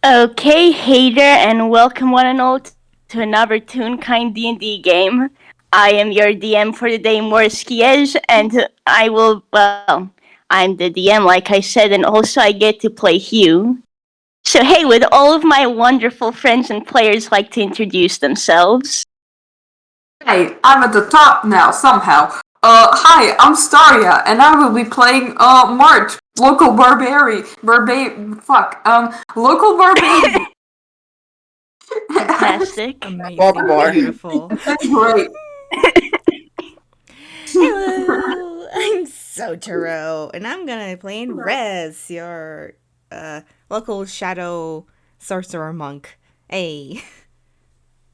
Okay, hey there, and welcome one and all to another Toonkind D&D game. I am your DM for the day, Morskiej, and I'm the DM, like I said, and also I get to play Hugh. So, hey, would all of my wonderful friends and players like to introduce themselves? Hey, I'm at the top now, somehow. Hi, I'm Staria, and I will be playing, March, local local barbarian. Fantastic. Welcome, Amazing, Bar. beautiful. Great. Hello, I'm Sotoro, and I'm gonna be playing Rezze, your local shadow sorcerer monk. Hey,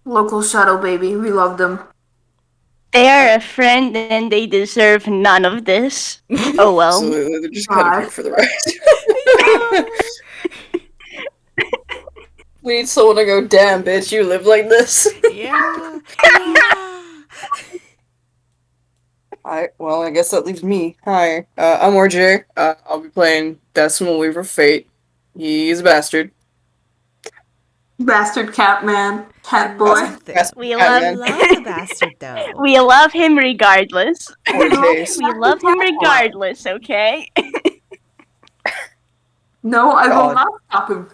Local shadow baby, we love them. They are a friend and they deserve none of this. Oh well. Absolutely, they're just kind of Hi. here for the ride. We need someone to go, damn, bitch, you live like this? yeah, yeah. Well, I guess that leaves me. Hi, I'm RJ. I'll be playing Decimal Weaver Fate. He's a bastard. Bastard cat man. Cat I boy. love this. We I love love the bastard though. we love him regardless. Poor taste. We love him regardless, okay? No, I will God. not stop him.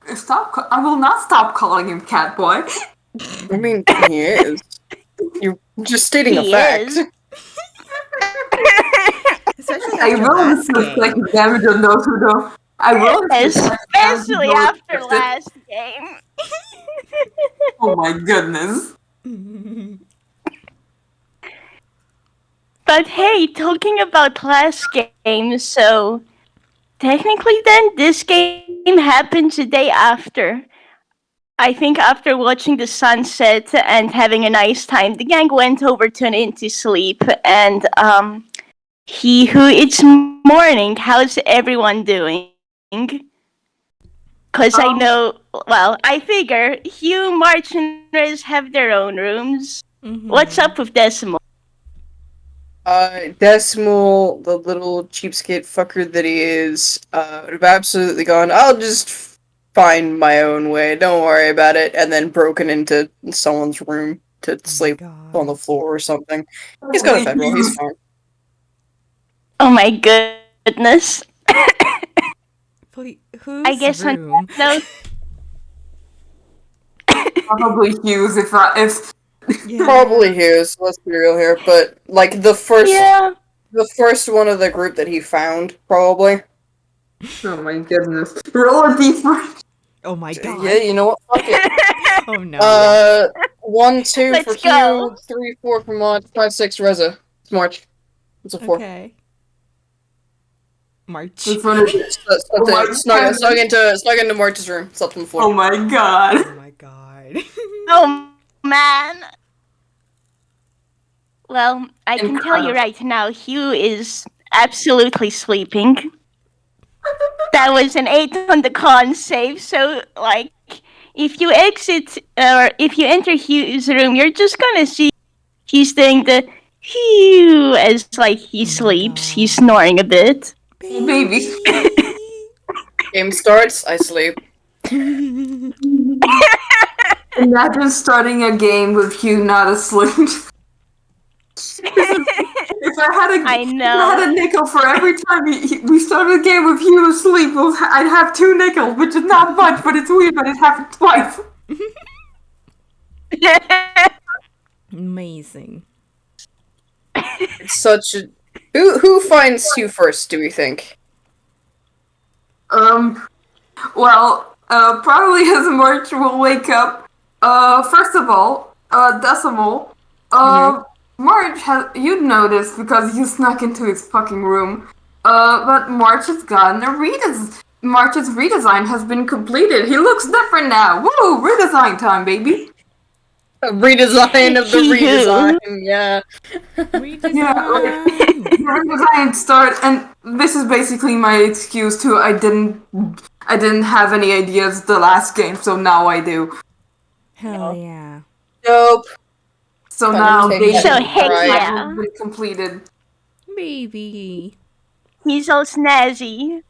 I will not stop calling him cat boy. I mean, he is. You're just stating a He fact. is. Especially I after will last inflict game. psychic damage on those who don't. I will inflict psychic damage Especially on those who after don't accept it. last game. Oh my goodness. But hey, talking about last game, so technically then this game happens the day after. I think after watching the sunset and having a nice time, the gang went over to an inn to sleep, and it's morning. How's everyone doing? Because I know, well, I figure Hugh, March, and Riz have their own rooms. What's up with Decimal? Decimal, the little cheapskate fucker that he is, would have absolutely gone, I'll just find my own way, don't worry about it, and then broken into someone's room to sleep on the floor or something. He's got a federal, he's fine. Oh my goodness. Whose I guess on room? no. Probably Hughes if Yeah. Probably his, let's be real here, but, like, the first one of the group that he found, probably. Oh my goodness. Roll a d4. Oh my god. Yeah, you know what, fuck it. Oh no. 1, 2 Let's for go. Hugh, 3, 4 for Mod, 5, 6 Rezze. It's March. It's a 4. Okay. March. Which one is it? Oh my Snug into March's room. Slept on the floor. Oh my god. Oh my god. Oh man. Well, I can tell you right now, Hugh is absolutely sleeping. That was an 8 on the con save, so like if you enter Hugh's room, you're just gonna see he's doing the Hugh as like he sleeps. He's snoring a bit. Baby. Game starts, I sleep. Imagine starting a game with Hugh not asleep. If I had a nickel for every time we started a game with Hugh asleep, I'd have 2 nickels, which is not much, but it's weird that it happened twice. Amazing. It's such a... Who finds Hugh first, do we think? Well, probably as March will wake up. First of all, Decimal, March you'd noticed because you snuck into his fucking room. But March has gotten March's redesign has been completed. He looks different now. Woo! Redesign time, baby. A redesign of the redesign, yeah. Redesign start, and this is basically my excuse too. I didn't have any ideas the last game, so now I do. Hell yeah. Dope. So now heck yeah. has been completed. Baby. He's all snazzy.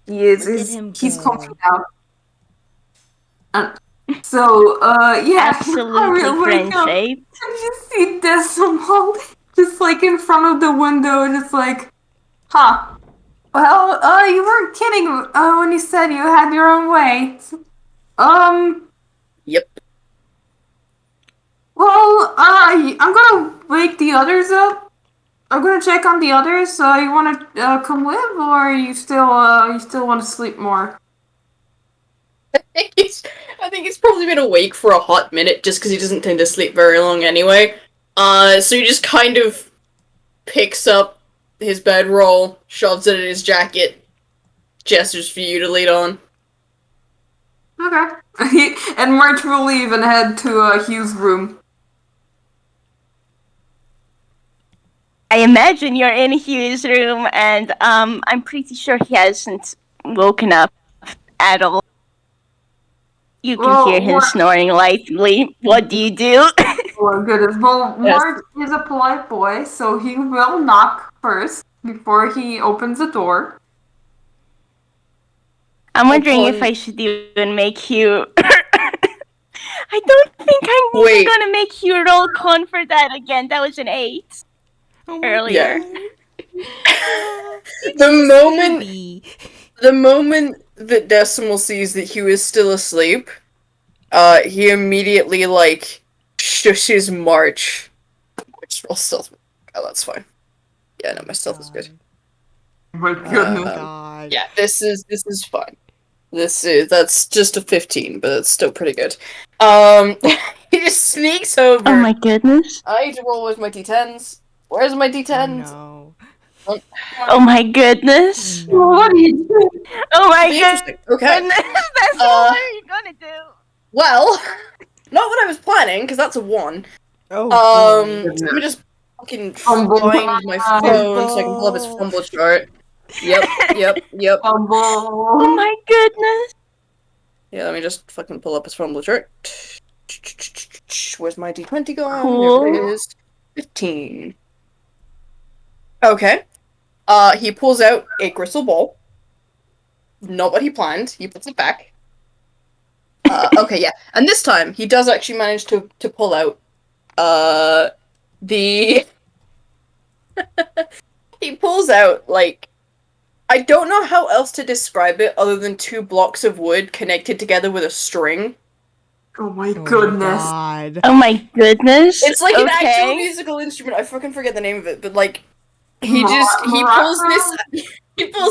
He is. Look at him He's go. comfy now. So, yeah, Absolutely you wake up and friend-shaped. you see Decimal just like in front of the window, and it's like, huh. Well, you weren't kidding when you said you had your own way. Yep. Well, I'm gonna wake the others up. I'm gonna check on the others. You wanna come with, or you still want to sleep more? I think he's probably been awake for a hot minute just because he doesn't tend to sleep very long anyway. So he just kind of picks up his bedroll, shoves it in his jacket, gestures for you to lead on. Okay. And March will leave and head to Hugh's room. I imagine you're in Hugh's room, and I'm pretty sure he hasn't woken up at all. You can hear him snoring lightly. What do you do? Oh my goodness. Well, Yes. March is a polite boy, so he will knock first before he opens the door. I'm wondering if I should even make Hugh. I don't think I'm even gonna make Hugh roll con for that again. That was an 8 earlier. The moment that Decimal sees that Hugh is still asleep, he immediately like shushes March. Which roll stealth? Oh, that's fine. Yeah, no, my stealth is good. My goodness. God. Yeah, this is fine. That's just a 15, but it's still pretty good. He just sneaks over. Oh my goodness. I need to roll with my d10s. Where's my d10s? No. Oh my goodness. No. What are you doing? Oh my Interesting. Okay. goodness. That's what are you gonna do? Well, not what I was planning, because that's a 1. Oh, Let me just fucking Fumble. find my phone so I can pull up his fumble chart. Yep. Fumble. Oh my goodness. Yeah, let me just fucking pull up his fumble chart. Where's my d20 gone? Cool. There it is. 15. Okay. He pulls out a crystal ball. Not what he planned. He puts it back. Okay, yeah. And this time, he does actually manage to pull out, the... He pulls out, like... I don't know how else to describe it other than 2 blocks of wood connected together with a string. Oh my goodness. God. Oh my goodness. It's like an actual Okay. musical instrument. I fucking forget the name of it, but like he pulls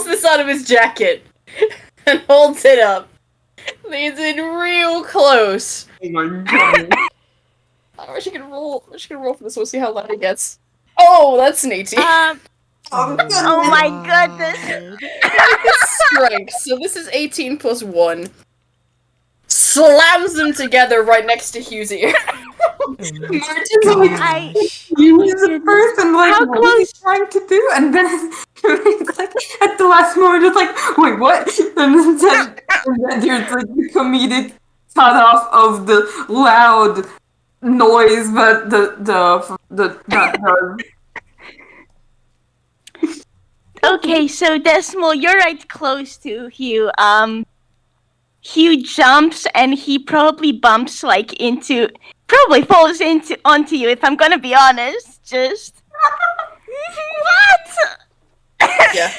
this out of his jacket and holds it up. Leans in real close. Oh my goodness. I wish I could roll. I wish I could roll for this. We'll see how loud it gets. Oh, that's an 18. Oh my goodness. Strength. So this is 18 plus 1. Slams them together right next to Hugh's ear. March is like, you was the person, like, How what are you trying to do? And then it's like, at the last moment, it's like, wait, what? And then there's like the comedic cut off of the loud noise that that does. Okay, so Decimal, you're right close to Hugh. Hugh jumps and he probably bumps probably falls onto you. If I'm gonna be honest, just what? Yeah.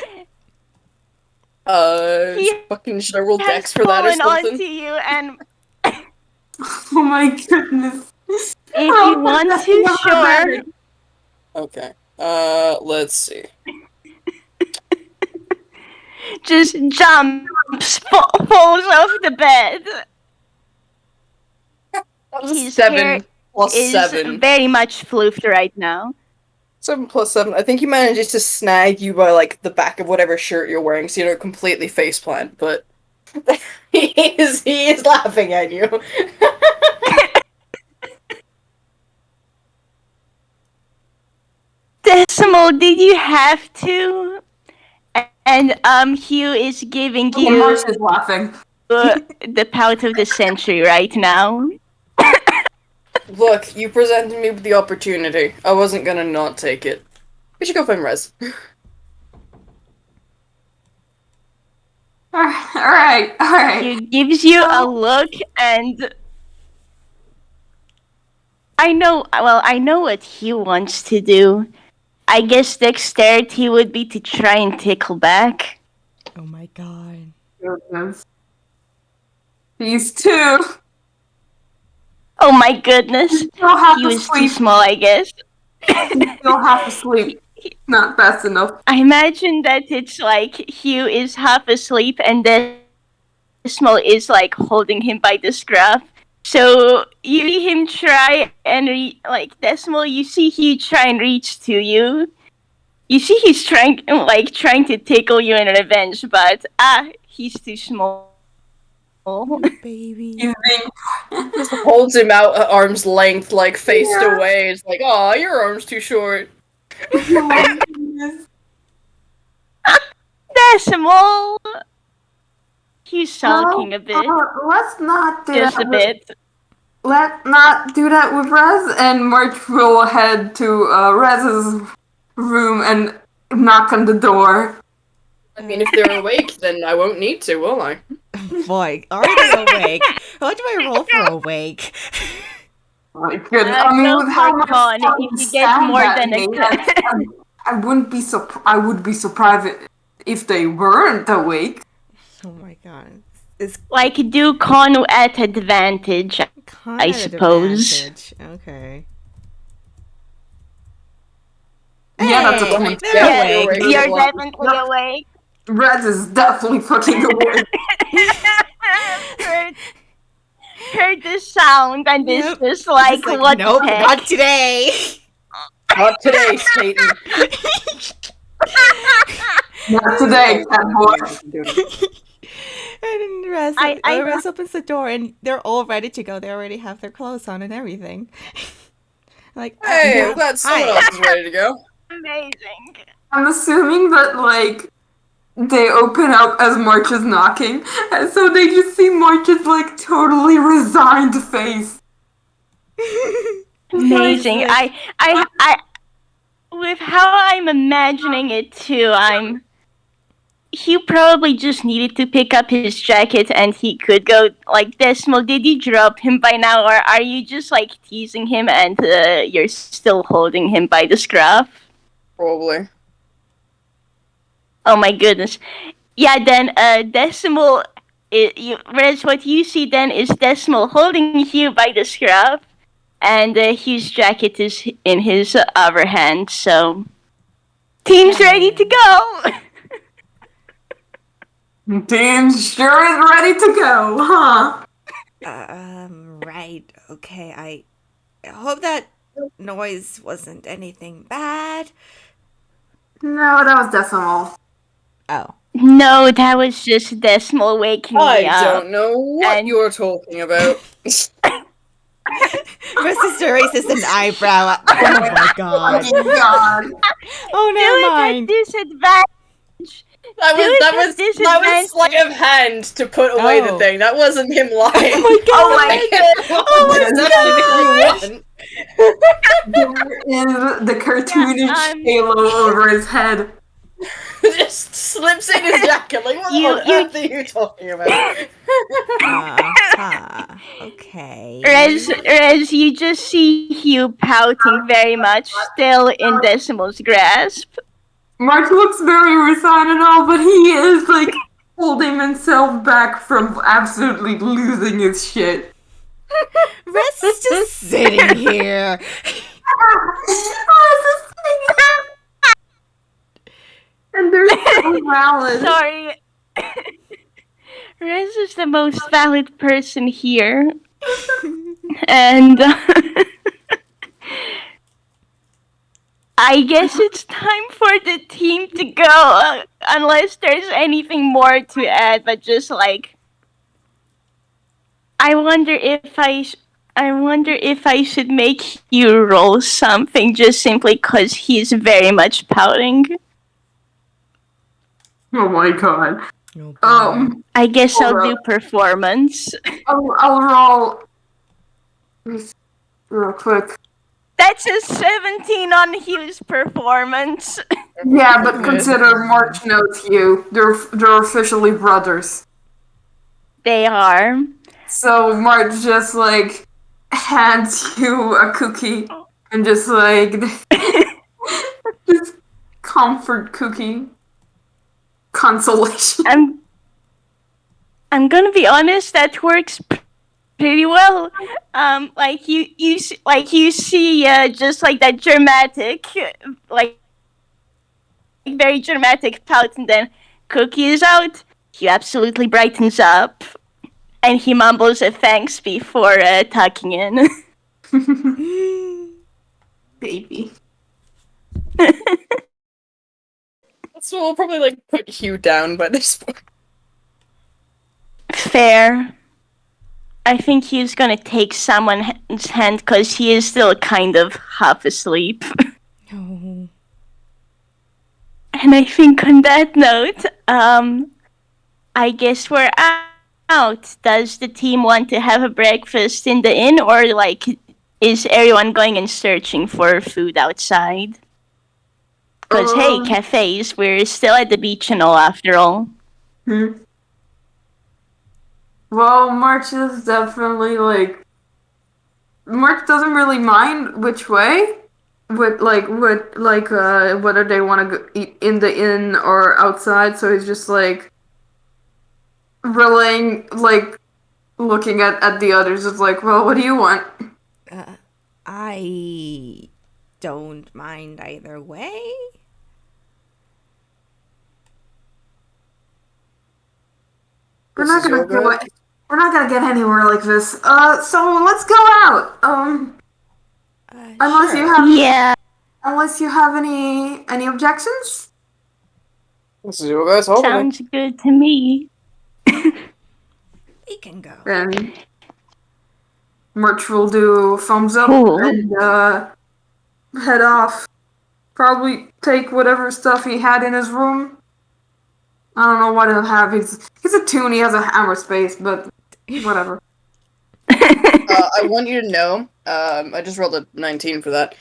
Fucking should I roll dex for that or fallen onto something? you, and Oh my goodness. if you want to, sure. Okay. Let's see. Just jumps, falls off the bed. That was His 7 hair plus is 7. very much floofed right now. 7 plus 7. I think he manages to snag you by, like, the back of whatever shirt you're wearing so you don't completely faceplant, but he is laughing at you. Decimal, did you have to? And Hugh is giving you March is laughing. the pout of the century right now. Look, you presented me with the opportunity. I wasn't gonna not take it. We should go find Rezze. Alright. Hugh gives you a look, and I know what Hugh wants to do. I guess dexterity would be to try and tickle back. Oh my god. Goodness. These two. Oh my goodness. Still have Hugh to is too sleep. small, I guess. Still have to sleep. Not fast enough. I imagine that it's like Hugh is half asleep and Decimal is like holding him by the scruff. So you see him try and Decimal, you see Hugh try and reach to you. You see he's trying to tickle you in revenge, but he's too small. Baby. He's being Just holds him out at arm's length, like faced away. It's like, aw, your arm's too short. Decimal! He's sulking a bit. Let's not do Just that. a bit. Let's not do that with Rez, and March will head to Rez's room and knock on the door. I mean, if they're awake, then I won't need to, will I? Boy, are they awake? What do I roll for awake? My goodness. Go I mean, with how for much con. fucking If you get sand more that than a made, I would be surprised if they weren't awake. Oh my god. It's Like do con at advantage. kind I of suppose. advantage. Okay. Yeah, that's a Hey, point. they're Yeah, awake. you're You're awake. definitely awake. Rez is definitely fucking awake. heard this sound and Yep. this just like, Just like, what nope, the heck? not today. Not today, Satan. Not today, cat boy. And Rez, I- Rez opens the door and they're all ready to go. They already have their clothes on and everything. Like, Hey, yeah, I'm glad someone hi. else is ready to go. Amazing. I'm assuming that, like, they open up as March is knocking, and so they just see March's, like, totally resigned face. Amazing. Like- I with how I'm imagining it too, he probably just needed to pick up his jacket and he could go. Like, Decimal, did you drop him by now, or are you just like teasing him and you're still holding him by the scruff? Probably. Oh my goodness. Yeah, then Decimal, Rez, what you see then is Decimal holding Hugh by the scruff, and Hugh's jacket is in his other hand, so team's ready to go! Team sure is ready to go, huh? Right. Okay. I hope that noise wasn't anything bad. No, that was Decimal. Oh. No, that was just Decimal waking me I up. don't know what and- you're talking about. My sister raises an eyebrow. Oh my god. Oh, God. Oh, Do never it at mind. disadvantage. That was sleight of hand to put away the Oh. thing. That wasn't him lying. Oh my god. Oh my god! There is the cartoonish Yeah, halo over his head. Just slips in his jacket. Like, what on earth are you talking about? Okay. Rez, you just see Hugh pouting very much, still in Decimal's grasp. March looks very resigned and all, but he is, like, holding himself back from absolutely losing his shit. Rez is just sitting here. And they're so valid. Sorry. Rez is the most valid person here. And I guess it's time for the team to go, unless there's anything more to add, but just like, I wonder if I should make you roll something just simply because he's very much pouting. Oh my god. I guess I'll Alright. do performance. I'll roll this real quick. That's a 17 on Hugh's performance. Yeah, but Good. consider March knows you. They're officially brothers. They are. So March just like hands you a cookie and just like just comfort cookie consolation. I'm gonna be honest. That works pretty well. Like you see, just like that dramatic, like very dramatic pout, and then cookie is out. He absolutely brightens up, and he mumbles a thanks before tucking in. Baby. So we'll probably like put Hugh down by this point. Fair. I think he's gonna take someone's hand because he is still kind of half asleep. Oh. And I think on that note, I guess we're out. Does the team want to have a breakfast in the inn, or like, is everyone going and searching for food outside? Because hey, cafes, we're still at the beach and all after all. Well, March is definitely like March doesn't really mind which way. Whether they want to go eat in the inn or outside, so he's just like relaying, like looking at the others. It's like, well, what do you want? I don't mind either way. We're not gonna get anywhere like this. So let's go out. Unless Sure. you have Yeah. unless you have any objections. This is you guys holiday. Sounds good to me. We can go. Then March will do thumbs up Cool. and head off. Probably take whatever stuff he had in his room. I don't know what he'll have. He's a toon. He has a hammer space, but whatever. I want you to know, I just rolled a 19 for that.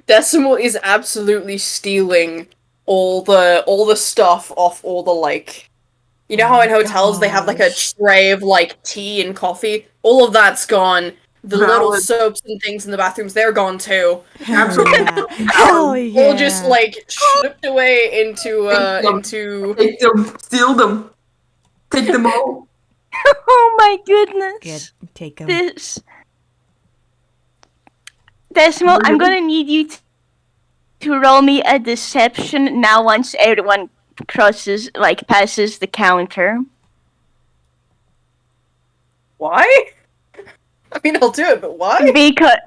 Decimal is absolutely stealing all the stuff off all the, like, you know how in hotels they have like a tray of like tea and coffee? All of that's gone. The little Valid. soaps and things in the bathrooms, they're gone too. Hell yeah. Hell yeah. All just like slipped away into Take them, steal them, take them all. Oh my goodness. Good. Take him. This Decimal, I'm gonna need you to roll me a deception now once everyone passes the counter. Why? I mean, I'll do it, but why? Because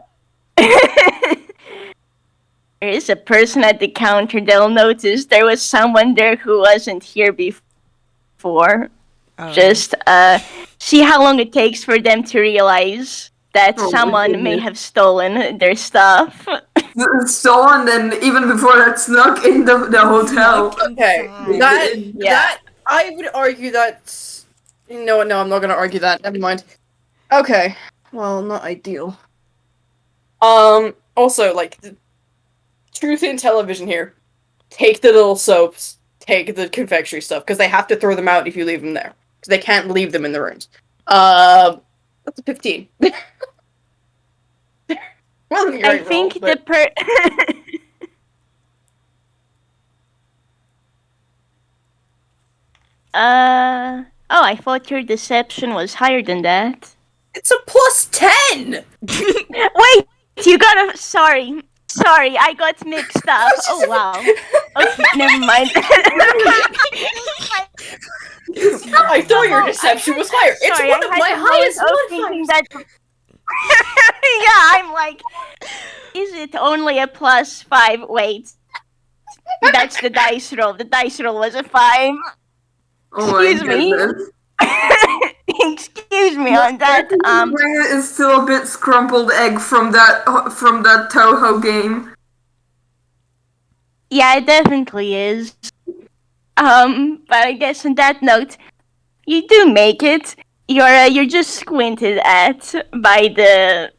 there is a person at the counter. They'll notice there was someone there who wasn't here before. Oh. Just see how long it takes for them to realize that Oh my someone may goodness. have stolen their stuff. Stolen, and even before that, snuck in the hotel. Okay, Inside. that I would argue that's no, I'm not gonna argue that. Never mind. Okay, well, not ideal. Also, like, truth in television here. Take the little soaps, take the confectionery stuff, because they have to throw them out if you leave them there. Because they can't leave them in the rooms. That's a 15. Well, I think I thought your deception was higher than that. it's a plus 10! Wait, you got a... Sorry, I got mixed up. Oh, wow. Okay, never mind. I thought your deception was higher. It's Sorry, one of I had my the highest moment of thinking modifiers. that... Yeah, I'm like... Is it only a plus 5? Wait. That's the dice roll. The dice roll was a 5. Oh my Excuse me. goodness. Excuse me on that. Raya is still a bit scrumpled egg from that Toho game. Yeah, it definitely is. But I guess on that note, you do make it. You're just squinted at by the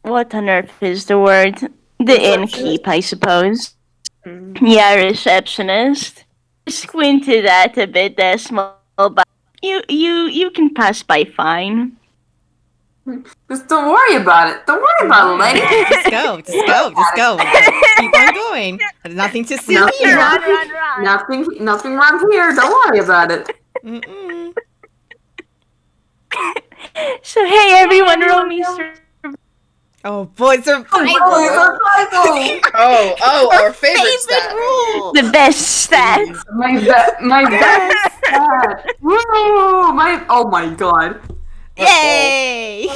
what on earth is the word? The innkeep, I suppose. Mm. Yeah, receptionist. Squinted at a bit, Decimal, but you can pass by fine. Just don't worry about it. Don't worry about it, lady. Just go. Keep on going. There's nothing to see Nothing here. wrong. Run. Nothing wrong here. Don't worry about it. Mm-mm. So hey everyone, roll me Oh boy, survival. Our favorite stat. rule. the best stats. My best stat. Woo! Oh my god. Yay!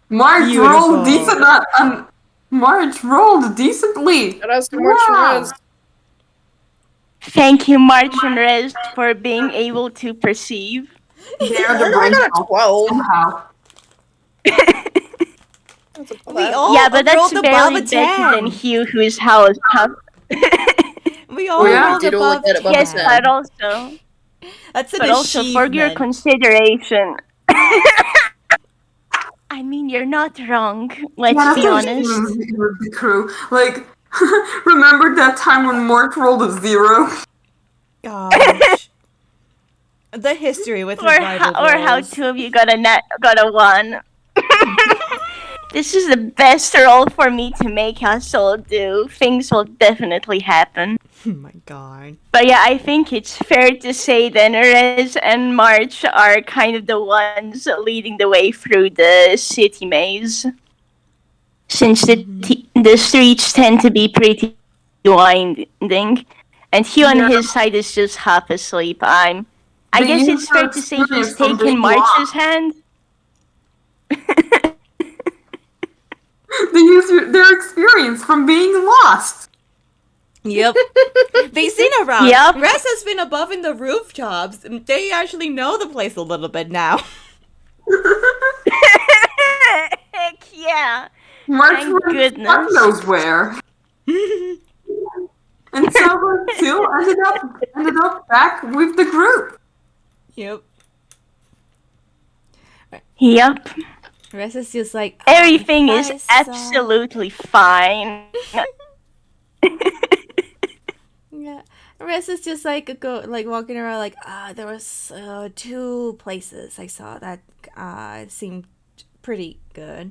March Beautiful. rolled decent. March rolled decently. Shout outs to March and Wow. Rez. Thank you, March and Rez, for being able to perceive. They're the I brain got a 12. somehow. That's a We 12. all Yeah, but that's rolled above barely a better than 10. Hugh, whose house tough. We all yeah? rolled Did all above get above 10. Yes, but also, That's an but also for your achievement. consideration. I mean, you're not wrong. Let's Yeah, be that's honest. with the crew. Like, remember that time when March rolled a 0? Gosh. The history with survival Or how rolls. two of you got a 1. This is the best roll for me to make us all do. Things will definitely happen. Oh my god. But yeah, I think it's fair to say then Rez and March are kind of the ones leading the way through the city maze. Since the streets tend to be pretty winding, and Hugh on his side is just half asleep. I They guess use it's their fair to say he's experience from taken being March's lost. hand. They use their experience from being lost. Yep. They've seen around. Yep. Rez has been above in the rooftops, and they actually know the place a little bit now. Heck yeah. March Thank went goodness. fuck knows where. And so the two ended up back with the group. Yep. Yep. Rez is just like, Everything if is I saw- absolutely fine. Yeah. Rez is just like walking around like, there was 2 places I saw that seemed pretty good.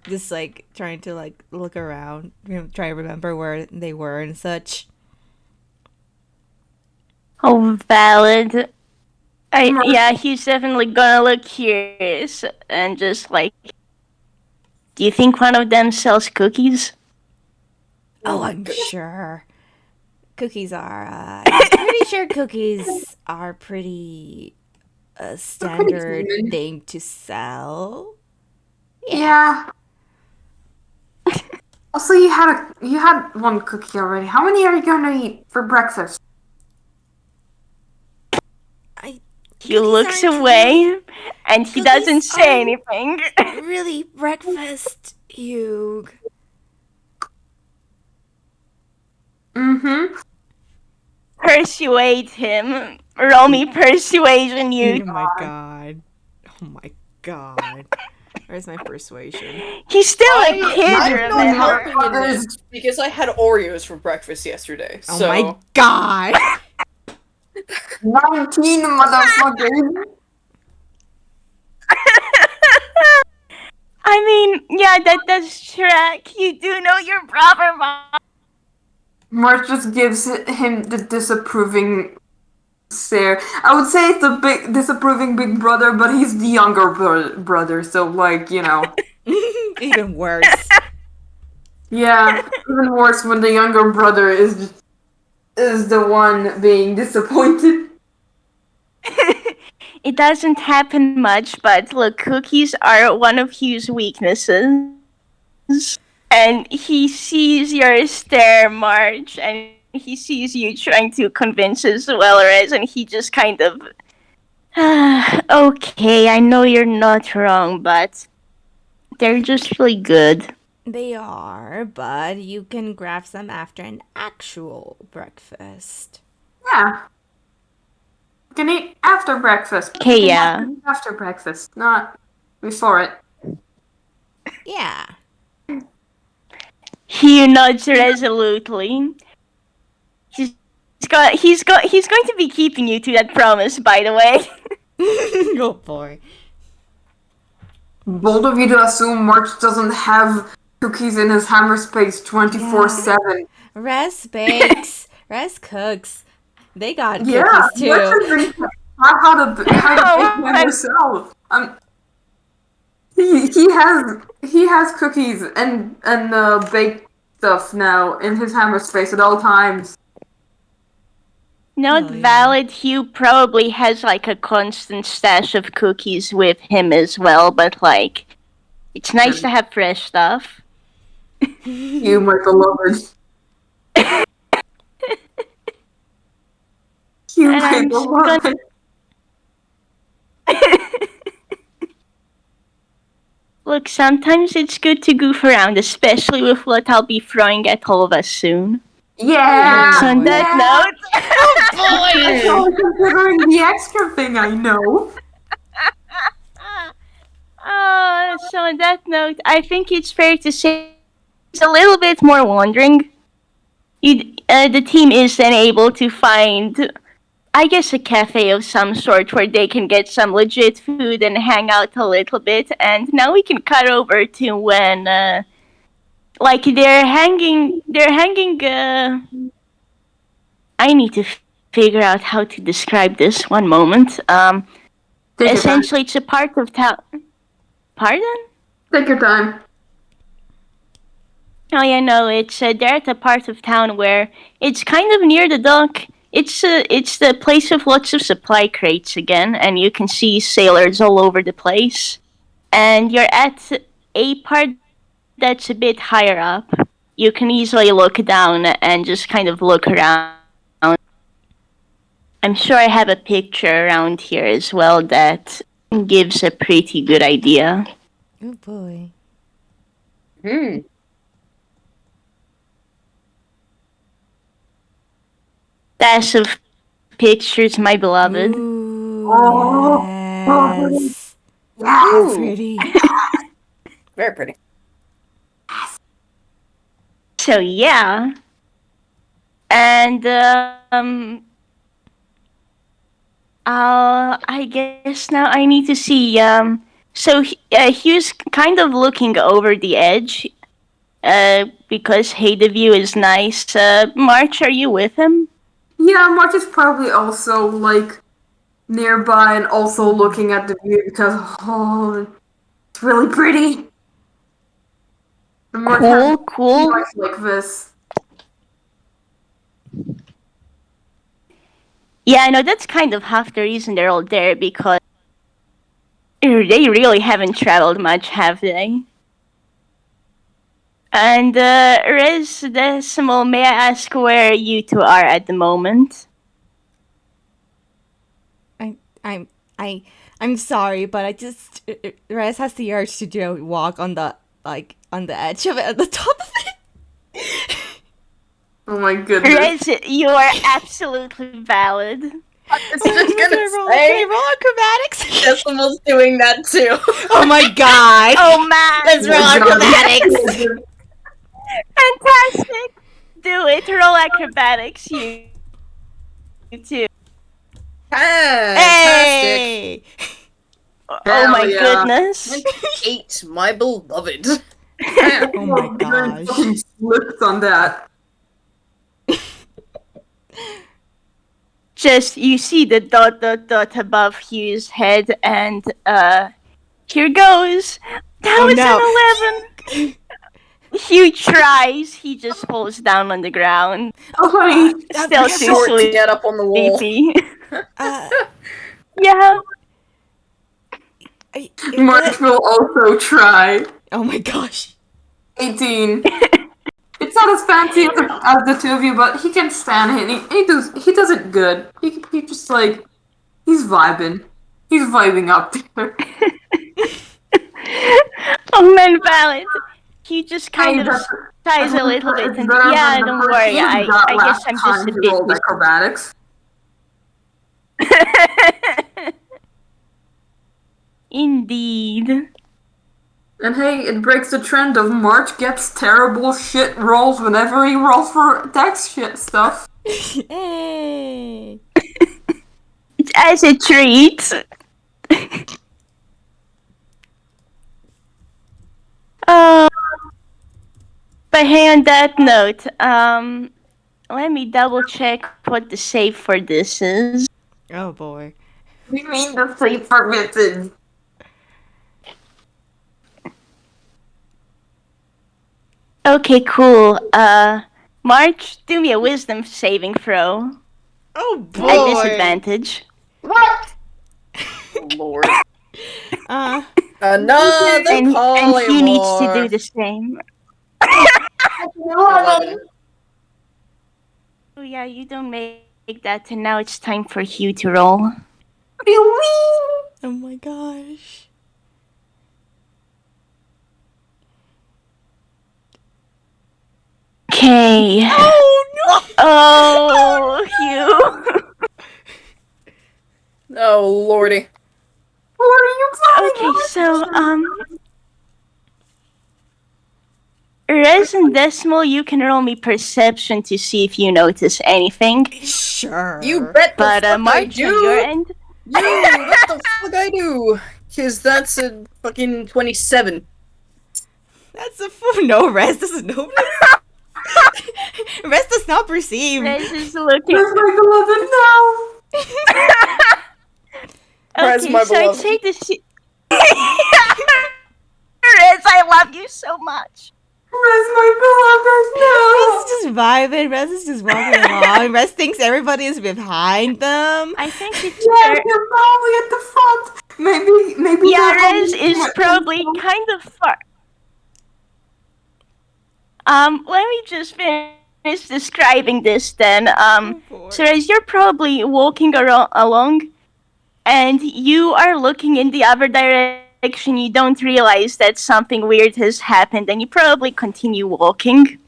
Just like trying to like look around, try to remember where they were and such. Oh, valid. Yeah, he's definitely gonna look curious and just like, do you think one of them sells cookies? Oh, I'm sure. Cookies are. I'm pretty sure cookies are pretty standard common. thing to sell. Yeah. Also, you had one cookie already. How many are you gonna eat for breakfast? He looks away and he doesn't say anything. Really breakfast, Hugh. Mm-hmm. Persuade him. Roll me persuasion, Oh you. my god. Oh my god. Where's my persuasion? He's still a kid, I'm not remember? helping in this because I had Oreos for breakfast yesterday. Oh So my god. 19 motherfuckers. I mean, yeah, that does track. You do know your proper mom. Mark just gives him the disapproving stare. I would say it's a big disapproving big brother, but he's the younger brother, so like, you know. Even worse. Yeah, even worse when the younger brother is the one being disappointed. It doesn't happen much, but look, cookies are one of Hugh's weaknesses. And he sees your stare, March, and he sees you trying to convince as well, Rez, and he just kind of... okay, I know you're not wrong, but they're just really good. They are, but you can grab some after an actual breakfast. Yeah. You can eat after breakfast. Okay, yeah. After breakfast, not We saw it. Yeah. Hugh nods resolutely. He's going to be keeping you to that promise, by the way. Oh boy. Bold of you to assume March doesn't have cookies in his hammer space 24/7. Rezze bakes. Rezze cooks. They got Yeah, cookies too. March has been taught how to bake them herself. He has cookies and baked stuff now in his hammer space at all times. Not valid. Hugh probably has like a constant stash of cookies with him as well, but like, it's nice to have fresh stuff. You, my beloved. You, And my I'm beloved. Look, sometimes it's good to goof around, especially with what I'll be throwing at all of us soon. Yeah. So on that note, That's all considering the extra thing I know. so on that note, I think it's fair to say it's a little bit more wandering. The team is then able to find, I guess, a cafe of some sort where they can get some legit food and hang out a little bit. And now we can cut over to when, like, they're hanging. I need to figure out how to describe this. One moment. Essentially, it's a part of town. Pardon? Take your time. Oh yeah, no, it's they're at a part of town where it's kind of near the dock. It's the place with lots of supply crates again, and you can see sailors all over the place. And you're at a part that's a bit higher up. You can easily look down and just kind of look around. I'm sure I have a picture around here as well that gives a pretty good idea. Oh boy. Dash of pictures, my beloved. Ooh, yes. Yes. Pretty. Very pretty. So yeah, and I guess now I need to see. So Hugh's kind of looking over the edge, because hey, the view is nice. March, are you with him? Yeah, March is probably also like nearby and also looking at the view because it's really pretty. And March has Cool. life like this. Yeah, I know that's kind of half the reason they're all there, because they really haven't traveled much, have they? And Rez Decimal, may I ask where you two are at the moment? I'm sorry, but I just Rez has the urge to do a walk on the edge of it, at the top of it. Oh my goodness. Rez, you are absolutely valid. I was just Can I roll acrobatics? Decimal's doing that too. Oh my god! Oh man, Let's roll acrobatics. fantastic! Do it. Roll acrobatics, you too. Fantastic. Hey! Oh my yeah. goodness. 8, my beloved. Oh my gosh. Fucking slipped on that. Just, you see the ... above Hugh's head, and here goes. That Oh, was no. an 11. Hugh tries, he just falls down on the ground. Oh honey. Still too Short to sleepy. get up on the wall. Yeah. March will also try. Oh my gosh. 18. It's not as fancy as the two of you, but he can stand it. He does it good. He just like he's vibing. He's vibing up there. Oh man, valid. He just kind Hey, of that's- sighs a little bit, and better yeah, than the don't first worry. game we got I guess last I'm just time a we bit. rolled acrobatics. Indeed. And hey, it breaks the trend of March gets terrible shit rolls whenever he rolls for dex shit stuff. Hey. As a treat. Oh, but hey, on that note, let me double check what the save for this is. Oh boy. We mean the sleep forbidden. Okay, cool. March, do me a wisdom saving throw. Oh boy. At disadvantage. What? Oh, Lord. Another And polymorph. he needs to do the same. 11. Oh yeah, you don't make that, and now it's time for Hugh to roll. What do you mean? Oh my gosh. Okay. Oh no. Oh, Hugh. Oh, lordy. What are you talking Okay, about? so Rezze and Decimal, you can roll me perception to see if you notice anything. Sure. You bet the But fuck I March, do. on your end, You bet the fuck I do. Cause that's a fucking 27. That's a fool. No, Rez doesn't know. Rez does not perceive. Rezze is looking. That's my beloved now. Where's Okay, my so I'd beloved? say this. Rezze, I love you so much. Where's my Rez beloved is just vibing. Rez is just walking along. Rez thinks everybody is behind them. I think it's now? Yeah, you're probably at the front. Maybe. yeah, they're Rezze having is too much probably fun. kind of far. Let me just finish describing this then. Oh, boy. So as you're probably walking along, and you are looking in the other direction, you don't realize that something weird has happened, and you probably continue walking.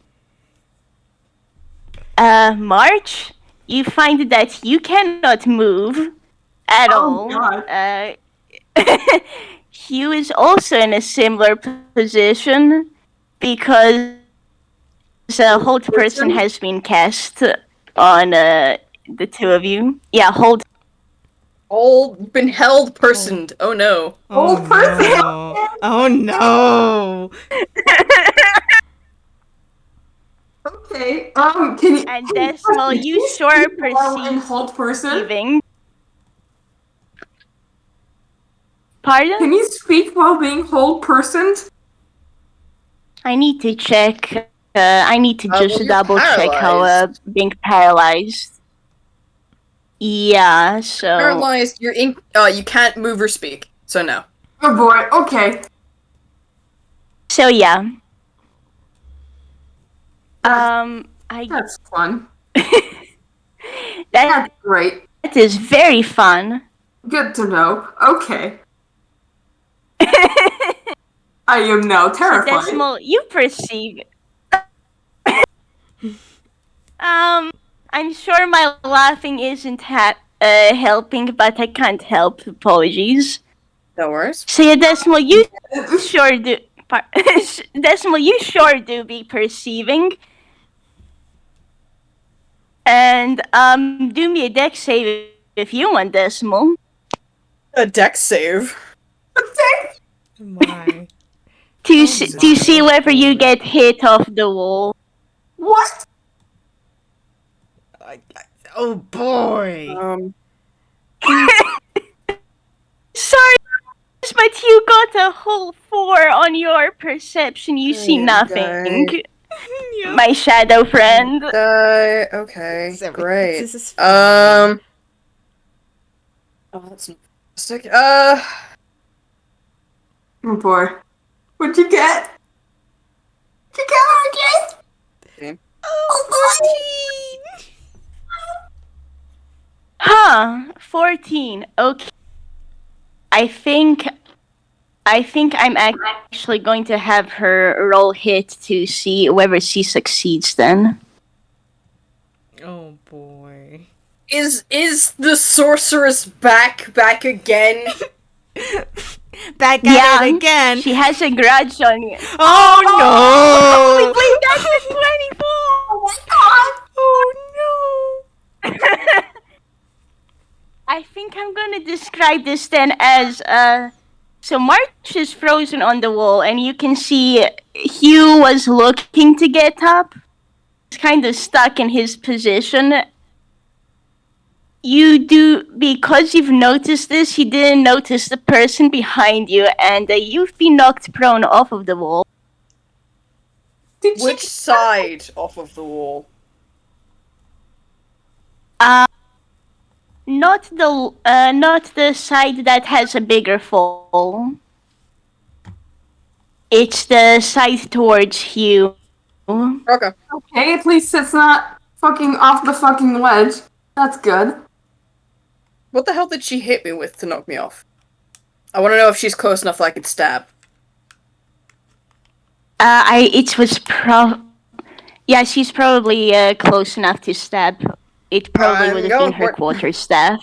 March, you find that you cannot move at all. God. Hugh is also in a similar position because a hold person has been cast on the two of you. Yeah, hold. Been held personed. Oh no. Oh Old person. no. Oh no. Okay. Can you? And Decimal, you sure in hold person. perceiving. Pardon? Can you speak while being hold personed? I need to check. I need to Well, just you're double check how paralyzed. being paralyzed. Yeah, so Paralyzed, you're in. You can't move or speak. So no. Oh boy. Okay. yeah. That's I fun. that That's great. is very fun. Good to know. Okay. I am now So terrified. Decimal, you perceive. I'm sure my laughing isn't helping, but I can't help. Apologies. No worries. So yeah, Decimal, you sure do. Decimal, you sure do be perceiving. And do me a dex save if you want, Decimal. A dex save. My. To see whether you get hit off the wall. What? Oh boy. Sorry, but you got a whole 4 on your perception. You see nothing. Yeah. My shadow friend. Okay, So, great. this is fun. Oh, that's fantastic. Oh boy. What'd you get? What'd you get, RJ? Oh, 14. Huh, 14. Okay. I think I'm actually going to have her roll hit to see whether she succeeds then. Oh boy. Is the sorceress back again? Back Yeah, at it again. she has a grudge on you. Oh Holy no! blade, that's a 24! Oh my god! Oh I think I'm gonna describe this then as so March is frozen on the wall, and you can see Hugh was looking to get up. He's kind of stuck in his position. Because you've noticed this, you didn't notice the person behind you, and you've been knocked prone off of the wall. Did Which she? side off of the wall? Not the side that has a bigger fall. It's the side towards Hugh. Okay. Okay, at least it's not fucking off the fucking ledge. That's good. What the hell did she hit me with to knock me off? I want to know if she's close enough that I could stab. It was Yeah, she's probably close enough to stab. It probably I'm would have going been her for it. quarterstaff.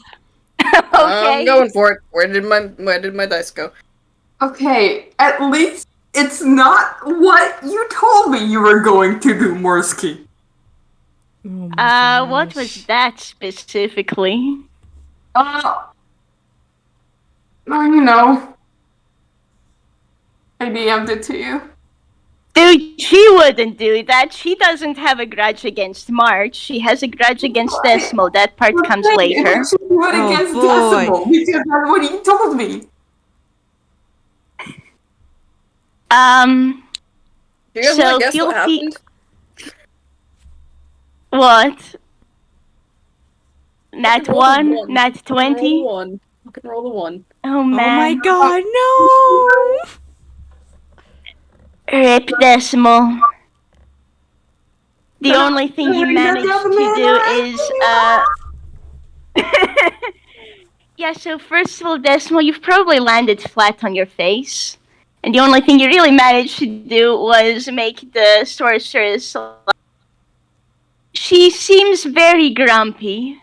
I'm Okay. going for it. Where did my dice go? Okay, at least it's not what you told me you were going to do, Morsky. no! What was that specifically? You know, I DM'd it to you. Dude, she wouldn't do that. She doesn't have a grudge against March. She has a grudge against Decimal. That part comes later. She went Oh, against boy. Decimal because that's what he told me. Do you guys So want to guess feel what free- happened? What? Nat Roll the 1? one. Nat 20? I can roll the one. Oh Oh man. my god, no! Rip Decimal. The only thing you managed to do is, yeah, so first of all, Decimal, you've probably landed flat on your face. And the only thing you really managed to do was make the sorceress... She seems very grumpy.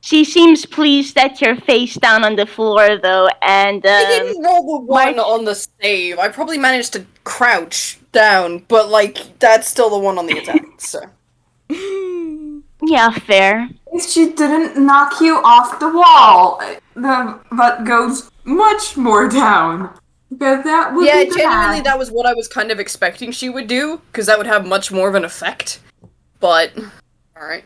She seems pleased that you're face down on the floor, though, and, I didn't roll the one March- on the save. I probably managed to crouch down, but like that's still the one on the attack. So yeah, fair. She didn't knock you off the wall. That goes much more down. Because that would yeah, be genuinely, bad. that was what I was kind of expecting she would do, because that would have much more of an effect. But all right.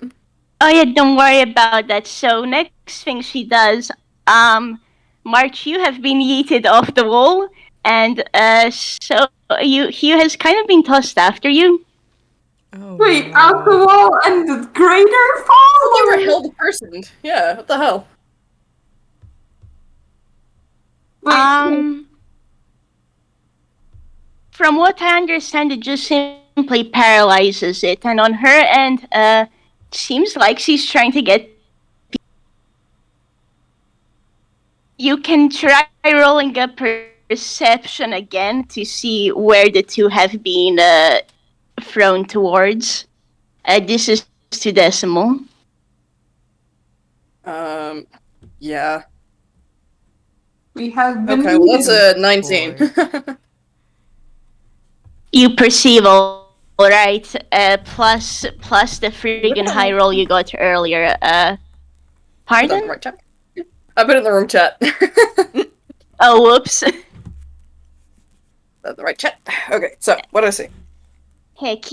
Oh yeah, don't worry about that. So next thing she does, March, you have been yeeted off the wall, and so Hugh has kind of been tossed after you. Oh, Wait, no. out the wall and the greater fall? They were held personed. Yeah, what the hell? Wait, From what I understand, it just simply paralyzes it, and on her end, seems like she's trying to get. You can try rolling a perception again to see where the two have been thrown towards. This is to Decimal. Yeah. we have been Okay, well that's yeeted. a 19. You perceive all right. Plus the freaking high roll you got earlier. Put it in the Pardon? right chat. I put it in the wrong chat. Oh, whoops. The right chat. Okay, so what do I see? Heck,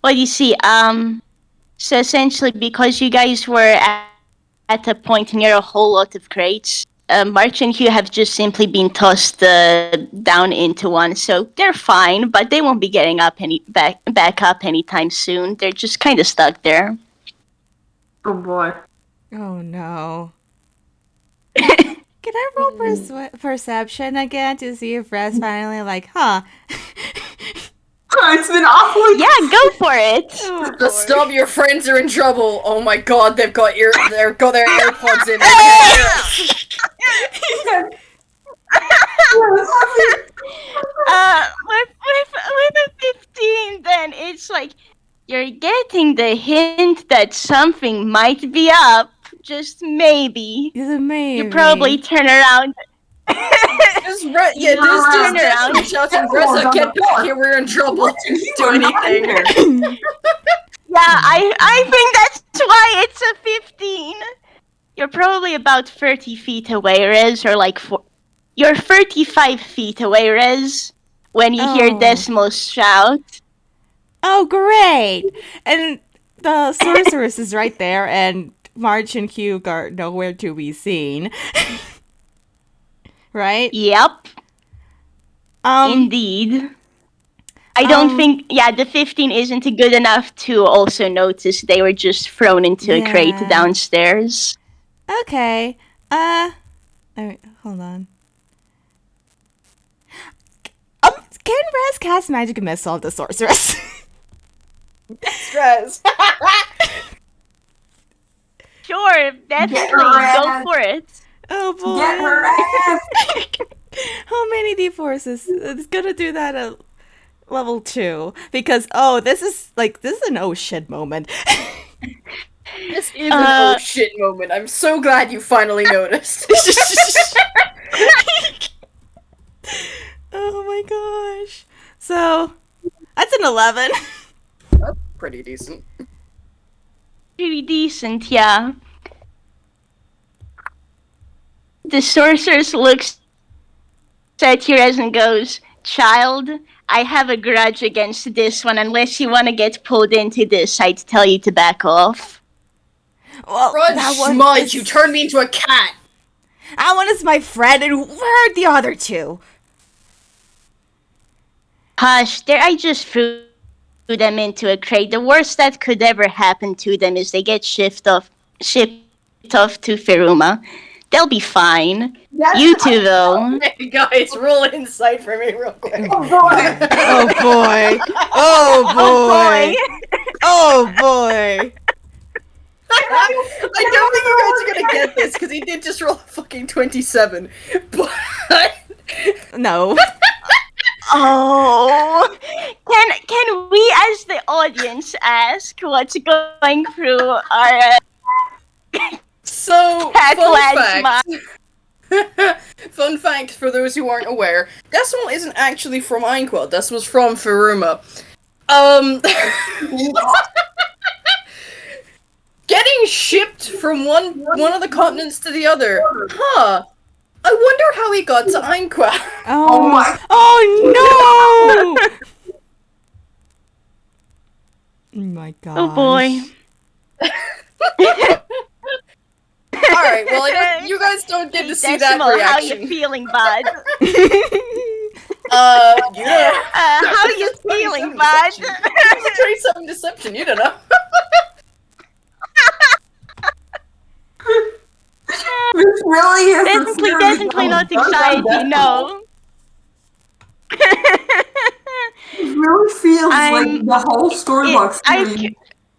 what do you see? So essentially, because you guys were at a point near a whole lot of crates, March and Hugh have just simply been tossed down into one, so they're fine, but they won't be getting up back up anytime soon. They're just kind of stuck there. Oh boy. Oh no. Can I roll perception again to see if Rezze finally like, huh? It's been awfully. Yeah, go for it. Oh, The boy. stop, your friends are in trouble. Oh my god, they've got their AirPods in. They can't hear us. With a 15, then it's like you're getting the hint that something might be up. Just maybe. Is it maybe? You probably turn around. This dude Turn around. shouting, Rezze, get back here, we're in trouble. Do anything. Yeah, I think that's why it's a 15. You're probably about 30 feet away, Rez, or like you're 35 feet away, Rez, when you hear Oh. Decimal shout. Oh, great! And the sorceress is right there, and March and Hugh are nowhere to be seen. Right? Yep, indeed. I don't think, the 15 isn't good enough to also notice they were just thrown into a crate Yeah. downstairs. Okay. Hold on. Can Rez cast magic missile on the sorceress? Stress. Sure, definitely, go for it. Oh boy. Get her ass! How many D4s? It's gonna do that at level 2 because this is an oh shit moment. This is an oh shit moment. I'm so glad you finally noticed. Oh my gosh. So that's an 11. That's pretty decent. Pretty decent, yeah. The sorceress looks at you and goes, "Child, I have a grudge against this one. Unless you want to get pulled into this, I'd tell you to back off." Well, Grudge smudge, you turned me into a cat. That one is my friend, and where are the other two? Hush, I just threw them into a crate. The worst that could ever happen to them is they get shipped off to Firuma. They'll be fine. You two, though. Hey guys, roll insight for me real quick. Oh boy! Oh boy! Oh boy! Oh boy! I don't think you guys are gonna get this because he did just roll a fucking 27. But No. Oh, can we, as the audience, ask what's going through our so fun fact for those who aren't aware, Decimal isn't actually from Einquell. Decimal's from Firuma. Getting shipped from one of the continents to the other. Huh. I wonder how he got to Einquell. Oh my! Oh no! Oh my god. Oh boy. Alright, well, you guys don't get to see that Decimal, reaction. how you feeling, bud? Yeah. How you feeling, bud? 27 deception, you don't know. This really is Definitely not anxiety, no. It really feels like the whole storybook screen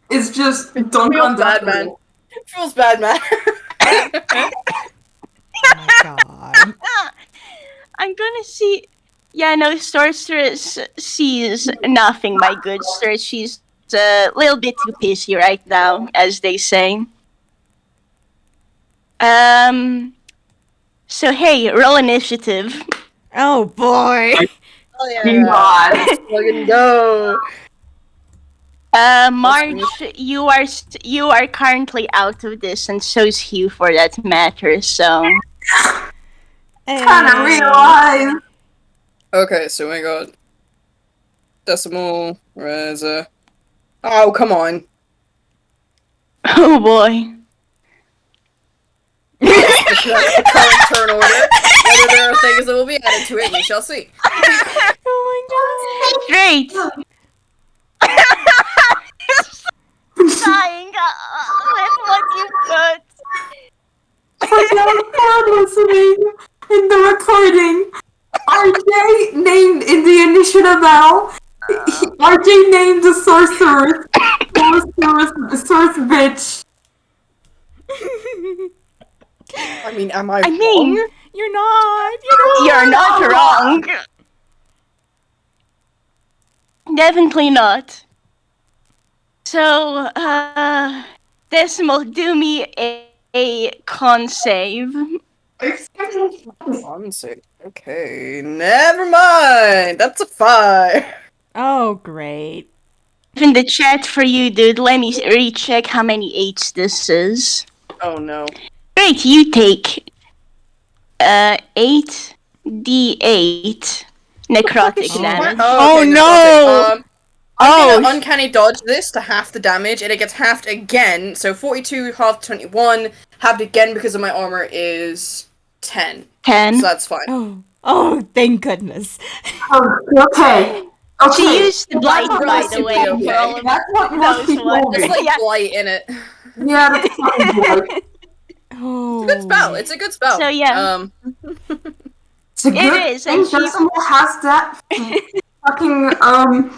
is just dunk on bad, man. It feels bad, man. Oh my god. I'm gonna see. Yeah, no, sorceress sees nothing, my good sir. She's a little bit too pissy right now, as they say. So hey, roll initiative. Oh boy. Oh yeah. God. Let's fucking go. Marge, you are currently out of this, and so's Hugh for that matter, so... Kinda realize. Okay, so we got Decimal, Rezze. Oh, come on. Oh boy. That's the current turn order. Whether there are things that will be added to it, we shall see. Oh my god. Great! Dying with what you put. For those who are listening in the recording, RJ named in the initiative battle. RJ named the sorcerer. Sorceress bitch. I mean, am I I mean, wrong? You're not. you're not wrong. Definitely not. So, Decimal, do me a con save. Concert. Okay, never mind. That's a 5. Oh, great. In the chat for you, dude. Let me recheck how many 8s this is. Oh no. Great, you take 8d8 necrotic Oh. damage. Oh, okay, no! necrotic. I'm gonna Oh, uncanny dodge this to half the damage, and it gets halved again. So 42 half 21, halved again because of my armor is 10. 10. So that's fine. oh, thank goodness. Okay. She Okay. used the blight, That's by the way, relatively for all of That's what most those people wondering. There's do. like Yeah. blight in it. Yeah, that's fucking boy. Oh. Good spell. It's a good spell. So, yeah. It's a good is, thing and she- Decimal has that fucking armor,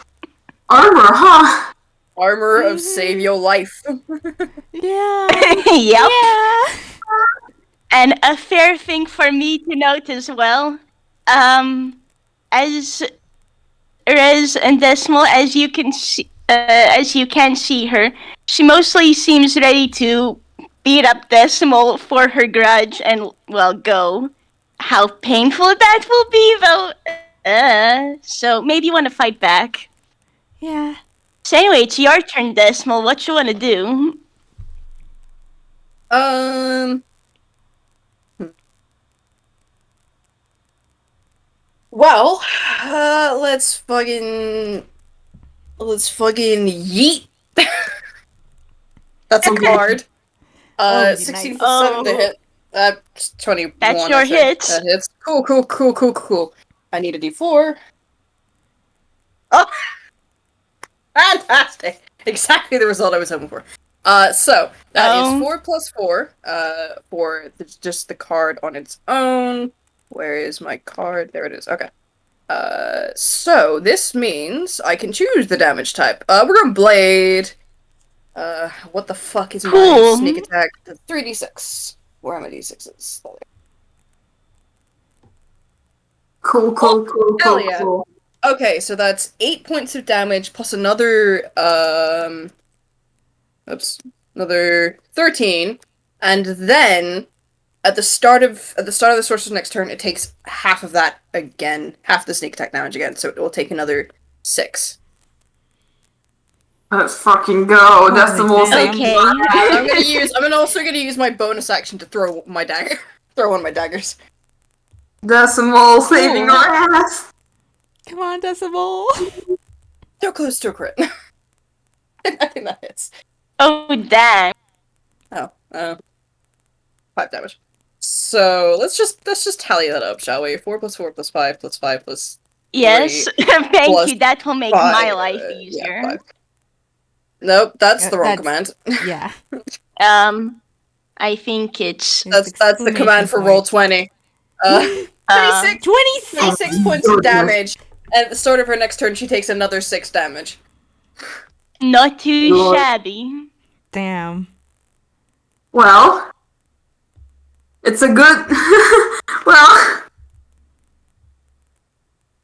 huh? Armor of save your life. Yeah. Yep. Yeah. And a fair thing for me to note as well, as Rez and Decimal, as you can see her, she mostly seems ready to beat up Decimal for her grudge and, well, go. How painful that will be, though. So maybe you want to fight back. Yeah. So anyway, it's your turn, Decimal. What you want to do? Well, let's fucking yeet. That's a card. Oh, 16 nice. plus 7 to Oh. hit. That's 21. That's I your think. hit. That hits. Cool. I need a d4. Oh! Fantastic! Exactly the result I was hoping for. So, that is 4 plus 4, for just the card on its own. Where is my card? There it is. Okay. So this means I can choose the damage type. We're going blade. What the fuck is my Cool. sneak attack? 3d6. Where are my d6s? Cool. hell yeah. Okay, so that's 8 points of damage plus another, another 13, and then at the start of the sorcerer's next turn, it takes half of that again, half the sneak attack damage again, so it will take another 6. Let's fucking go. That's the most. damn. Okay. I'm also gonna use my bonus action to throw my dagger, throw one of my daggers. Decimal saving our ass. Come on, Decimal. So close to a crit. I think that hits. Oh, damn. Oh, 5 damage. So let's just tally that up, shall we? 4 plus 4 plus 5 plus 5 plus Yes. 3 Thank plus you. That will make 5, my life yeah, easier. 5. Nope, that's the wrong That's- command. Yeah. I think it's That's the command for roll 20. 26 26. points of damage. And at the start of her next turn, she takes another 6 damage. not too Lord. shabby. Damn. Well, it's a good. Well,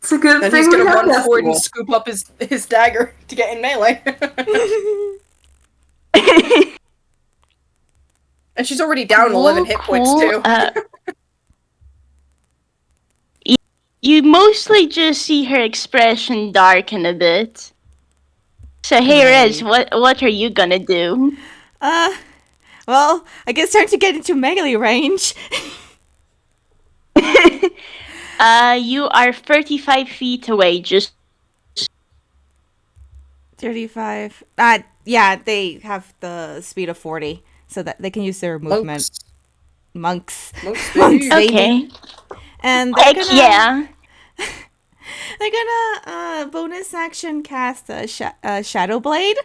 it's a good And thing he's gonna we have run forward and Decimal. scoop up his dagger to get in melee. And she's already down 11 hit points too. You mostly just see her expression darken a bit. So hey Rez, what are you gonna do? Well, I guess time to get into melee range. You are 35 feet away, just 35. Yeah, they have the speed of 40, so that they can use their movement. Monks. Monks, Monks, baby. baby. okay. And they're Heck gonna, yeah. they're gonna bonus action cast a Shadow Blade.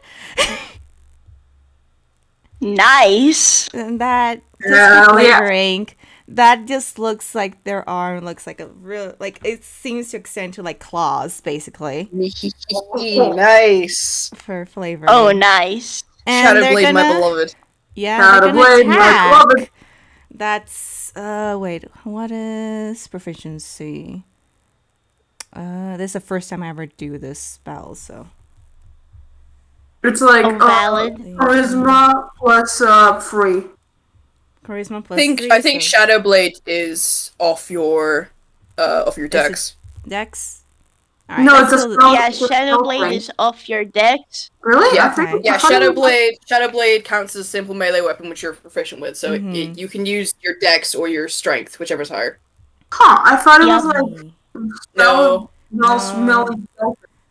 Nice. And that just Hell for yeah. flavoring, that just looks like their arm looks like a real, like it seems to extend to like claws basically Nice. for flavoring. Oh, nice. And Shadow they're Blade, my gonna- beloved. Yeah, Shadow they're gonna Blade, my attack. beloved. That's wait, what is proficiency? This is the first time I ever do this spell, so It's like Oh, valid. charisma plus 3. Charisma plus I 3. think so Shadow Blade is off your dex. Dex. Alright, No, that's it's a still. spell. Yeah, It's a Shadow spell Blade thing. is off your dex. Really? Yeah. I think Okay. Yeah, I thought it was- Shadow Blade counts as a simple melee weapon, which you're proficient with. So Mhm. you can use your dex or your strength, whichever's higher. Huh? I thought it Yep. was like No, smelling.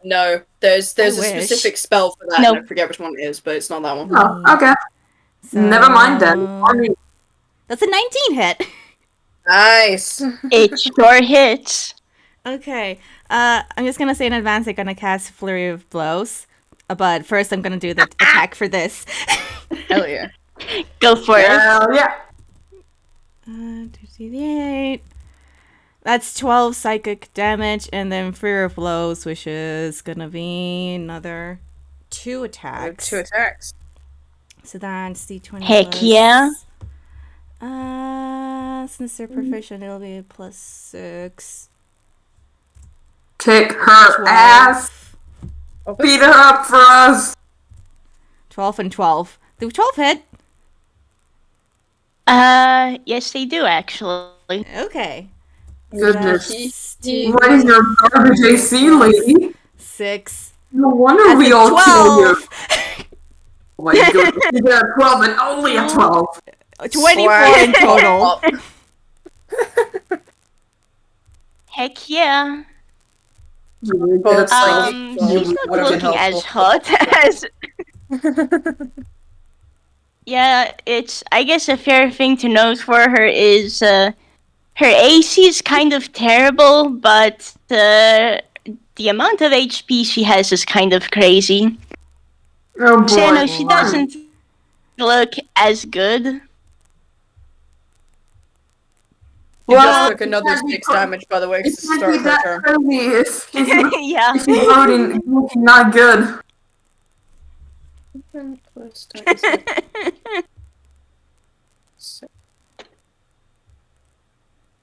no. There's I a wish. specific spell for that, Nope. and I forget which one it is, but it's not that one. Oh, okay. Never mind then. I mean, That's a 19 hit. Nice. It sure hits. Okay. I'm just gonna say in advance I'm gonna cast Flurry of Blows. But first I'm gonna do the attack for this. Hell yeah. Go for it. yeah. 2d8. That's 12 psychic damage, and then Fear of Blows, which is gonna be another 2 attacks. 2 attacks. So that's d20 Heck plus... yeah. Since they're proficient, it'll be plus 6. Kick her ass. Beat her up for us. 12 and 12. Do 12 hit? Yes, they do actually. Okay. Goodness. That's What is your garbage AC, lady? 6. No wonder That's we a all kill you. 12! Oh my goodness. You got a 12 and only a 12. 24 in total. Heck yeah. You Well, get a it's like- 12. She's not would've been looking as helpful. hot as. Yeah, it's, I guess, a fair thing to note for her is her AC is kind of terrible, but the amount of HP she has is kind of crazy. Oh boy. So, yeah, no, she doesn't look as good. You Well, just took another it can't be 6 co- damage, by the way, It to can't start be her that turn. crazy if she's Yeah. loading not good.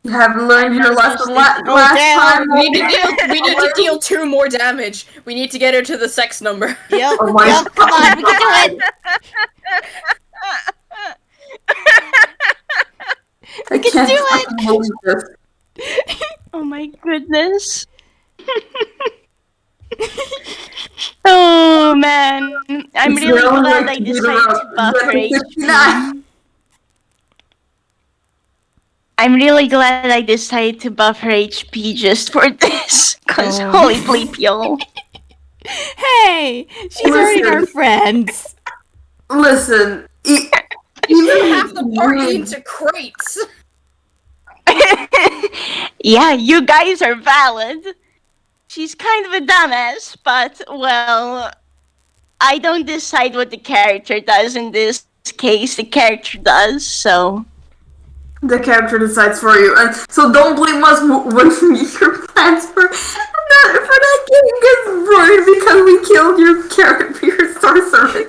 You haven't learned your lesson last time. We need to deal 2 more damage. We need to get her to the sex number. Yep. Oh my Yep. Come on, we can do it. I can can't do it. fucking believe this. Oh my goodness. Oh man, I'm It's really really glad like I to beat her decided up. to buff her But it's HP. not. I'm really glad I decided to buff her HP just for this. Cause Oh. holy bleep, yo. Hey, she's already our friends. Listen, Even half the party into crates. Yeah, you guys are valid. She's kind of a dumbass, but, well, I don't decide what the character does in this case. The character does, so. the character decides for you, and so don't blame us when your plans for that game gets ruined because we killed your character, your sorcerer.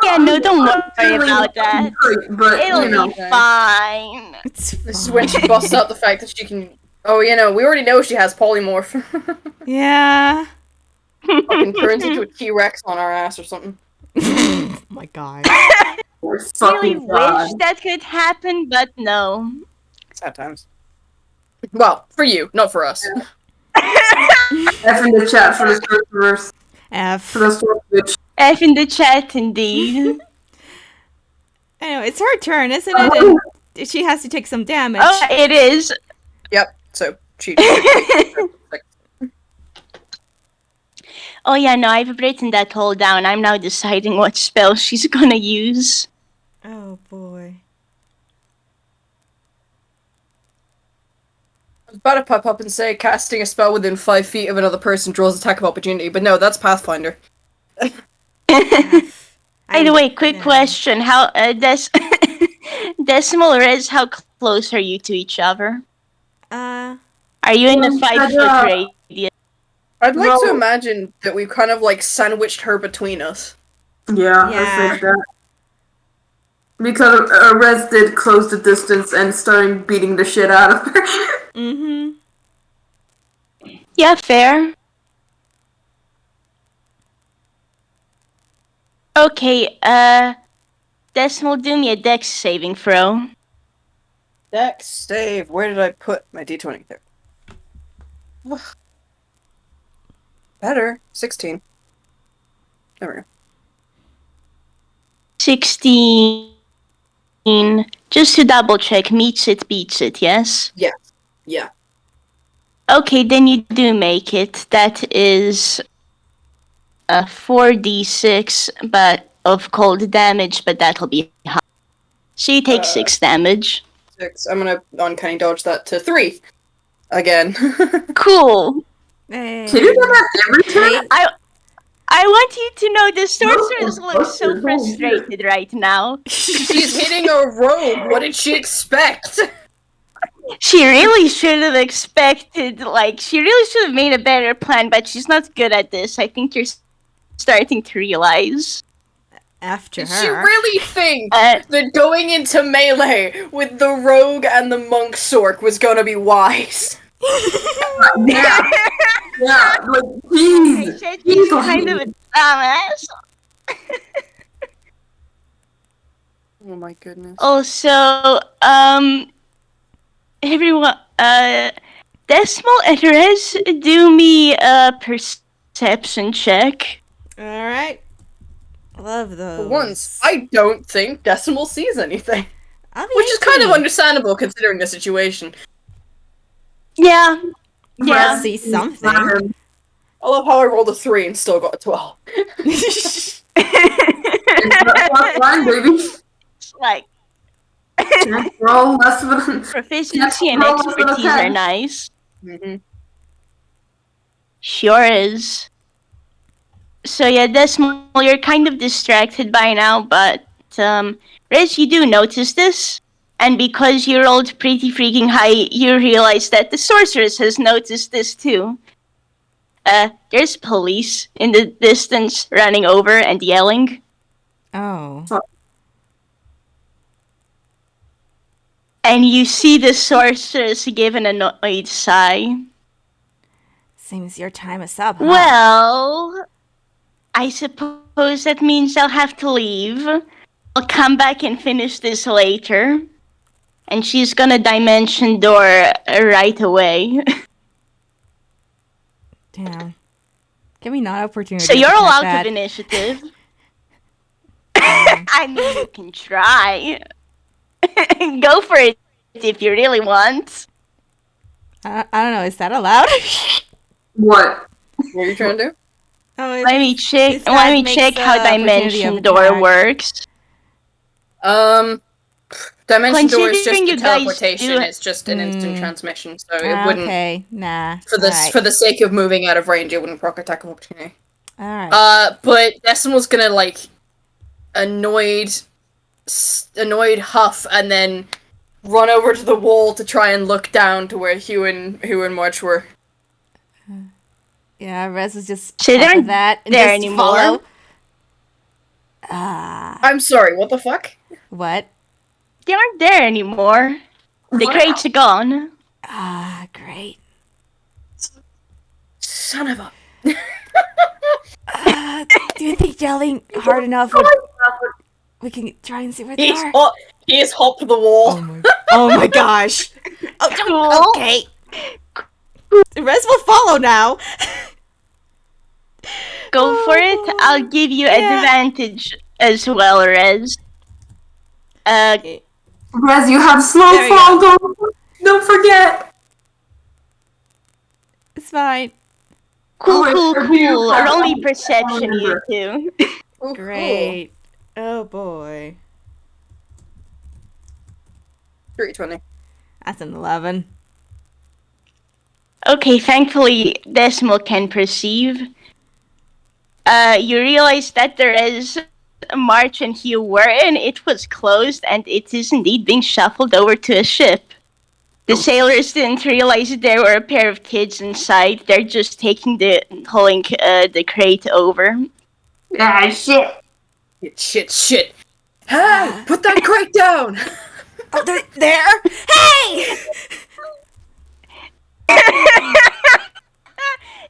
Yeah, no, don't worry about that. But It'll you know, be fine. It's This is when she busts out the fact that she can. Oh, we already know she has polymorph. Yeah. Fucking turns into a T-Rex on our ass or something. Oh my god. we're Really fucking God. wish that could happen, but no. Sad times. Well, for you, not for us. F in the chat for the sorcerers, F. for the sword bitch. F in the chat, indeed. Anyway, it's her turn, isn't it? And she has to take some damage. Oh, it is. Yep. So she. Oh yeah, no, I've written that all down. I'm now deciding what spell she's gonna use. Oh boy. I was about to pop up and say casting a spell within 5 feet of another person draws attack of opportunity, but no, that's Pathfinder. By the way, quick yeah. question: How Decimal Rez? How close are you to each other? Are you in a 5-foot radius? I'd like to Well- imagine that we've kind of like sandwiched her between us. Yeah, Yeah. I think that. Because Rez did close the distance and started beating the shit out of her. Mm-hmm. Yeah, fair. Okay. Decimal, do me a dex saving throw. Dex save. Where did I put my d20 there? Better. 16. There we go. 16. Just to double check, meets it, beats it, yes? Yeah. Okay, then you do make it. That is a 4d6 but of cold damage, but that'll be high. So you take 6 damage. 6. I'm gonna uncanny dodge that to 3. Again. Cool. Hey. Can you do that every time? I want you to know the sorceress No, looks so don't do it. frustrated right now. She's hitting a rogue. What did she expect? She really should have expected, she really should have made a better plan, but she's not good at this. I think you're starting to realize. After Did her. she really think Uh, that going into melee with the rogue and the monk sork was gonna be wise? Yeah. Yeah, like, I jeez. said she's Jeez, kind of a dumbass. Oh my goodness. Also, everyone, Decimal and Rezze, do me a perception check. Alright. Love those. For once, I don't think Decimal sees anything. I'll be Which is kind of 18. understandable considering the situation. Yeah. I'll Yeah. see something. I love how I rolled a 3 and still got a 12. It's not fine, baby. Like, Can't roll less than proficiency and roll less than a expertise are 10. nice. Mm-hmm. Sure is. So yeah, Decimal, you're kind of distracted by now, but Riz, you do notice this, and because you rolled pretty freaking high, you realize that the sorceress has noticed this too. There's police in the distance running over and yelling. Oh. And you see the sorceress give an annoyed sigh. Seems your time is up, huh? Well, I suppose that means I'll have to leave. I'll come back and finish this later. And she's gonna dimension door right away. Damn. Give me not opportunity. So to you're all protect out that. of initiative. I mean, you can try. Go for it if you really want. I don't know. Is that allowed? What? What are you trying to do? Oh, Let me check. if that Let me makes check the how opportunity of dimension door attack. works. Dimension door is just Considering a you guys teleportation. do- It's just an instant transmission, so it wouldn't. Okay, nah. For the Alright. for the sake of moving out of range, it wouldn't proc attack of opportunity. Alright. But Decimal's gonna like annoyed huff and then run over to the wall to try and look down to where Hugh and March were. Yeah, Rez is just So top they're of that and there just anymore? follow. Ah, I'm sorry, what the fuck? what? They aren't there anymore. The What? crates are gone. Ah, great. Son of a. Do you think yelling hard enough would we can try and see where they are? He has hopped the wall. Oh my gosh. Cool. Okay. Rez will follow now. Go for it. I'll give you advantage as well, Rez. Rez, you have slow There we fall. Don't forget. It's fine. Cool, wait, cool, for you, cool. I Roll me don't perception, you remember. two. Oh, Great. Oh boy. Cool. 320. That's an 11. Okay, thankfully Decimal can perceive. You realize that there is March and Hugh were in. It was closed, and it is indeed being shuffled over to a ship. The sailors didn't realize that there were a pair of kids inside. They're just pulling the crate over. Ah, shit. Shit. Hey, put that crate down! Oh, they're there? Hey!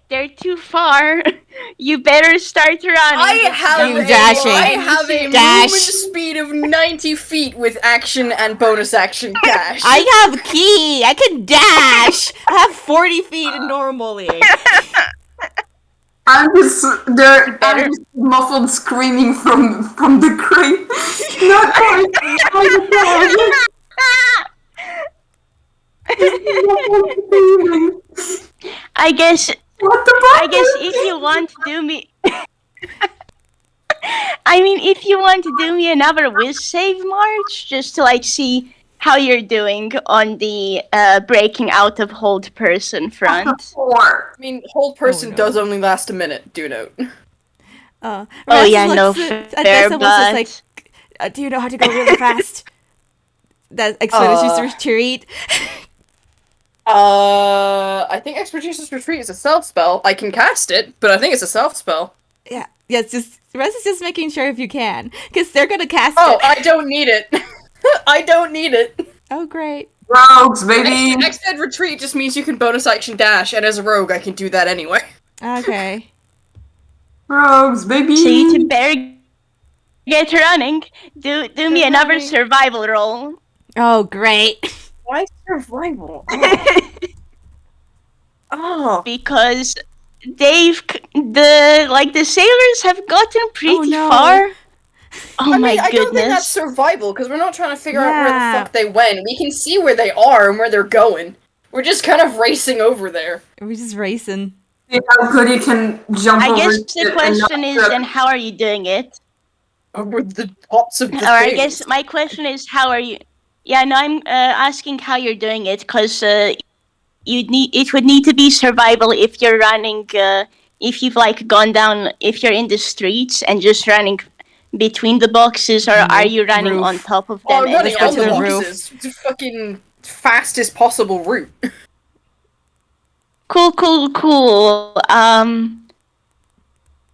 They're too far. You better start running. I have a Dash. movement speed of 90 feet with action and bonus action dash. I have key. I can dash. I have 40 feet normally. I'm just muffled screaming from the crate. Not quite. I guess What the I guess if you want to do me if you want to do me another whiz save, March, just to like see how you're doing on the breaking out of hold person front. 4. I mean, hold person no. does only last a minute, do note. Oh Rez yeah, no looks fair, at Dessa was just but like, do you know how to go really fast? That expeditious retreat. I think Expeditious Retreat is a self spell. I can cast it, but I think it's a self spell. Yeah, it's just Rez is just making sure if you can, because they're gonna cast Oh, it. I don't need it. I don't need it. Oh great. Rogues, baby. Exped Retreat just means you can bonus action dash, and as a rogue, I can do that anyway. Okay. Rogues, baby. so you two better get running. Do me another running. survival roll. Oh great. Why survival? Oh. Because the sailors have gotten pretty no. far. Oh I my mean, I don't think that's goodness. survival, because we're not trying to figure out where Yeah. the fuck they went. We can see where they are and where they're going. We're just kind of racing over there. We're just racing. See how good you can jump I over guess shit the and question not is trip. then how are you doing it? Over the tops of the Or I things. guess my question is how are you? Yeah, no, I'm asking how you're doing it because it would need to be survival if you're running. If you've like gone down, if you're in the streets and just running between the boxes, or are you running Roof. on top of Oh, them? I'm running and on the to the boxes. It's fucking fastest possible route. Cool.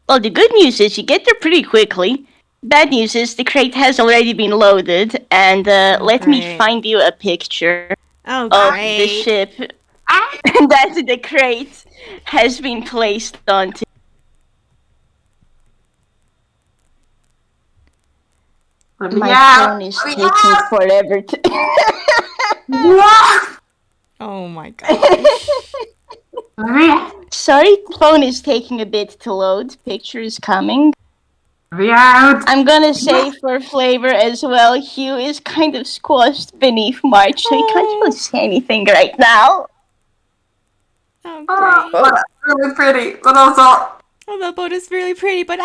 Well, the good news is you get there pretty quickly. Bad news is the crate has already been loaded, and let me great. find you a picture Oh of the great. ship that the crate has been placed onto. My phone is taking forever to. What? Oh my gosh. Sorry, phone is taking a bit to load. Picture is coming. We out. I'm gonna say for flavor as well, Hugh is kind of squashed beneath March, so he can't really say anything right now. Oh Oh, great. but that's really pretty. But also, Oh, the boat is really pretty, but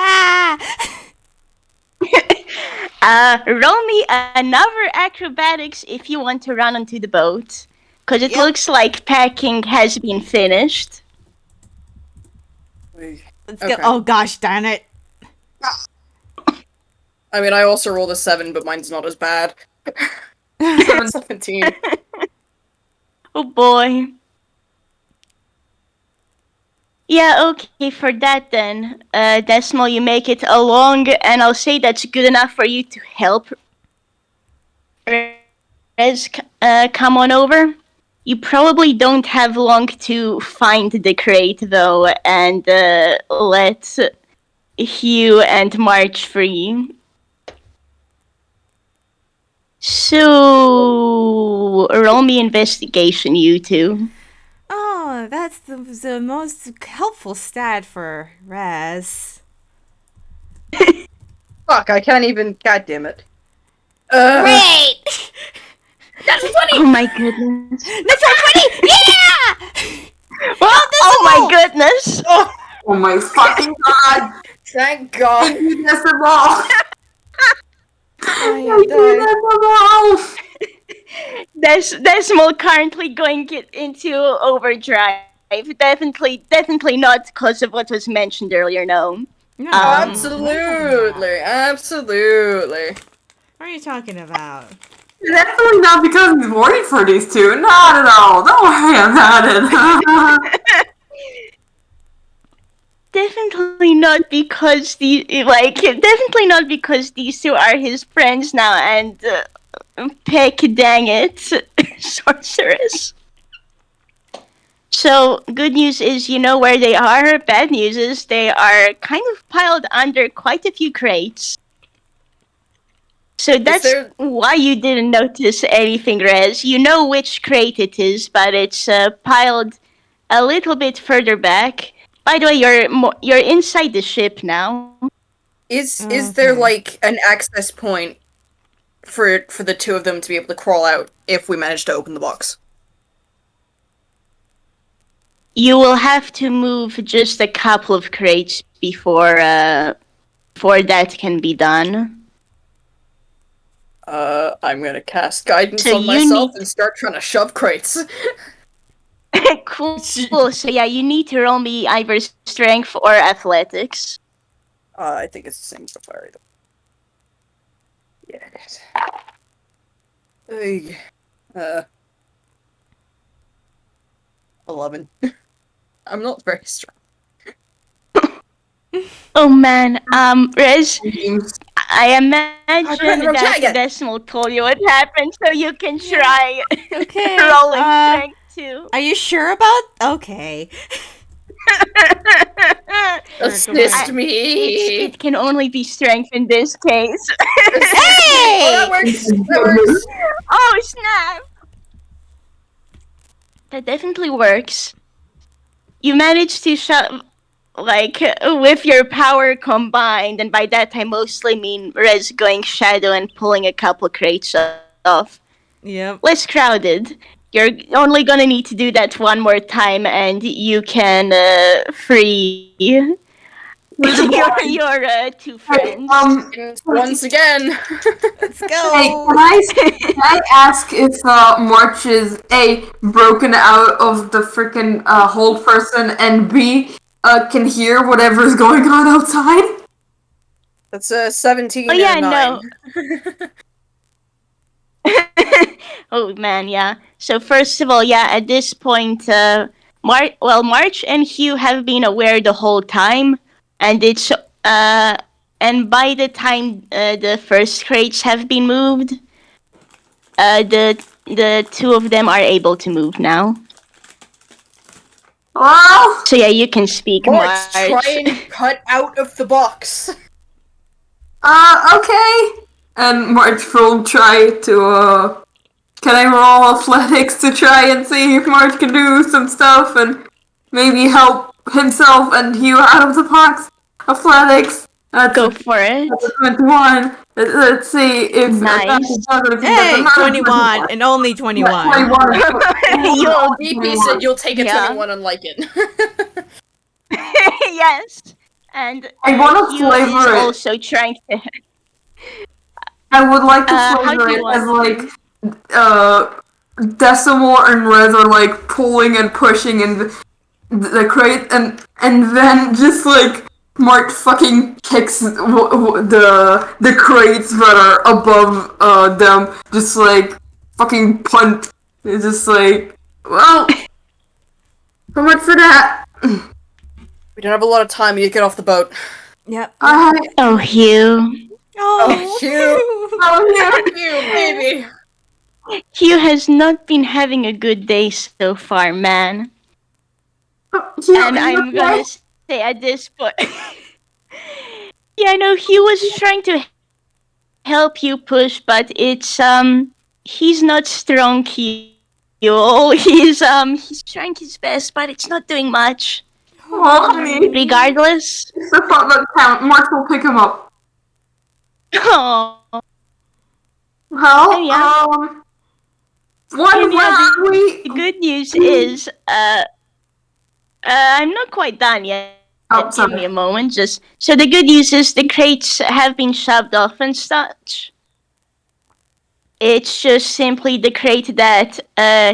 Roll me another acrobatics if you want to run onto the boat. Because it Yep. looks like packing has been finished. Let's Okay. go. Oh gosh, darn it. I mean, I also rolled a 7, but mine's not as bad. 17. Oh boy. Yeah, okay, for that then. Decimal, you make it along, and I'll say that's good enough for you to help Rez come on over. You probably don't have long to find the crate, though, and let Hugh and March free. So, roll me investigation, you two. Oh, that's the most helpful stat for Raz. Fuck, I can't even. God damn it. Great! That's 20! Oh my goodness. That's 20! Yeah! Oh my goodness. Oh, oh my fucking god! thank God. Thank you, Decimal! I Thank you, Decimal! Decimal currently going into overdrive. Definitely not because of what was mentioned earlier, no. No, Absolutely. what are you talking about? Definitely not because he's worried for these two. Not at all. Don't worry about it. Definitely not because definitely not because these two are his friends now and peck dang it, sorceress. So, good news is you know where they are. Bad news is they are kind of piled under quite a few crates. So that's there- why you didn't notice anything, Rez. You know which crate it is, but it's piled a little bit further back. By the way, you're inside the ship now. Is there Okay. like an access point for the two of them to be able to crawl out if we manage to open the box? You will have to move just a couple of crates before that can be done. I'm gonna cast guidance So on you myself need- and start trying to shove crates. Cool. So yeah, you need to roll me either strength or athletics. I think it's the same so far. Yeah, it is. Ugh. 11. I'm not very strong. Oh man, Rez, Games. I imagine Try that again. Decimal told you what happened, so you can try Okay. rolling strength too. Are you sure about? Okay. Assist I- me! It can only be strength in this case. Assist me! Oh, that works! That works! Oh snap! That definitely works. You managed to shove, with your power combined, and by that I mostly mean Rez going shadow and pulling a couple crates off. Yep. Less crowded. You're only gonna need to do that one more time, and you can free your two friends. And once again, Let's Hey, go. can I ask if March is A, broken out of the freaking hold person, and B, can hear whatever's going on outside? that's a 17 Oh, yeah, and a 9. no. Oh man, yeah. So first of all, yeah, at this point, March and Hugh have been aware the whole time, and and by the time the first crates have been moved, the two of them are able to move now. Well, So yeah, you can speak, March, March. try and cut out of the box. okay. And March will try to, can I roll athletics to try and see if March can do some stuff and maybe help himself and Hugh out of the box? Athletics. That's Go for it. a 21. Let's see if Nice. Hey, 21 and only 21. 21. You'll- DP said you'll take a Yeah. 21 unlike it. Yes. And I wanna Hugh flavor is it. also trying to. I would like to How flavor do you it as want Decimal and Rez are like pulling and pushing and the crate and then just like Mark fucking kicks the crates that are above them, just like fucking punt. It's just like, well, so much for that. We don't have a lot of time. You get off the boat. Yep. Oh, Hugh. Oh, Hugh. Oh yeah. You, baby. Hugh has not been having a good day so far, man. And I'm gonna say at this point. Yeah, no, Hugh was trying to help you push, but it's he's not strong, Hugh. He's trying his best, but it's not doing much. Well, I mean, Regardless. it's the thought that count. Mark will pick him up. Oh. Well, Yeah. Where are we? The good news is, I'm not quite done yet. Oh, Give sorry. me a moment. So the good news is the crates have been shoved off and such. It's just simply the crate that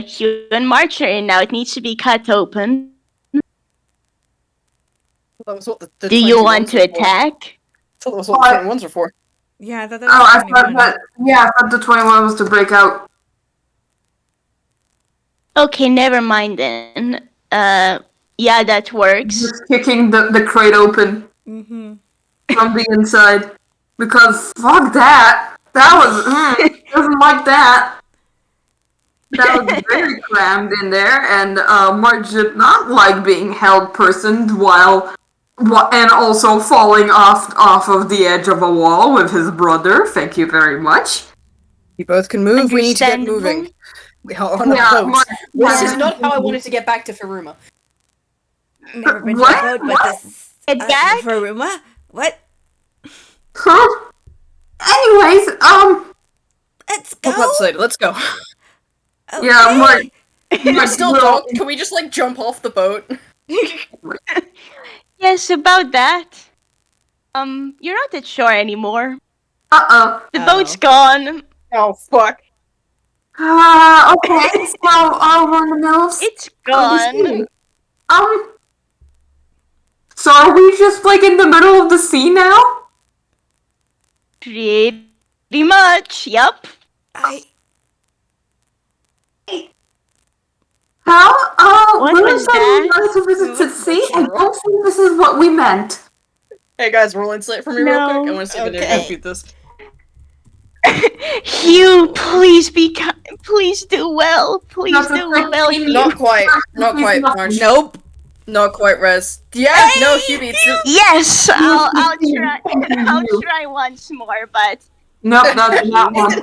Hugh and March are in now. It needs to be cut open. That was what the Do you 21s want to were for. attack? That was what the 21s are for. yeah, that Oh, I thought 21. that. Yeah, I thought the 21 was to break out. Okay, never mind then. Yeah, that works. Just kicking the crate open Mm-hmm. from the inside. Because fuck that. That was. Doesn't like that. That was very crammed in there, and Marge did not like being held personed and also falling off of the edge of a wall with his brother. Thank you very much. You both can move. We need to get Understandable. moving. We are on a Yeah, boat. Marge This is had- not how I wanted to get back to Faruma. Never been What? to a boat, but this is Get back? Faruma? What? Huh? Anyways, Let's Talk go. about this later. Let's go. Okay. yeah, Marge. I still will- don't. Can we just like jump off the boat? Yes, about that. You're not at shore anymore. The Oh. boat's gone. Oh fuck. Okay, so we're in the middle of It's of the gone. sea. So are we just like in the middle of the sea now? Pretty much. Yup. How? What When was said we that? wanted to visit the sea? I don't think this is what we meant. Hey guys, roll insight for me real quick. I No. want to see if I Okay. didn't repeat this. Hugh, please please do well. Please Not the do thing. well, Hugh. Not quite. Not quite, March. Nope. Not quite, Rez. Yeah, no, Hugh beats it. Yes, I'll try. Thank I'll you. try once more, but Nope, that's not one. Don't take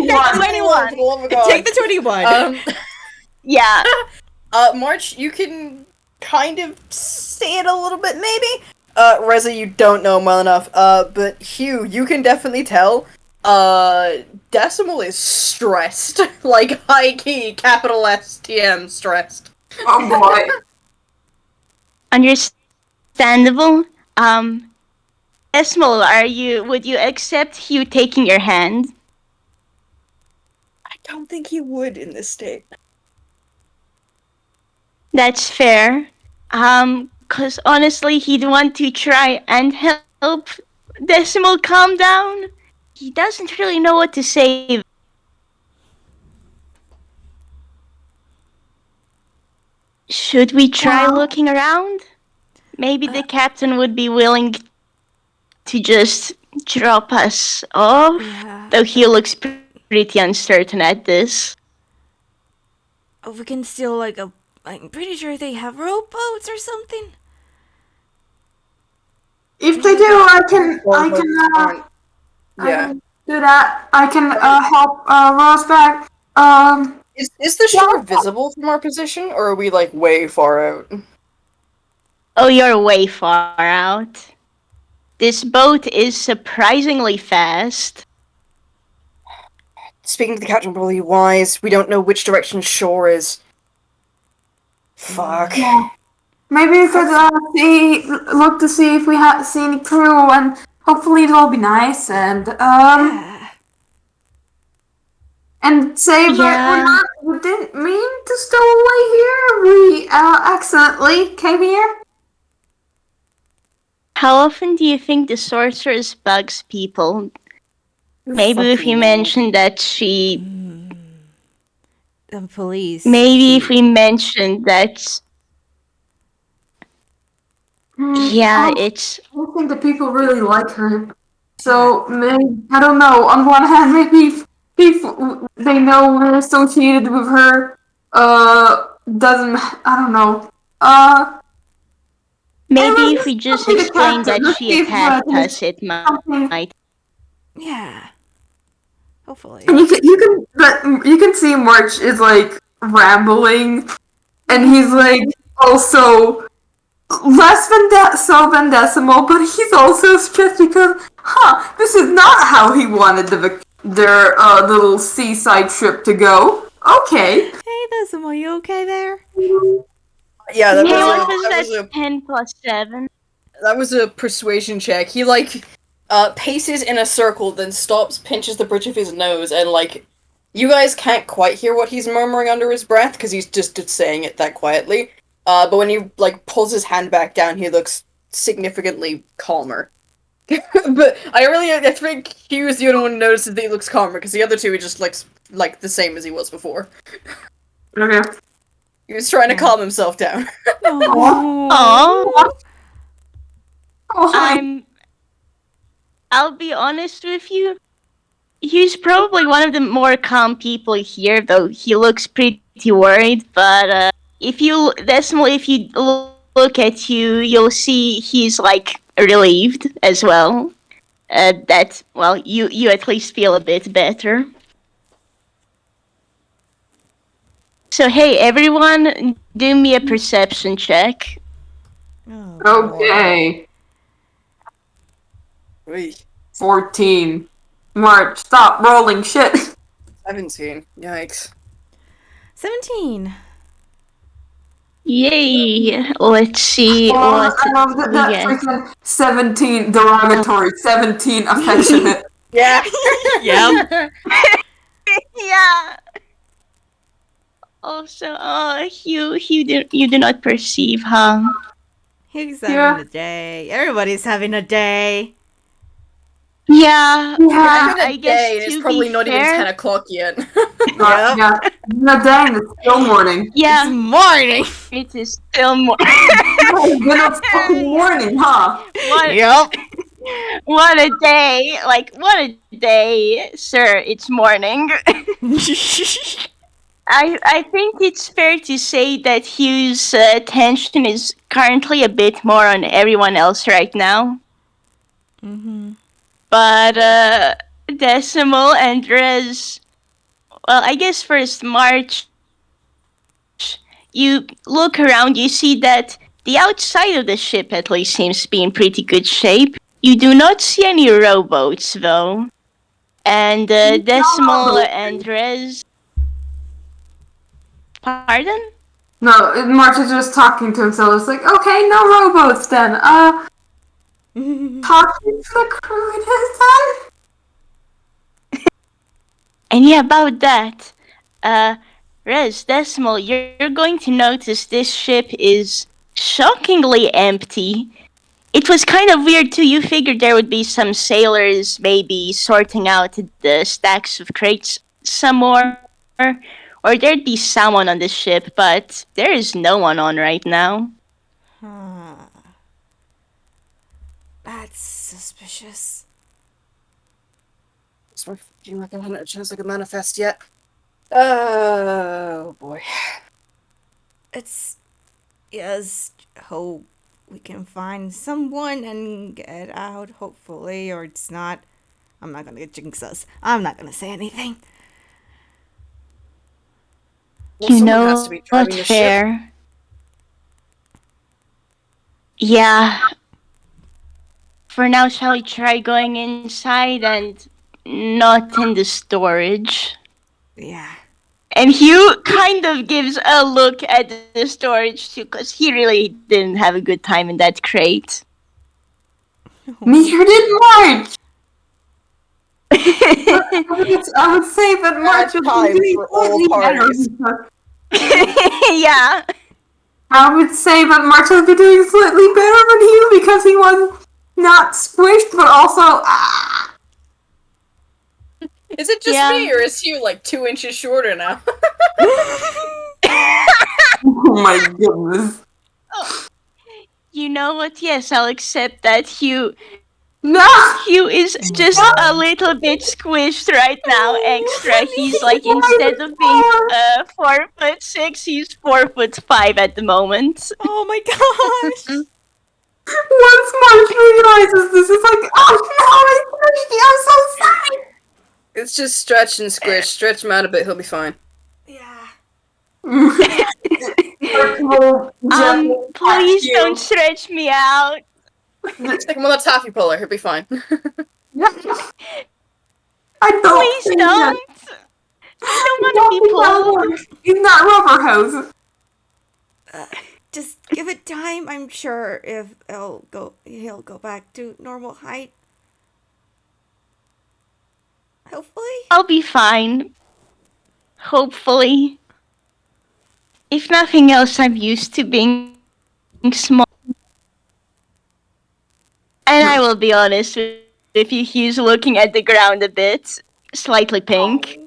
that 21. For the love of God. Take the 21. yeah. March, you can kind of say it a little bit, maybe? Rezze, you don't know him well enough. But Hugh, you can definitely tell. Decimal is stressed. Like, high key, capital STM stressed. Oh boy. Understandable. Esmol, would you accept Hugh taking your hand? I don't think he would in this state. That's fair. 'Cause honestly, he'd want to try and help Decimal calm down. He doesn't really know what to say. Should we try looking around? Maybe the captain would be willing to just drop us off, Yeah. though he looks pretty uncertain at this. We can steal I'm pretty sure they have rowboats or something. If they do, I can Yeah. do that. I can help row us back. Is the shore visible from our position, or are we, like, way far out? Oh, you're way far out. This boat is surprisingly fast. Speaking to the captain, probably wise. We don't know which direction shore is. Fuck. Yeah. Maybe we could look to see if we see any crew, and hopefully it'll be nice and Yeah. and say Yeah. we didn't mean to stow away here. We accidentally came here. How often do you think the sorceress bugs people? Maybe if we mentioned that she. The police. Maybe if we mentioned that. Yeah, it's. I don't think the people really like her. So maybe I don't know. On one hand, maybe if they know we're associated with her, doesn't I don't know. Maybe if we just something to explain capture. that Let's she see if, attacked there's us, it something- might. Yeah. Hopefully. And you can see March is like rambling, and he's like also less than than Decimal, but he's also stressed because this is not how he wanted their little seaside trip to go. Okay. Hey, Decimal, you okay there? Yeah, Hey, what was that 10 plus 7? that was a persuasion check. He, like, paces in a circle, then stops, pinches the bridge of his nose, and, like, you guys can't quite hear what he's murmuring under his breath, because he's just saying it that quietly. But when he, like, pulls his hand back down, he looks significantly calmer. But I think Hugh's the only one who notices that he looks calmer, because the other two he just looks, like, the same as he was before. Okay. He was trying to calm himself down. Aww. Oh, hi. I'll be honest with you. Hugh's probably one of the more calm people here, though he looks pretty worried. But if you Decimal, if you look at Hugh, you'll see he's like relieved as well. That well, you at least feel a bit better. So hey, everyone, do me a perception check. Oh, boy. Okay. Wait, 14. March, stop rolling shit. 17. Yikes. 17. Yay! Let's see I what love that, we that get. freaking 17 derogatory, 17 affectionate. Yeah. Yep. Yeah. Also, you do not perceive, huh? He's Yeah. having a day. Everybody's having a day. Yeah. Yeah. I guess It's to probably be not even fair, 10 o'clock yet. Yep. Yeah. No, dang, it's still morning. It's yeah, morning. it is still more. It's been a fucking morning, huh? what Yep. what a day! Like what a day, sir! It's morning. I think it's fair to say that Hugh's attention is currently a bit more on everyone else right now. Mm-hmm. But Decimal and Rez, well, I guess first March, you look around, you see that the outside of the ship at least seems to be in pretty good shape. You do not see any rowboats though. And Decimal and Rez, pardon? No, March is just talking to himself. It's like, okay, no rowboats then. Talking to the crew it is then? And yeah, about that, Rez, Decimal, you're going to notice this ship is shockingly empty. It was kind of weird too. You figured there would be some sailors maybe sorting out the stacks of crates some more, or there'd be someone on the ship, but there is no one on right now. Huh. That's suspicious. It's my fucking like I haven't had a chance to manifest yet. Oh boy. It's yes. Hope we can find someone and get out. Hopefully, or it's not. I'm not gonna jinx us. I'm not gonna say anything. Well, You someone know has to be what? driving the ship. Fair. Yeah. For now, shall we try going inside and not in the storage? Yeah. And Hugh kind of gives a look at the storage too, because he really didn't have a good time in that crate. Neither did March! I would say that March Bad would time be doing for all slightly better. parties. Yeah. I would say that March would be doing slightly better than you because he was not squished, but also Is it just Yeah. me, or is Hugh like 2 inches shorter now? oh my goodness. You know what? Yes, I'll accept that. No! Hugh is just a little bit squished right now. Extra. He's like instead of being 4'6", he's 4'5" at the moment. Oh my gosh. Once March realizes this, it's like, oh no, it's squishy, I'm so sorry! It's just stretch and squish. Stretch him out a bit, he'll be fine. Yeah. Please don't stretch me out. Stick him on the taffy puller, he'll be fine. I don't Please think don't. I don't want to be pulled. He's not rubber hose. Just give it time. I'm sure if he'll go back to normal height. Hopefully. I'll be fine. Hopefully. If nothing else, I'm used to being small. And I will be honest with you, Hugh's looking at the ground a bit. Slightly pink.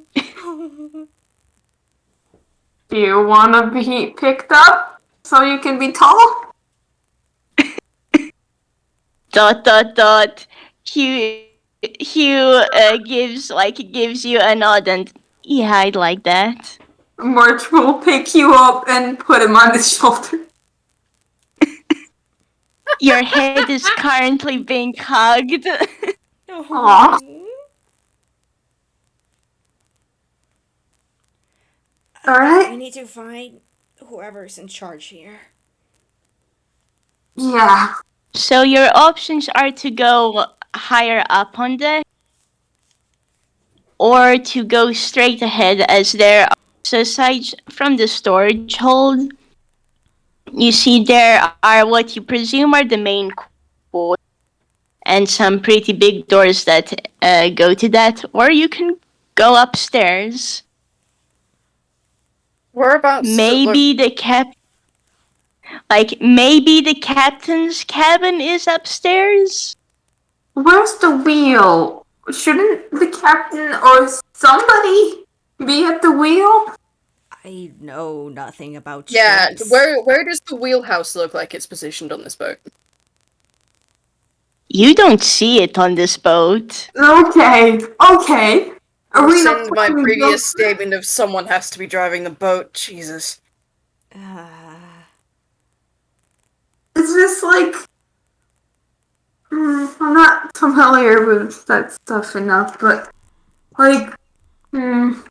Do you want to be picked up so you can be tall? Dot. Hugh Hugh gives you a nod and yeah, I'd like that. March will pick you up and put him on his shoulder. Your head is currently being hugged. Aw. Alright. We need to find whoever's in charge here. Yeah. So your options are to go higher up on deck or to go straight ahead, as there are, so aside from the storage hold, you see there are what you presume are the main quarters and some pretty big doors that go to that, or you can go upstairs. Whereabouts does it look? Maybe the captain's cabin is upstairs. Where's the wheel? Shouldn't the captain or somebody be at the wheel? I know nothing about Yeah, ships. where does the wheelhouse look like it's positioned on this boat? You don't see it on this boat. Okay. Are we not Rescind my playing previous Ghost? statement of someone has to be driving the boat. Jesus. Is this like... I'm not familiar with that stuff enough, but... Like... Well,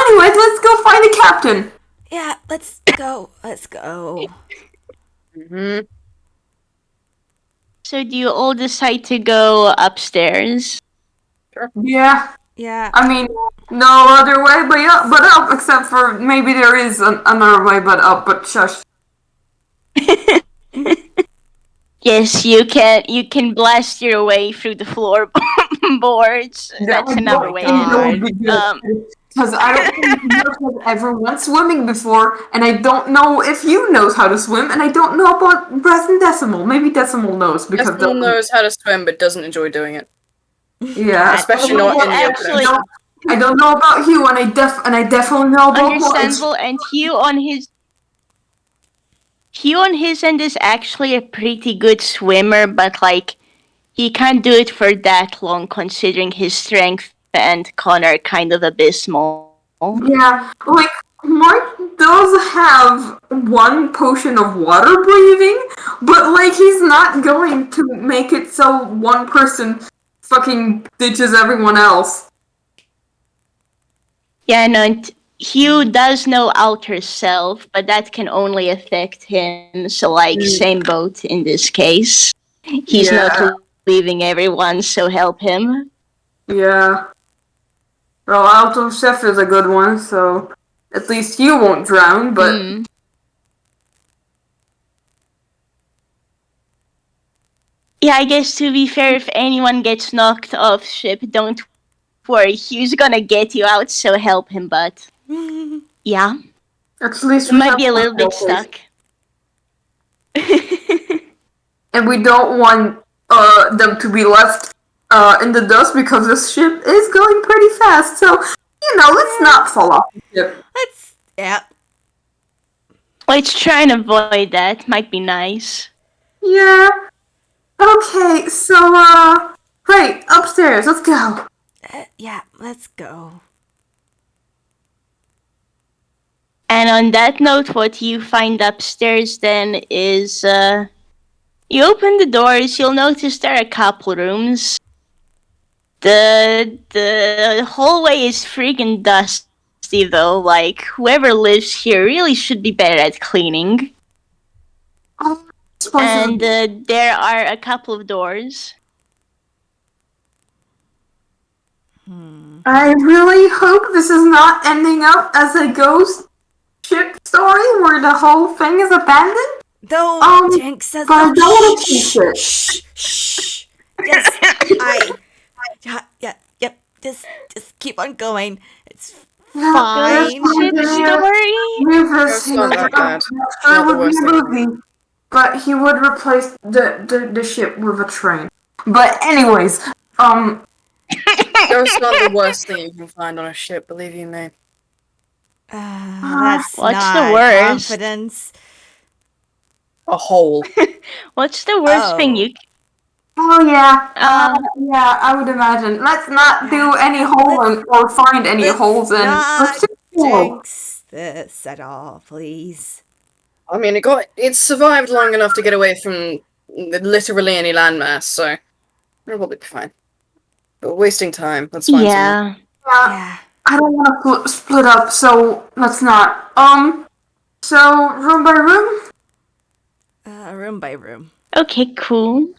anyways, let's go find the captain. Yeah, let's go. Let's go. Mm-hmm. So do you all decide to go upstairs? Yeah. Yeah. I mean, no other way but up, except for maybe there is another way but up, but shush. Yes, you can blast your way through the floorboards. That's another way in. Because I don't think Mark has ever went swimming before, and I don't know if Hugh knows how to swim, and I don't know about Breath and Decimal. Maybe Decimal knows because Decimal knows how to swim but doesn't enjoy doing it. yeah, Especially not in the opening. I don't know about Hugh, and I definitely know about March. Understandable, and Hugh on his end is actually a pretty good swimmer, but he can't do it for that long considering his strength and con are kind of abysmal. Yeah, like Mark does have one potion of water breathing, but he's not going to make it so one person fucking ditches everyone else. Yeah, no, and Hugh does know outer self, but that can only affect him, so same boat in this case. He's not leaving everyone, so help him. Yeah. Well, outer self is a good one, so at least you won't drown, but... Yeah, I guess to be fair, if anyone gets knocked off ship, don't worry, Hugh's gonna get you out, so help him, but... Yeah. At least he might be a little bit stuck. And we don't want them to be left in the dust because this ship is going pretty fast, so, let's not fall off the ship. Let's try and avoid that, might be nice. Yeah. Okay, so, right, upstairs, let's go. Yeah, let's go. And on that note, what you find upstairs then is, you open the doors, you'll notice there are a couple rooms. The hallway is friggin' dusty though, whoever lives here really should be better at cleaning. And there are a couple of doors. I really hope this is not ending up as a ghost ship story where the whole thing is abandoned. Don't jinx us. But I don't want to jinx it. Shh. Yes, yep. Just keep on going. It's fine. It's not that bad. It would be a movie, but he would replace the ship with a train. But anyways, Ghost's not the worst thing you can find on a ship, believe you me. That's What's not the worst? confidence. A hole. What's the worst thing you... Oh yeah, Uh, yeah, I would imagine. Let's not do Yeah, any hole in, or find any holes in. Let's Not just go. jinx this at all, please. I mean, it survived long enough to get away from literally any landmass, so it'll probably be fine. But wasting time. Let's find somewhere. yeah. Yeah, Yeah. I don't want to split up, so let's not. So room by room. Room by room. Okay, cool.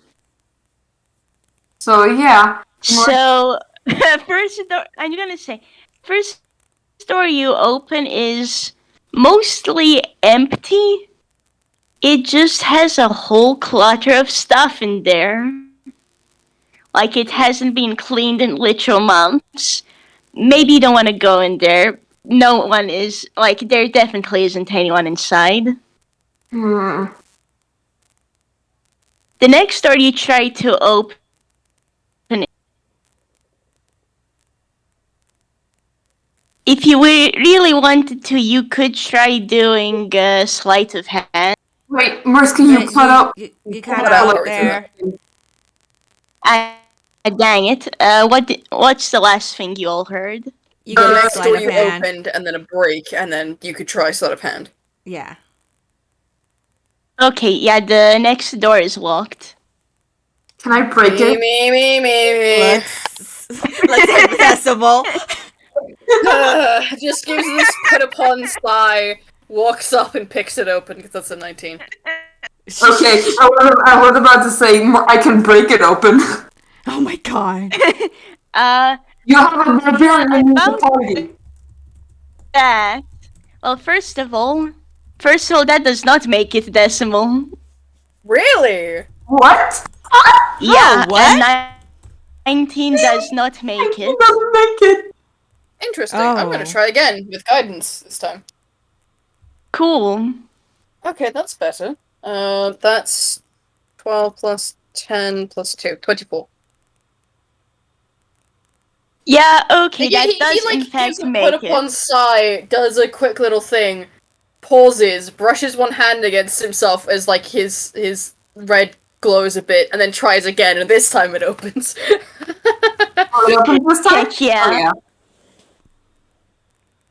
So yeah. So, first door, I'm gonna say, first door you open is mostly empty. It just has a whole clutter of stuff in there. Like it hasn't been cleaned in literal months. Maybe you don't want to go in there. No one is, like, there definitely isn't anyone inside. Hmm. The next door you try to open, if you really wanted to, you could try doing sleight of hand. Wait, Merska, you But cut out. You cut cut out out there. Ah, dang it. What's the last thing you all heard? You The get a next sleight door of you hand. opened, and then a break, and then you could try sleight of hand. Yeah. Okay, yeah, the next door is locked. Can I break it? Me. Let's hit decimal. Just gives this put upon sigh, walks up and picks it open because that's a 19. Okay, I was about to say I can break it open. Oh my god. You have a barbarian in the party. That. Well, first of all, that does not make it decimal. Really? What? Yeah, what? and 19 does not make It it. doesn't make it. Interesting. I'm gonna Oh. try again with guidance this time. Cool. Okay, that's better. That's 12 plus 10 plus 2. 24. Yeah, okay, He that does in gives fact a put make upon it. sigh, does a quick little thing, pauses, brushes one hand against himself as like his red glows a bit, and then tries again, and this time it opens. Oh, it opens this time? Heck yeah. Oh, yeah.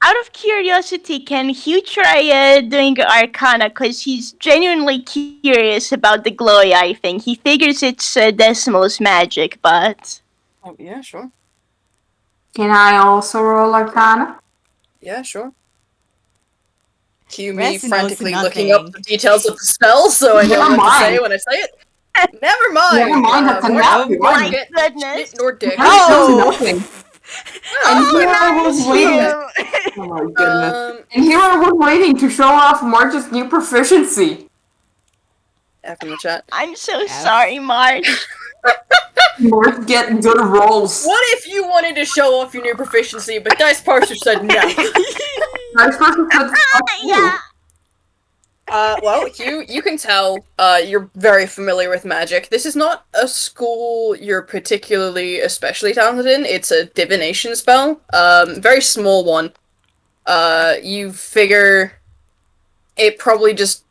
Out of curiosity, can Hugh try doing Arcana? Because he's genuinely curious about the glowy eye thing. He figures it's Decimal's magic, but... Oh, yeah, sure. Can I also roll Arcana? Yeah, sure. Cue me Rezze knows frantically looking up nothing. the details of the spell so I know Never what to say mind. when I say it. Never mind! Never mind, that's enough. Nor Right. get Goodness. shit nor dick. That was Oh! nothing. Oh, here I was waiting. Hugh. Oh my goodness. Um, And here I was waiting to show off March's new proficiency. F in the chat. I'm so sorry, March. March get good rolls. What if you wanted to show off your new proficiency, but Dice Parser said no? Nice person said fuck you. Yeah. Well, you can tell, you're very familiar with magic. This is not a school you're particularly especially talented in. It's a divination spell. Very small one. You figure it probably just...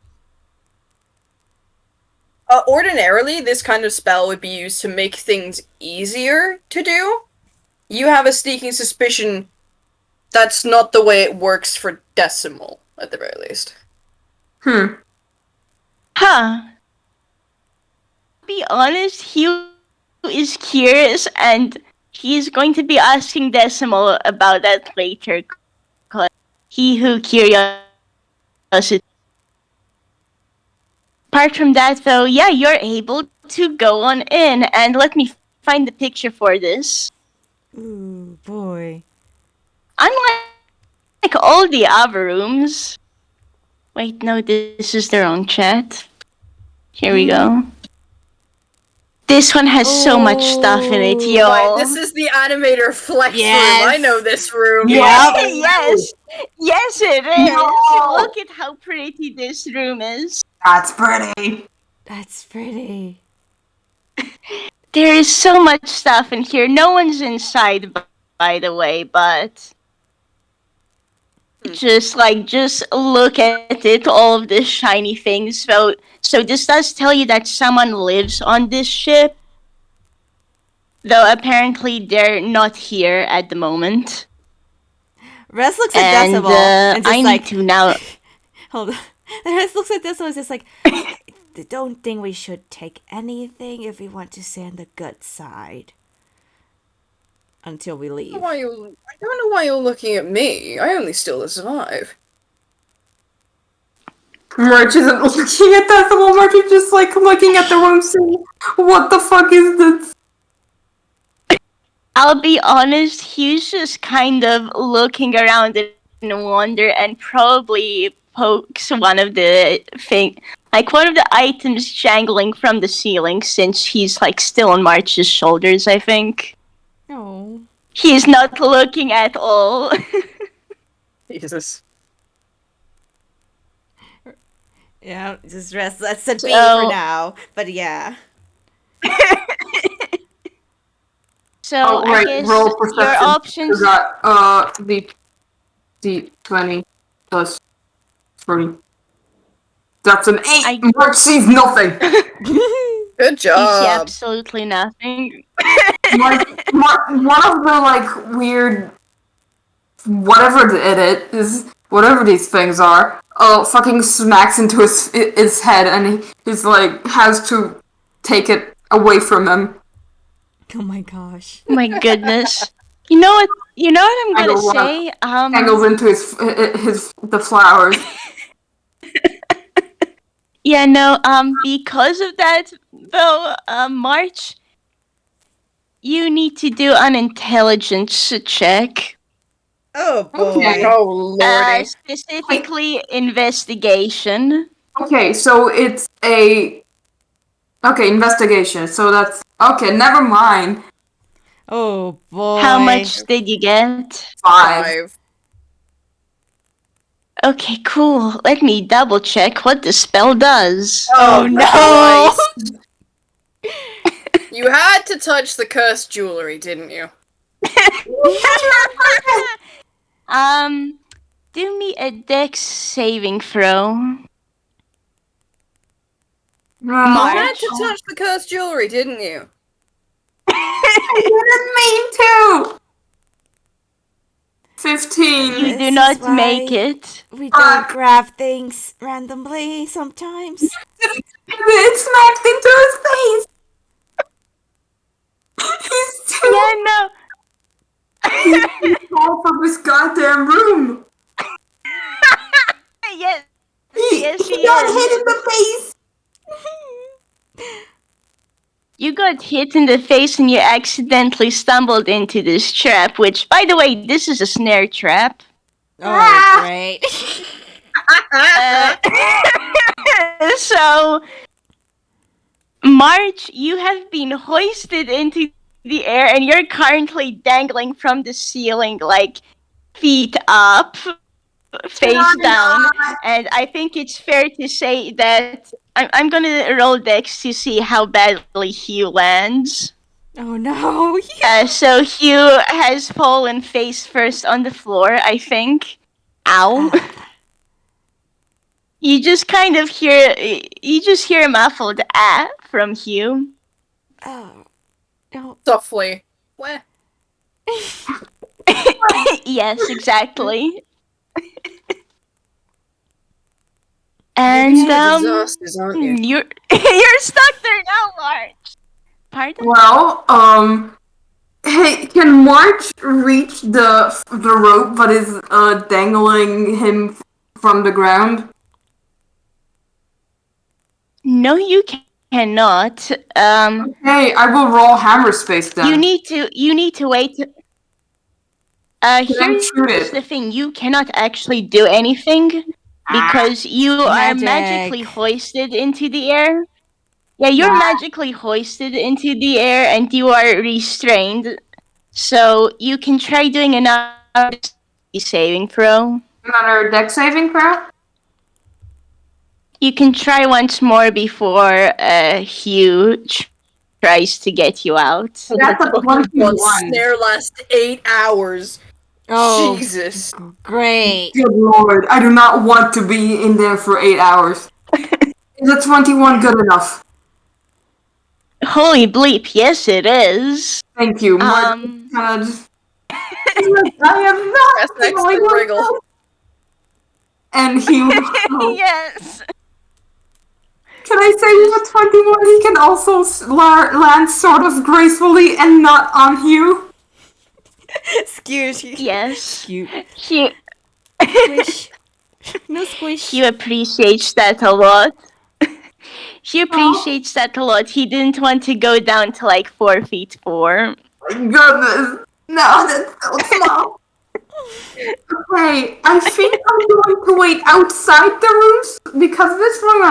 ordinarily, this kind of spell would be used to make things easier to do. You have a sneaking suspicion that's not the way it works for Decimal, at the very least. Huh. Be honest, Hugh is curious and he's going to be asking Decimal about that later. Cause he who curiosity. Apart from that, though, yeah, you're able to go on in, and let me find the picture for this. Ooh, boy. Unlike all the other rooms. Wait, no, this is the wrong chat. Here we go. This one has so much stuff in it, Ooh. yo. Right, this is the animator flex Yes. room. I know this room. Yep. Yes, it is. No. Look at how pretty this room is. That's pretty. That's pretty. There is so much stuff in here. No one's inside, by the way, but just look at it, all of these shiny things. So this does tell you that someone lives on this ship. Though apparently they're not here at the moment. Rez looks at And Decibel and just I like, need to now. hold on. And Rez looks at Decibel and is just like, I don't think we should take anything if we want to stay on the good side. Until we leave. I don't know why you're looking at me. I only still survive. March isn't looking at Decibel. March is just like looking at the room saying, what the fuck is this? I'll be honest, Hugh's just kind of looking around in wonder and probably pokes one of the one of the items jangling from the ceiling, since he's like still on March's shoulders, I think. Oh. He's not looking at all. Jesus. Yeah, just rest. That's a B for So- now. But yeah. So Oh, I right, guess roll your perception. options. You got, the 20 plus 3. That's an 8! March sees nothing! Good You see job. absolutely nothing. One of the, like, weird... whatever it is, whatever these things are, fucking smacks into his head, and he's like, has to take it away from him. Oh my gosh. My goodness. You know what? You know what I'm gonna I know say? Angles into the flowers. Yeah, no. Because of that, though, March, you need to do an intelligence check. Oh boy. Okay. Oh lordy. Specifically, investigation. Okay, so it's a... Okay, investigation, so that's... Okay, never mind. Oh boy. How much did you get? 5. Okay, cool. Let me double check what the spell does. Oh no. Christ. You had to touch the cursed jewelry, didn't you? Do me a dex saving throw. You March? had to touch the cursed jewelry, didn't you? I didn't mean to! 15. You This do is not why make it. We don't grab things randomly sometimes. It smacked into his face! He's too Yeah, no. tall for this goddamn room! Yes, He Yes, he got is. hit in the face! You got hit in the face and you accidentally stumbled into this trap, which, by the way, this is a snare trap. Oh, great. So, March, you have been hoisted into the air and you're currently dangling from the ceiling, like, feet up, face down. And I think it's fair to say that I'm gonna roll dex to see how badly Hugh lands. Oh no. So Hugh has fallen face first on the floor, I think. Ow. You just kind of hear a muffled "ah" from Hugh. Oh. No. Softly. Where? Yes, exactly. And disasters, aren't you? you're stuck there now, March. Pardon? Well, hey, can March reach the rope that is dangling him from the ground? No, you cannot. Hey, I will roll hammer space then. You need to wait. I shoot Here's it? the thing: you cannot actually do anything because you are Magic. magically hoisted into the air. Yeah, you're magically hoisted into the air and you are restrained. So you can try doing another saving throw. Another deck saving throw? You can try once more before Hugh tries to get you out. That's a One 21. snare lasts 8 hours. Oh, Jesus. great. Good lord, I do not want to be in there for 8 hours. Is a 21 good enough? Holy bleep, yes it is. Thank you. Marge Um, kind of just. He's like, I am not Press X feeling to wriggle. myself. And he will. yes. Can I say with 21 he can also land sort of gracefully and not on Hugh? Excuse you. Yes. Cute. He Squish. No squish. he appreciates that a lot. He appreciates that a lot. He didn't want to go down to like 4'4". My goodness. No, that's so small. Okay, I think I'm going to wait outside the rooms because this room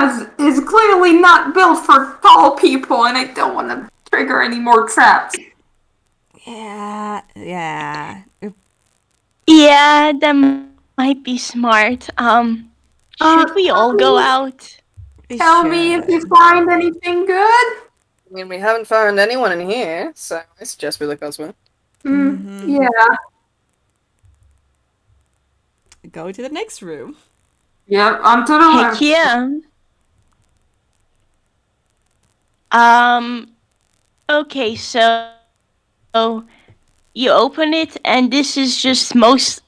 is clearly not built for tall people and I don't want to trigger any more traps. Yeah. Yeah, that might be smart. Should we all go out? Tell me if you find anything good. I mean, we haven't found anyone in here, so I suggest we look elsewhere. Yeah. Go to the next room. Yep, I'm to the Heck left. yeah. Okay, so you open it and this is just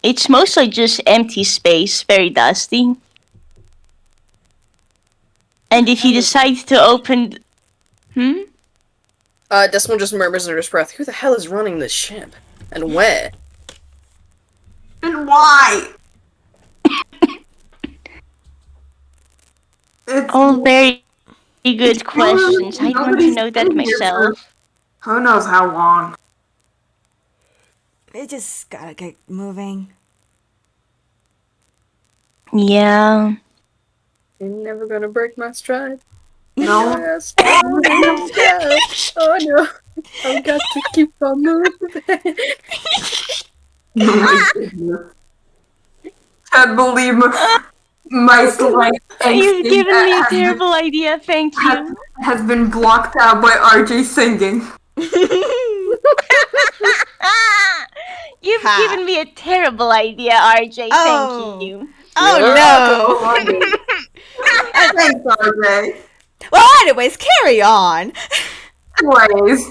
it's mostly just empty space, very dusty. And if you decide to open Decimal just murmurs under his breath, who the hell is running this ship? And where? And why? It's all very good questions. I want to know that myself. Who knows how long? They just gotta get moving. Yeah. You're never gonna break my stride. No. Yes. Oh no. I've got to keep on moving. Oh my goodness. Can't believe my slight You've angst given me a terrible idea, thank you. has been blocked out by RJ singing. You've Ha. given me a terrible idea, RJ, Oh. thank you. Oh no! Thanks, RJ. Well, anyways, carry on. Anyways,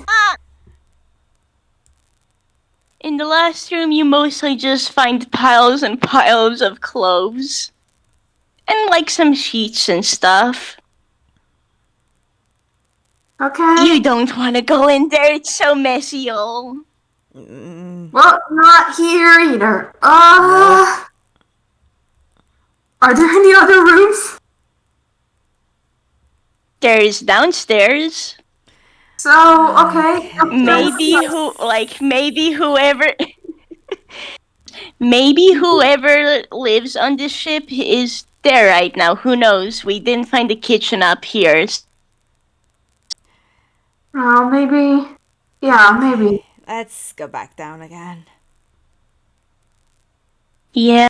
In the last room, you mostly just find piles and piles of clothes. And like some sheets and stuff. okay. You don't want to go in there, it's so messy, all. Well, not here either. Are there any other rooms? There's downstairs. So, okay. Maybe whoever maybe whoever lives on this ship is there right now. Who knows? We didn't find the kitchen up here. Oh, maybe. Yeah, maybe. Let's go back down again. Yeah.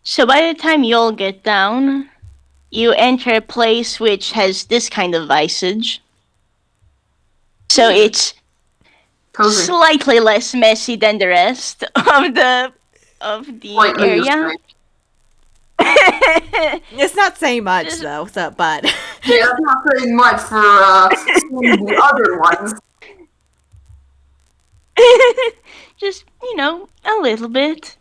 So by the time you all get down, you enter a place which has this kind of visage. So it's Cozy. slightly less messy than the rest of the Slightly area. restrained. It's not saying much Just- though, so, but Yeah, that's not saying much for some of the other ones. Just, a little bit.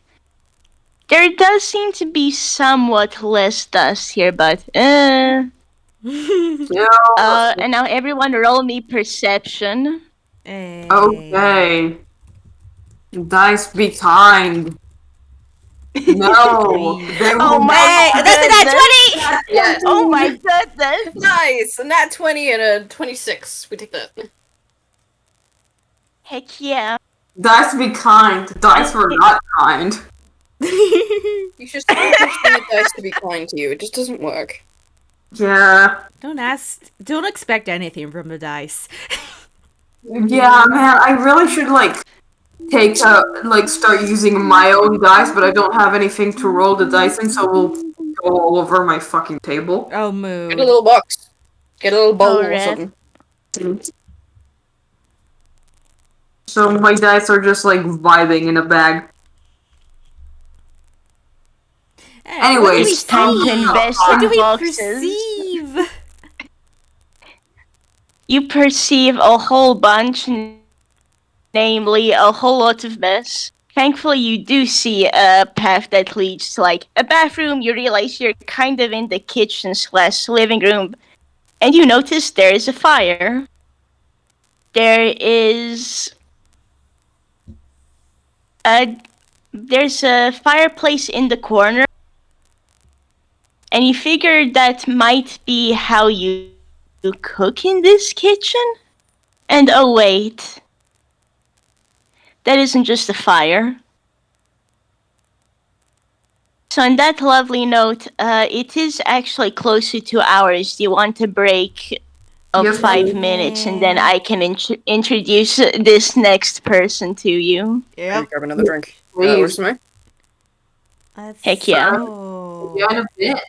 There does seem to be somewhat less dust here, but Yeah. and now everyone roll me perception. Hey. Okay. Dice be kind. No. They Oh will my Hey, that's a goodness. nat 20! Yes. Oh my goodness. Nice! A nat 20 and a 26. We take that. Heck yeah. Dice be kind. Dice were not kind. You should stop expecting the dice to be kind to you. It just doesn't work. Yeah. Don't expect anything from the dice. Yeah, man, I really should start using my own dice, but I don't have anything to roll the dice in, so we'll go all over my fucking table. Oh, Get a mood. little box. Get a little bowl or Alright. something. So my dice are just vibing in a bag. Hey, Anyways, It's time to invest what in do we boxes. perceive? you perceive a whole bunch, namely a whole lot of mess. Thankfully, you do see a path that leads to like a bathroom. You realize you're kind of in the kitchen/living room, and you notice there is a fire. There is a there's a fireplace in the corner, and you figure that might be how you cook in this kitchen. And oh wait, that isn't just a fire. So on that lovely note, it is actually closer to hours. Do you want a break of Yes, 5 minutes, and then Yeah. I can introduce this next person to you? Maybe Yep. grab another drink. please. Works for me. Let's Heck yeah. go. Yeah, in a bit.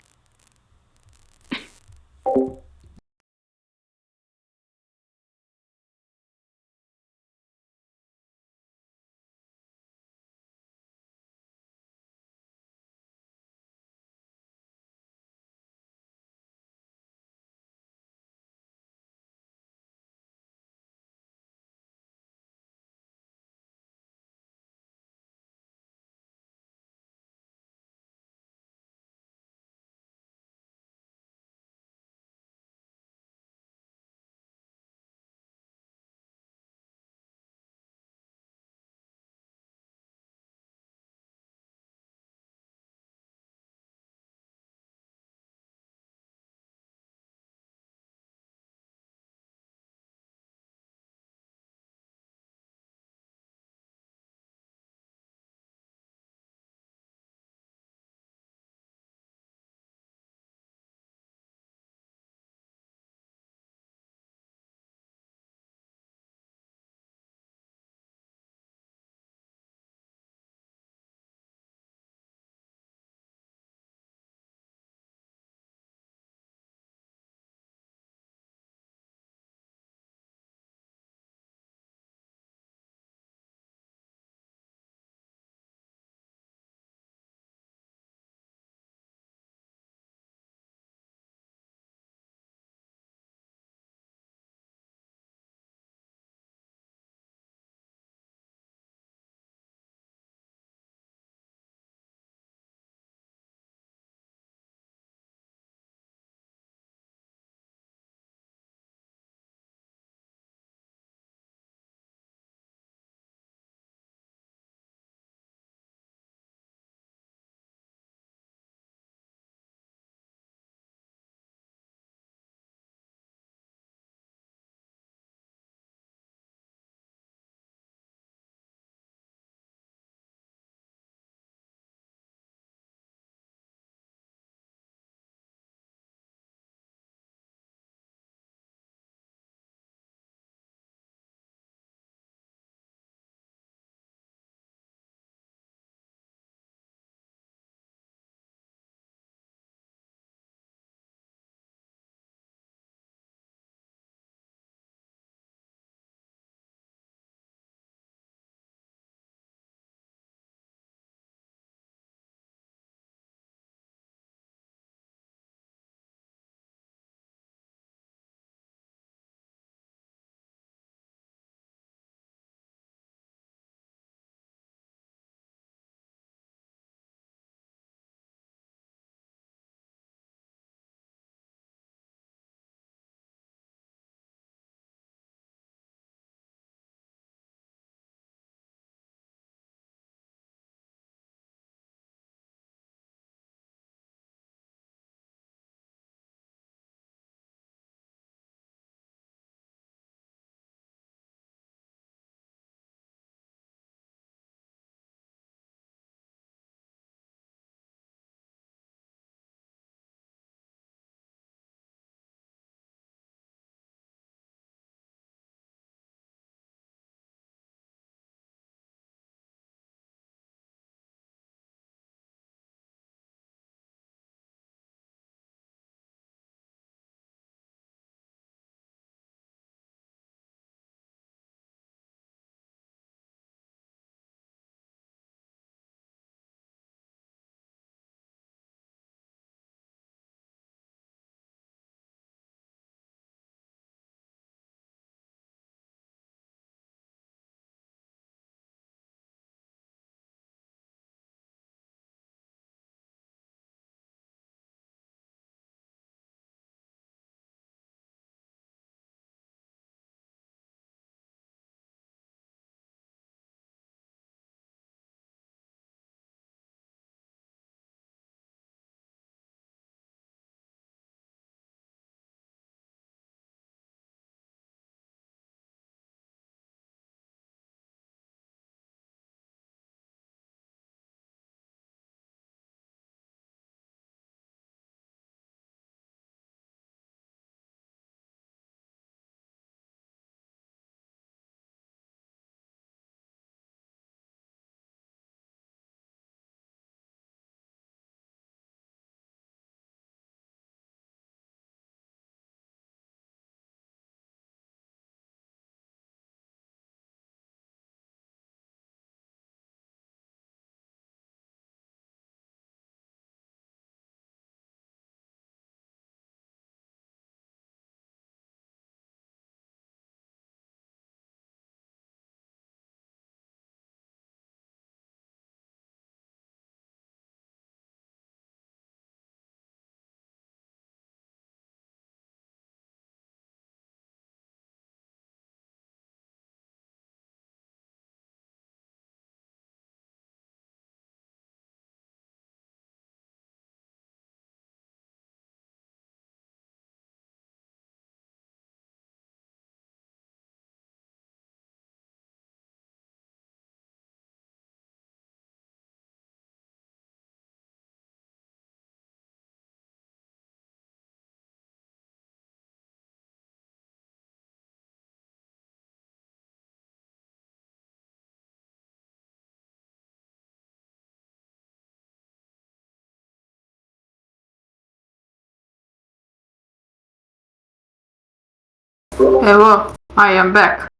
Hello, I am back.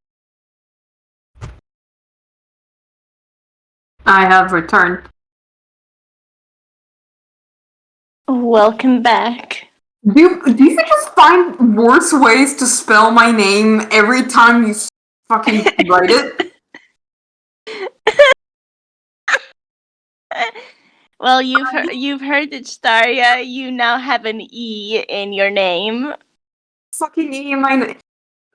I have returned. Welcome back. Do you just find worse ways to spell my name every time you fucking write it? Well, you've heard it, Staria. You now have an E in your name. Fucking E in my name.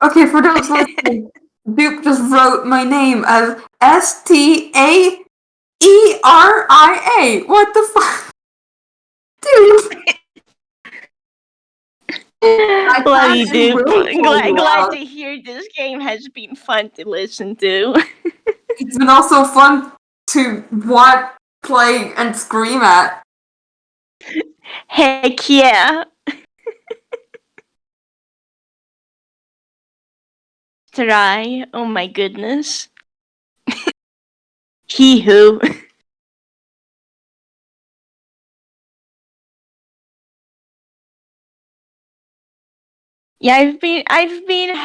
Okay, for those listening, Duke just wrote my name as Staeria. What the fuck? Dude! Love you, Duke. Really pulled you Glad out. to hear this game has been fun to listen to. It's been also fun to watch, play, and scream at. Heck yeah. Try. Oh my goodness. He who. Yeah, I've been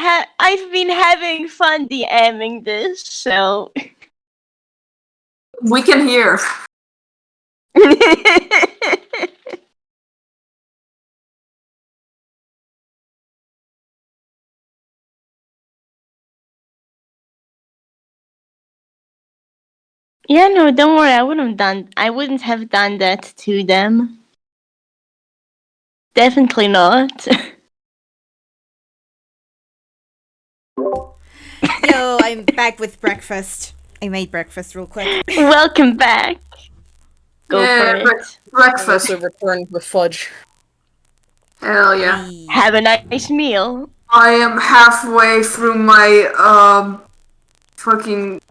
having fun DMing this, so We can hear. Yeah, no, don't worry. I wouldn't have done that to them. Definitely not. Yo, I'm back with breakfast. I made breakfast real quick. Welcome back. Go for it. I Breakfast. also returned with fudge. Hell yeah. Hey. Have a nice meal. I am halfway through my fucking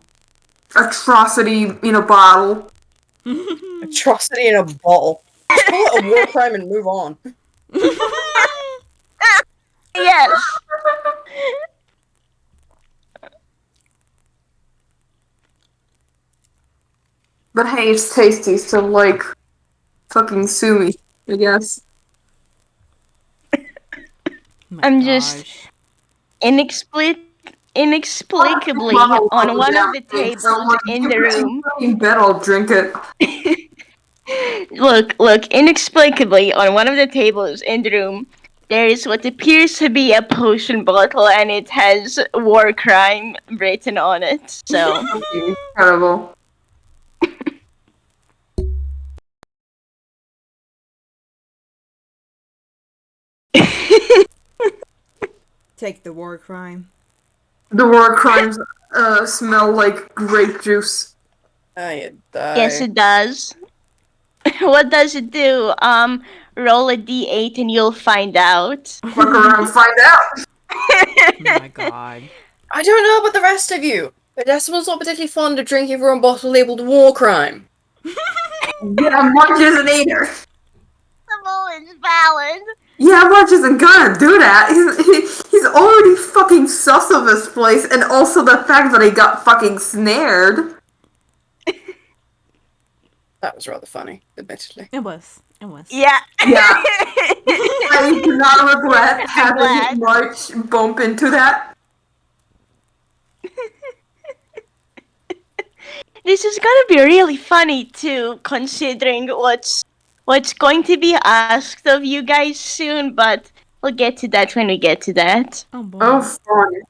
atrocity in a bottle. Atrocity in a bottle. Just call it a war crime and move on. Yes. But hey, it's tasty, so like, fucking sue me, I guess. My I'm just gosh. inexplicably on one of the tables in the room. You bet I'll drink it. Look, inexplicably on one of the tables in the room, there is what appears to be a potion bottle, and it has war crime written on it. So Fucking incredible. Take the war crime. The war crimes smell like grape juice. I die. yes, it does. What does it do? Roll a d8 and you'll find out. Fuck around and find out. Oh my god. I don't know about the rest of you, but Decimal's not particularly fond of drinking from a bottle labeled war crime. Yeah, March is an eater. Is valid. Yeah, March isn't gonna do that. He's already fucking sus of this place, and also the fact that he got fucking snared. That was rather funny, admittedly. It was. It was. Yeah. Yeah. I do not regret glad. having March bump into that. This is gonna be really funny too, considering what's going to be asked of you guys soon, but we'll get to that when we get to that. Oh boy. Oh, fun.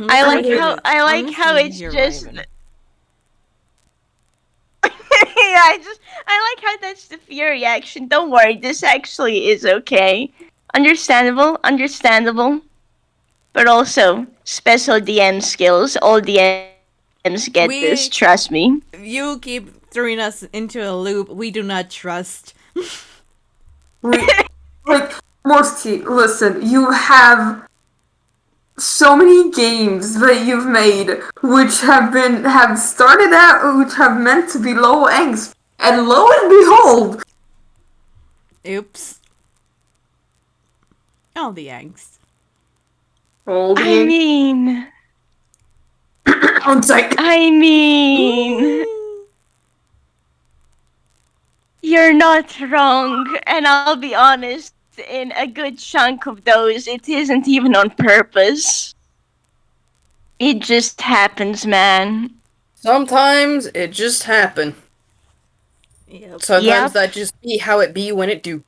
I like how it's just yeah, I like how that's the fear reaction. Don't worry, this actually is okay. Understandable. But also, special DM skills. All DMs get this, trust me. You keep throwing us into a loop we do not trust. Like, Morsky, listen, you have so many games that you've made which have started out, which have meant to be low angst, and lo and behold, Oops. All the angst. all the I mean, on site. You're not wrong, and I'll be honest, in a good chunk of those, it isn't even on purpose. It just happens, man. Sometimes it just happen. Yep. Sometimes Yep. that just be how it be when it do.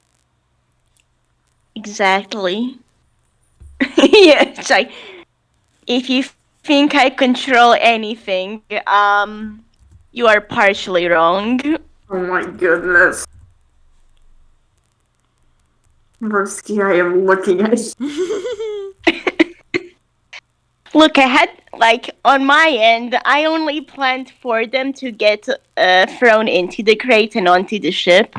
Exactly. Yeah, it's like, if you think I control anything, you are partially wrong. Oh my goodness. Versky, I am looking at you. Look, I had, like, on my end, I only planned for them to get thrown into the crate and onto the ship.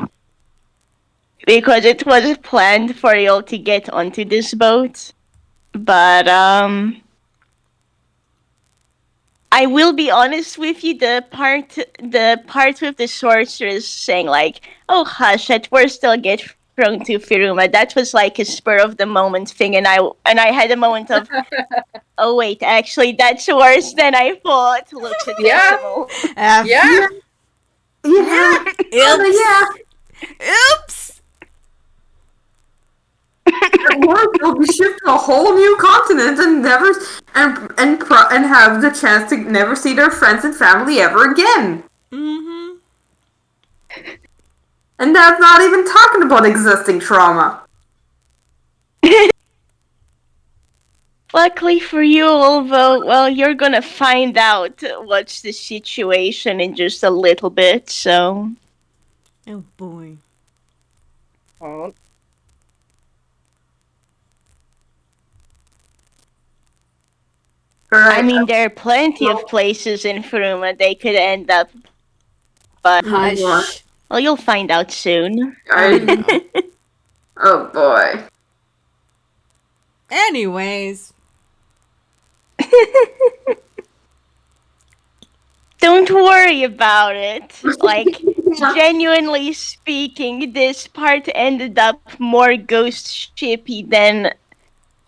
Because it was planned for you all to get onto this boat. But, I will be honest with you, the part with the sorceress saying, like, oh, hush, at worst they'll get thrown to Firuma, that was like a spur of the moment thing, and I had a moment of, oh wait, actually that's worse than I thought. Looks at Yeah. Decimal. Yeah. Yeah. Oops. Yeah. Oops. At work, they'll be shipped to a whole new continent and never and have the chance to never see their friends and family ever again. Mm-hmm. And that's not even talking about existing trauma. Luckily for you, although, well, you're gonna find out what's the situation in just a little bit, so. Oh boy. Oh, I mean, there are plenty of places in Furuma they could end up, but, Hush. well, you'll find out soon. I know. Oh boy. Anyways. Don't worry about it. Like, genuinely speaking, this part ended up more ghost shippy than,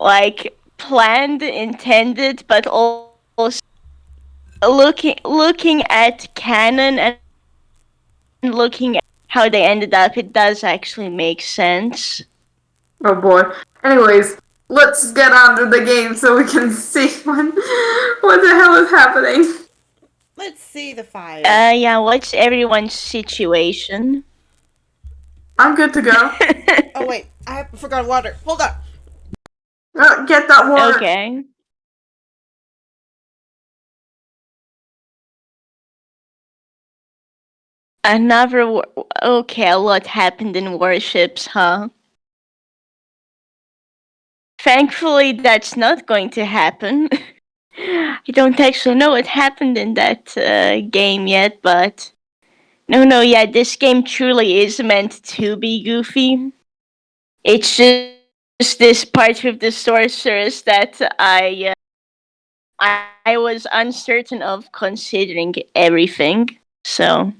like, planned, intended, but also looking at canon and looking at how they ended up, it does actually make sense. Oh boy. Anyways, let's get on to the game so we can see what the hell is happening. Let's see the fire. Yeah, what's everyone's situation? I'm good to go. Oh wait, I forgot water. Hold on. Get that water. Okay. Okay, a lot happened in warships, huh? Thankfully, that's not going to happen. I don't actually know what happened in that game yet, but yeah, this game truly is meant to be goofy. It's just this part with the sorceress that I was uncertain of considering everything. So.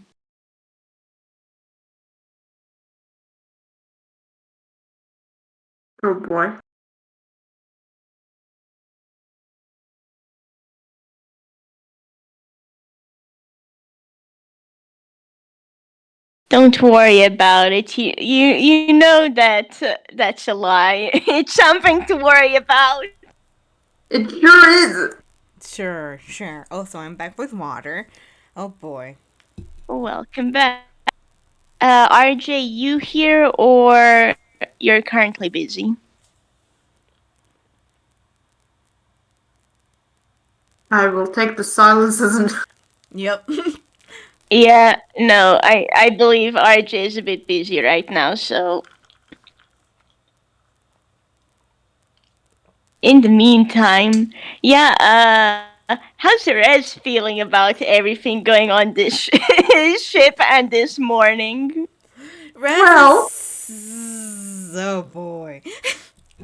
Oh boy. Don't worry about it. You know that that's a lie. It's something to worry about. It sure is. Sure. Also, I'm back with water. Oh boy. Welcome back. RJ, you here or you're currently busy? I will take the silence as an. Yep. Yeah, no, I believe RJ is a bit busy right now, so. In the meantime, yeah, how's Rezze feeling about everything going on this ship and this morning? Well, Oh boy.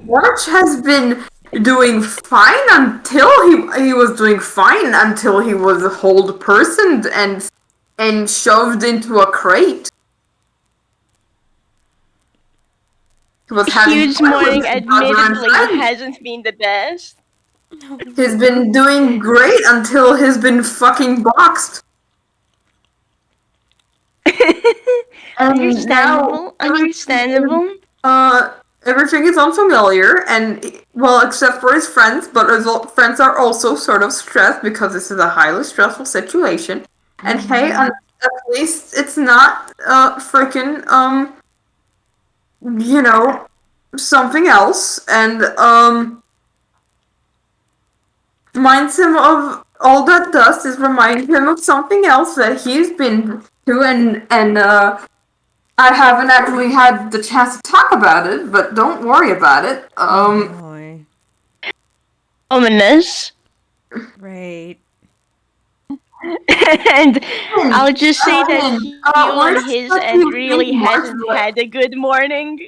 March has been doing fine until he was doing fine until he was hold personed and shoved into a crate. He was having Hugh's fun with morning his brother and admittedly friend. hasn't been the best. He's been doing great until he's been fucking boxed. And Understandable. now, Understandable. everything is unfamiliar, and well, except for his friends, but his friends are also sort of stressed because this is a highly stressful situation. And hey, at least it's not freaking you know, something else, and reminds him of all that does is remind him of something else that he's been through, and I haven't actually had the chance to talk about it, but don't worry about it. Boy. Ominous. Right. And I'll just say that Again, Hugh where on the his fuck do end you think really March hasn't went? had a good morning.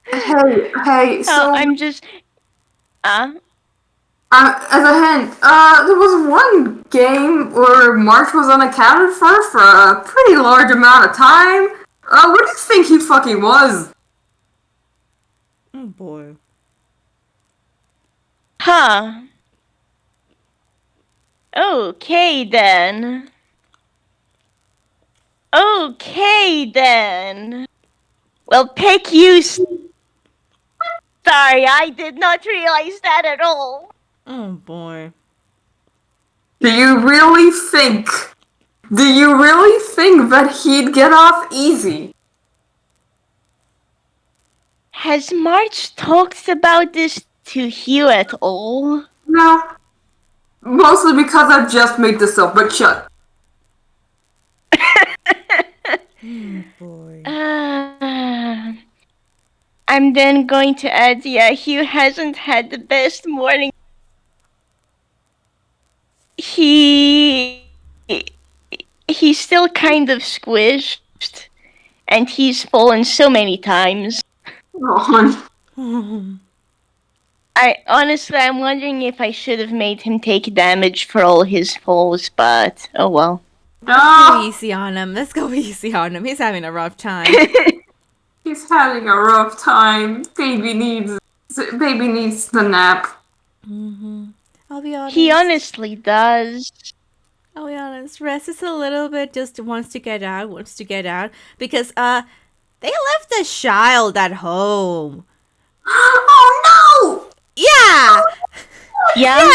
Hey, Oh, so I'm just as a hint, there was one game where March was unaccounted for a pretty large amount of time. Where do you think he fucking was? Oh boy. huh. Okay then. Okay then. Well, pick you. Sorry, I did not realize that at all. Oh boy. Do you really think? Do you really think that he'd get off easy? Has March talked about this to Hugh at all? No. Mostly because I've just made this up, but shut. Oh boy. I'm then going to add, yeah, Hugh hasn't had the best morning. He he's still kind of squished, and he's fallen so many times. Oh, I'm wondering if I should have made him take damage for all his falls, but oh well. Let's go no. easy on him. Let's go easy on him. He's having a rough time. He's having a rough time. Baby needs the nap. I'll be honest. He honestly does. I'll be honest. Rest is a little bit just wants to get out, because they left the child at home. Oh Yeah. Yeah.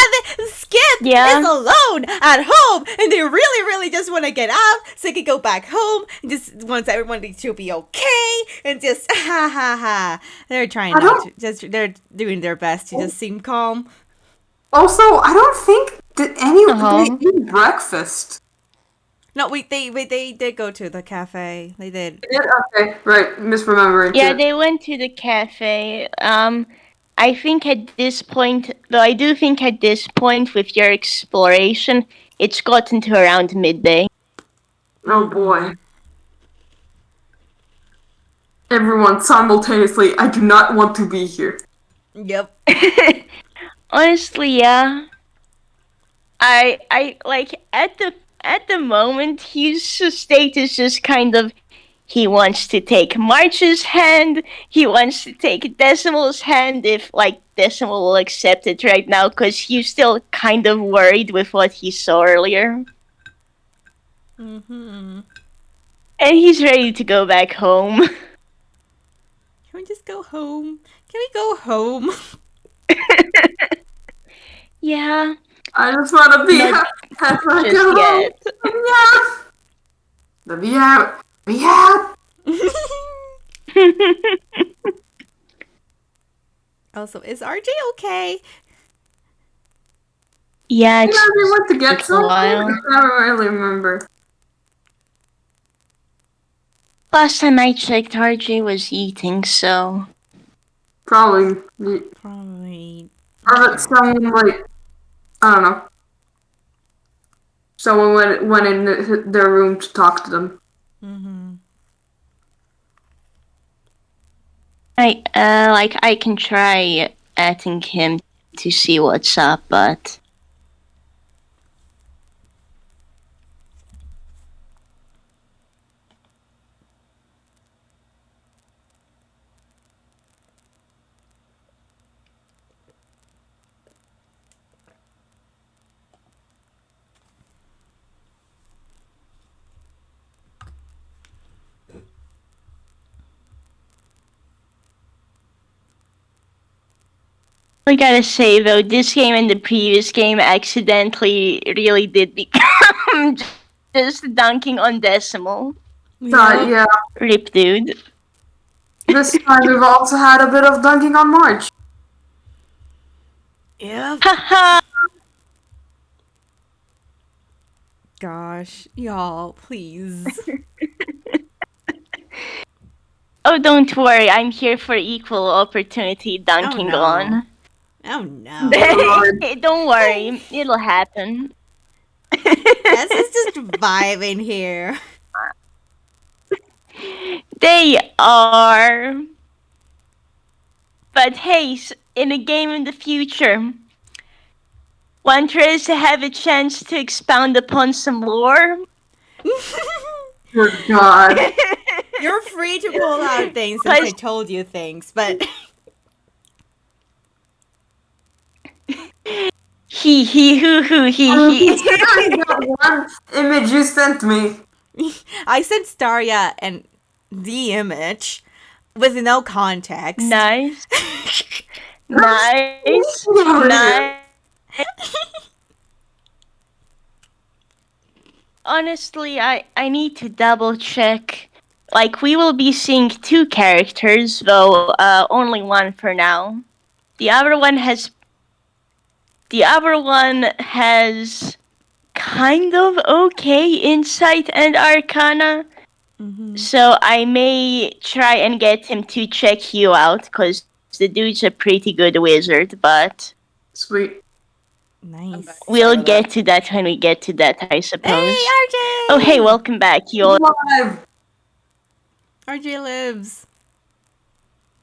Skip Yeah. is alone at home, and they really just want to get out so they can go back home and just wants everyone to be okay and just ha ha ha. They're trying not to. They're doing their best to just seem calm. no! Also, I don't think Uh-huh. they eat breakfast. No, they did go to the cafe. They did. Yeah, okay, right. Misremembering. Yeah, too. they went to the cafe. I think at this point, though I do think at this point with your exploration, it's gotten to around midday. Oh boy. Everyone simultaneously, I do not want to be here. Yep. Honestly, yeah. I like at the moment his state is just kind of he wants to take March's hand, he wants to take Decimal's hand if like Decimal will accept it right now because he's still kind of worried with what he saw earlier. Mm-hmm. And he's ready to go back home. Can we just go home? Can we go home? Yeah, I just want to be not like, just yet. Let me out. Let me out. Also, is RJ okay? Yeah, You it's know, they went to get been a something. while. I don't really remember. Last time I checked, RJ was eating, so Probably. Probably. Or that someone like, I don't know. Someone went in their room to talk to them. Mm-hmm. I can try adding him to see what's up, but I gotta say though, this game and the previous game accidentally really did become just dunking on Decimal. Yeah. Yeah. Rip, dude. This time we've also had a bit of dunking on March. Yep. Haha. Gosh, y'all, please. Oh, don't worry. I'm here for equal opportunity dunking no. on. Oh no. Don't worry. It'll happen. This is just vibing here. They are. But hey, in a game in the future, want Rezze to have a chance to expound upon some lore? Good God. You're free to pull out things since I told you things, but He hoo hoo he. Considering that one image you sent me. I sent Staria and the image with no context. Nice. Nice. Over Nice. Honestly, I need to double check. Like, we will be seeing 2 characters, though only one for now. The other one has kind of okay insight and arcana. So I may try and get him to check Hugh out, because the dude's a pretty good wizard, but Sweet. Nice. we'll get to that when we get to that, I suppose. Hey, RJ! Oh, hey, welcome back, Hugh. Live. RJ lives.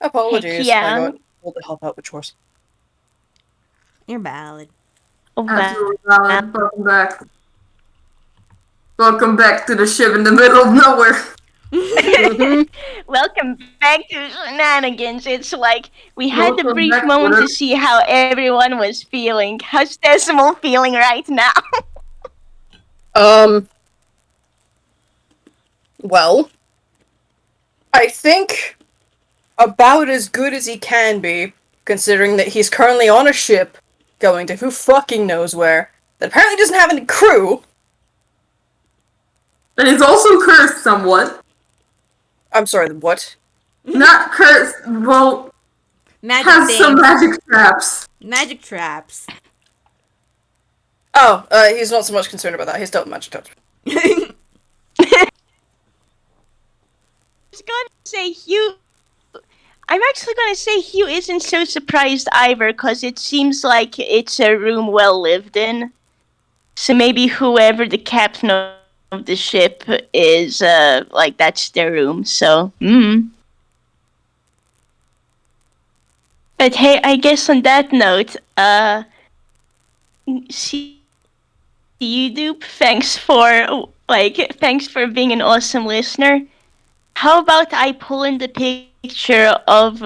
Apologies. Heck yeah. I got told to help out with chores. You're valid. Oh, Absolutely valid. Welcome back. Welcome back to the ship in the middle of nowhere. Welcome back to Shenanigans. It's like we had a Welcome brief back, moment Twitter. to see how everyone was feeling. How's Decimal feeling right now? Well, I think about as good as he can be, considering that he's currently on a ship going to who fucking knows where, that apparently doesn't have any crew. And he's also cursed somewhat. I'm sorry, what? Not cursed, well, Magic has things. some magic traps. Magic traps. Oh, he's not so much concerned about that. He's dealt with magic touch. I'm actually gonna say Hugh isn't so surprised either, because it seems like it's a room well lived in. So maybe whoever the captain of the ship is, like, that's their room, so, But hey, I guess on that note, see you, Dupe. Thanks for being an awesome listener. How about I pull in the picture of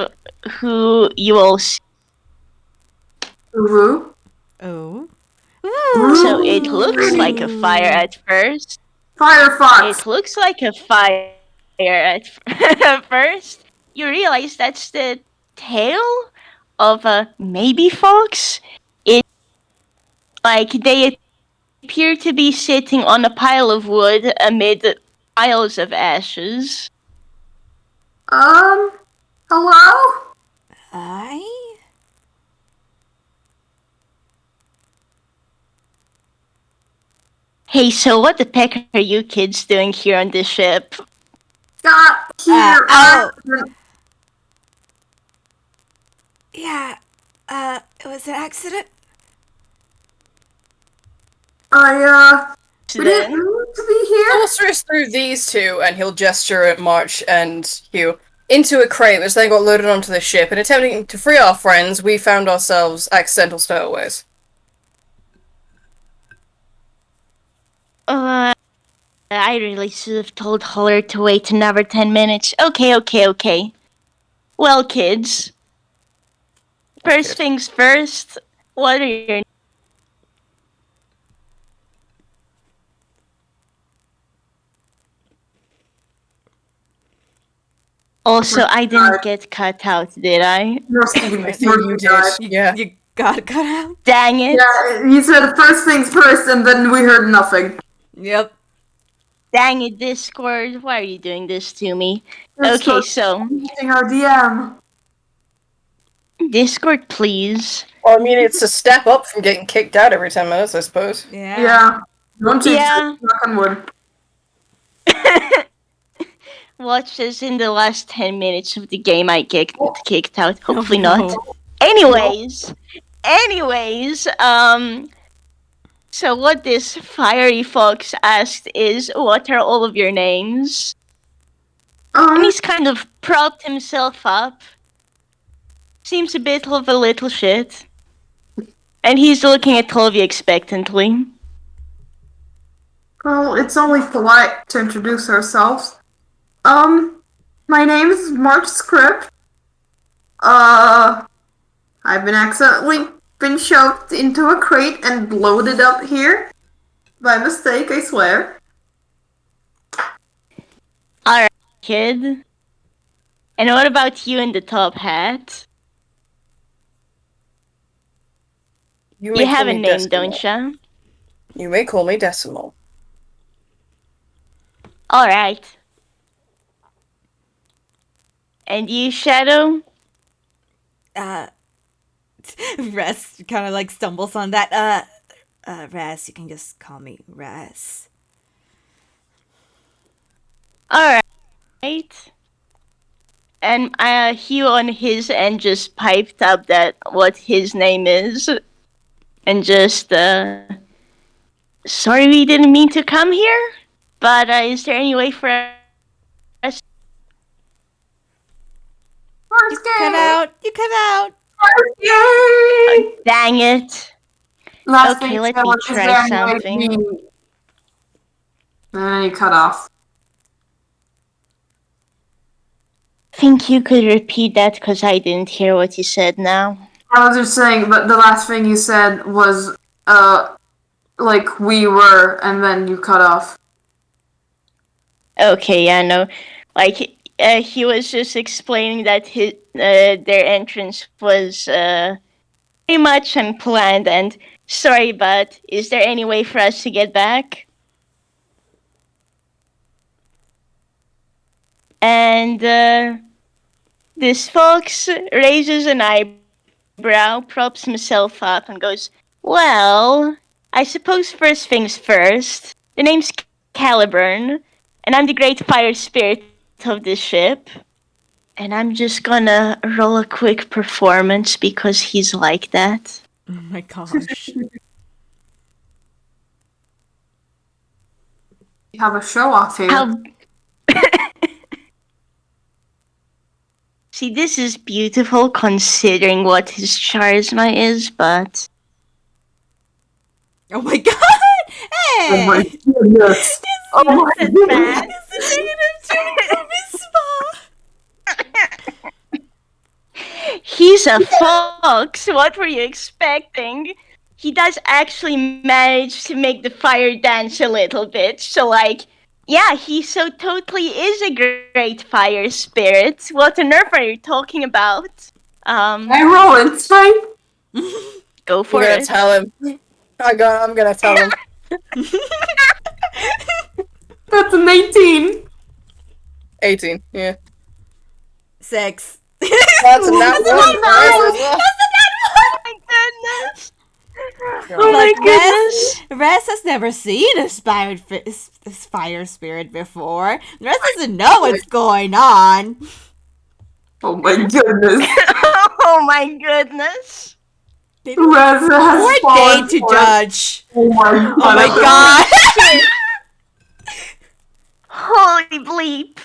who you all see? Ooh. Oh. So it looks like a fire at first. Firefox. It looks like a fire at first. You realize that's the tail of a maybe fox. It's like they appear to be sitting on a pile of wood amid piles of ashes. Hello? Hey, so what the heck are you kids doing here on this ship? Got here. Yeah, it was an accident. We didn't need to be here. Sorceress threw these two, and he'll gesture at March and Hugh, into a crate which then got loaded onto the ship. In attempting to free our friends, we found ourselves accidental stowaways. I really should have told Holler to wait another 10 minutes. Okay. Well, kids. First things first, what are your... Also, I didn't get cut out, did I? No, Steven, I think you did. died. Yeah. You got cut out. Dang it. Yeah, he said first things first, and then we heard nothing. Yep. Dang it, Discord. Why are you doing this to me? Let's Okay, start so, using our DM. Discord, please. Well, I mean, it's a step up from getting kicked out every 10 minutes, I suppose. Yeah. Yeah. Don't jinx Yeah. it. Knock on wood. Watch this in the last 10 minutes of the game I get kicked out. Hopefully no. not. Anyways, so what this fiery fox asked is, what are all of your names? And he's kind of propped himself up. Seems a bit of a little shit. And he's looking at all of you expectantly. Well, it's only polite to introduce ourselves. My name is March Script. I've been shoved into a crate and loaded up here. By mistake, I swear. Alright, kid. And what about you in the top hat? may You call have a me name, Decimal. don't ya? You may call me Decimal. Alright. And you, Shadow? Rez kind of like stumbles on that. Rez, you can just call me Rez. Alright. And Hugh on his end just piped up that what his name is. And just, sorry we didn't mean to come here, but is there any way for us? First Cut out. You cut out. Yay! Dang it. Last Okay, thing let I me want is try there any something. way we- And then you cut off. Think you could repeat that because I didn't hear what you said now. I was just saying, but the last thing you said was, like we were, and then you cut off. Okay, yeah, no. Like, he was just explaining that their entrance was pretty much unplanned, and sorry, but is there any way for us to get back? And this fox raises an eyebrow, props himself up, and goes, well, I suppose first things first. The name's Caliburn, and I'm the great fire spirit of this ship. And I'm just gonna roll a quick performance because he's like that. Oh my gosh. You have a show off here. How... See, this is beautiful considering what his charisma is, but... Oh my god! Hey! Oh my goodness. Oh my That's goodness. bad. It's a negative charisma. He's a fox. What were you expecting? He does actually manage to make the fire dance a little bit. So, like, yeah, he so totally is a great fire spirit. What on earth are you talking about? I roll insight. Go for You're gonna it. tell him. I'm gonna tell him. That's an 18. 18, yeah. 6. That's a nat one for us as well. Oh my goodness! Oh my Like, goodness! Rez has never seen a fire spirit before. Rez doesn't know what's going on. Oh my goodness. Oh my goodness! Rezze has We're fallen day to for it. judge. Oh my god. Oh my god. Holy bleep!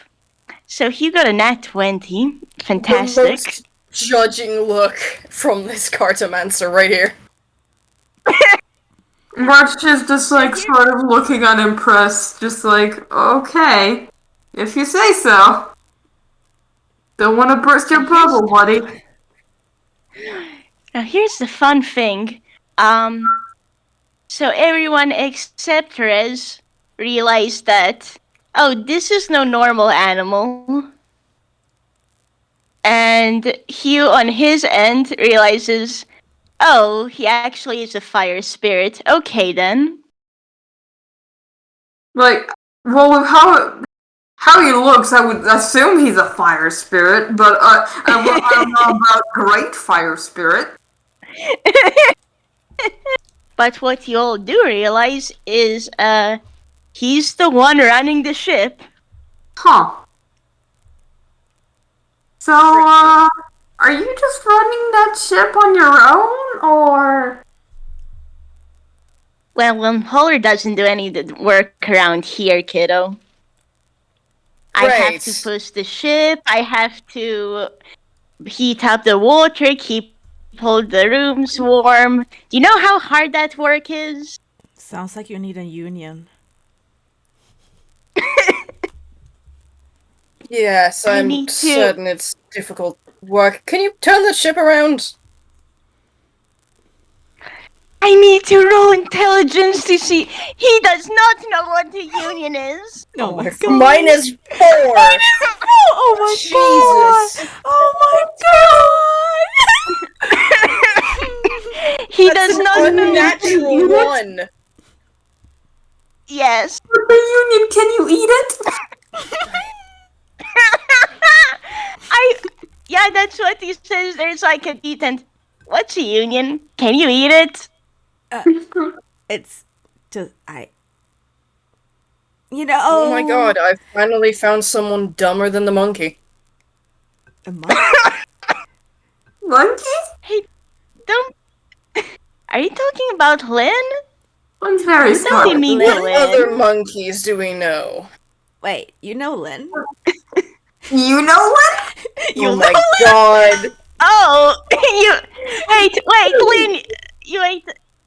So Hugh got a nat 20. The Fantastic. most judging look from this cartomancer right here. March is just like sort of looking unimpressed, just like, okay, if you say so. Don't want to burst your bubble, buddy. Now here's the fun thing. So everyone except Rez realized that, oh, this is no normal animal. And Hugh, on his end, realizes, oh, he actually is a fire spirit. Okay, then. Like, well, with how he looks, I would assume he's a fire spirit, but I don't know about great fire spirit. But what you all do realize is, he's the one running the ship. Huh. So, are you just running that ship on your own, or? Well, Holler doesn't do any of the work around here, kiddo. I have to Great. push the ship, I have to heat up the water, keep all the rooms warm. Do you know how hard that work is? Sounds like you need a union. Yes, I I'm need to- certain it's difficult work. Can you turn the ship around? I need to roll intelligence to see. He does not know what the union is. Oh my god. -4. Oh my Jesus. god. Oh my god. He That's does an not know. unnatural one. Yes. The union, can you eat it? Yeah, that's what he says. There's like a eat and what's a union? Can you eat it? It's just you know. Oh my god, I've finally found someone dumber than the monkey. A monkey? Monkey? Hey, don't. Are you talking about Lynn? One's very Don't be smart. mean Lynn? to What other Lynn. monkeys do we know? Wait, you know Lynn? You know what? You Oh know my Lynn? god. Oh, you. Wait, Lynn.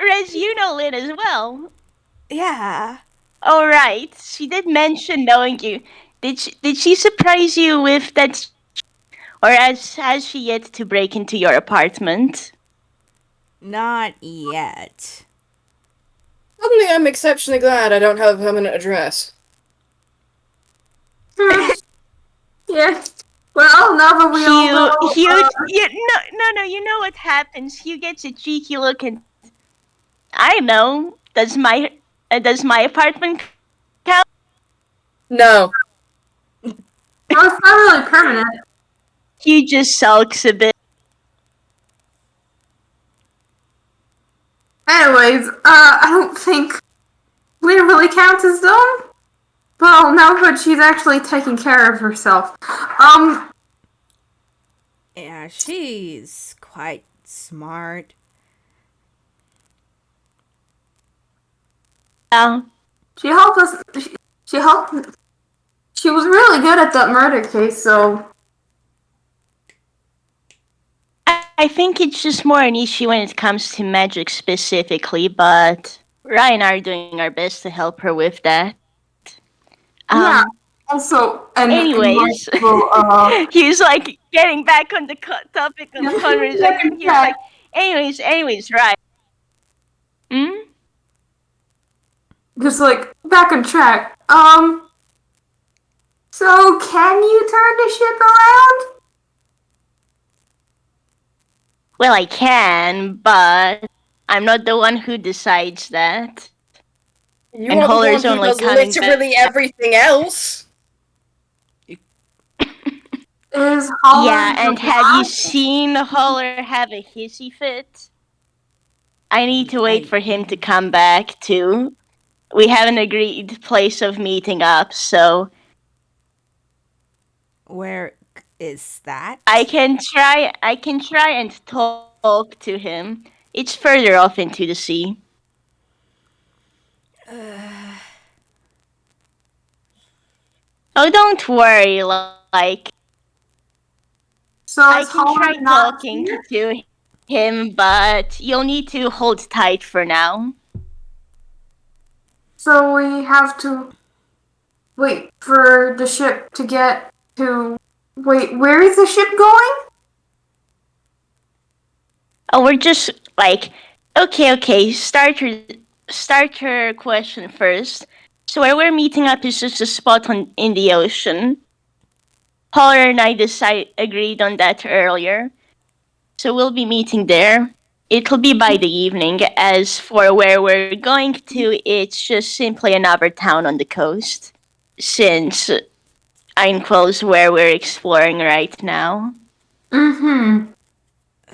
Rez, you know Lynn as well. Yeah. All right. She did mention knowing you. Did she surprise you with that, or has she yet to break into your apartment? Not yet. Suddenly I'm exceptionally glad I don't have a permanent address. Yeah. Well, now that we all know, Hugh, no. You know what happens? Hugh gets a cheeky look, and I know. Does my apartment count? No. well, it's not really permanent. Hugh just sulks a bit. Anyways, I don't think we really count as done. Well, no, but she's actually taking care of herself. Yeah, she's quite smart. She helped us. She helped. She was really good at that murder case, so. I think it's just more an issue when it comes to magic specifically, but Ryan and I are doing our best to help her with that. Yeah. Also, and Anyways, well, he's like getting back on the topic of Yeah, conversation. He's yeah. like, anyways, right? Hmm? just like back on track. So can you turn the ship around? Well, I can, but I'm not the one who decides that. You And are the one Holler's who only does coming literally back. everything else. Is Holler Yeah, and the have you boss? seen Holler have a hissy fit? I need to wait for him to come back too. We have an agreed place of meeting up, so Where is that? I can try and talk to him. It's further off into the sea. Oh, don't worry, like So I is can Holler try not talking here? to him, but you'll need to hold tight for now. So we have to wait for the ship to get to. Wait, where is the ship going? Oh, we're just like, okay. Start your question first. So where we're meeting up is just a spot in the ocean. Holler and I agreed on that earlier. So we'll be meeting there. It'll be by the evening. As for where we're going to, it's just simply another town on the coast. Since Einquell's where we're exploring right now. Mm-hmm.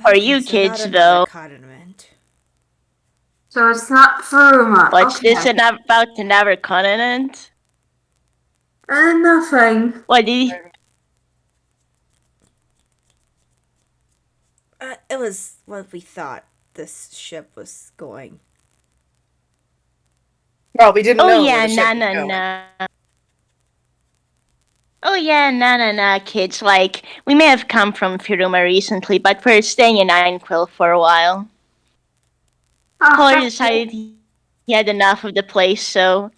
For Okay, you so not kids, another though, continent. So it's not Furuma. what's Okay. this about another continent? Nothing. What did you... It was what we thought this ship was going. Well, we didn't Oh know where yeah, the ship nah, was nah, going. nah. Oh yeah, nah, nah, nah, kids. Like, we may have come from Firuma recently, but we're staying in Einquill for a while. Holler Oh, decided he had enough of the place, so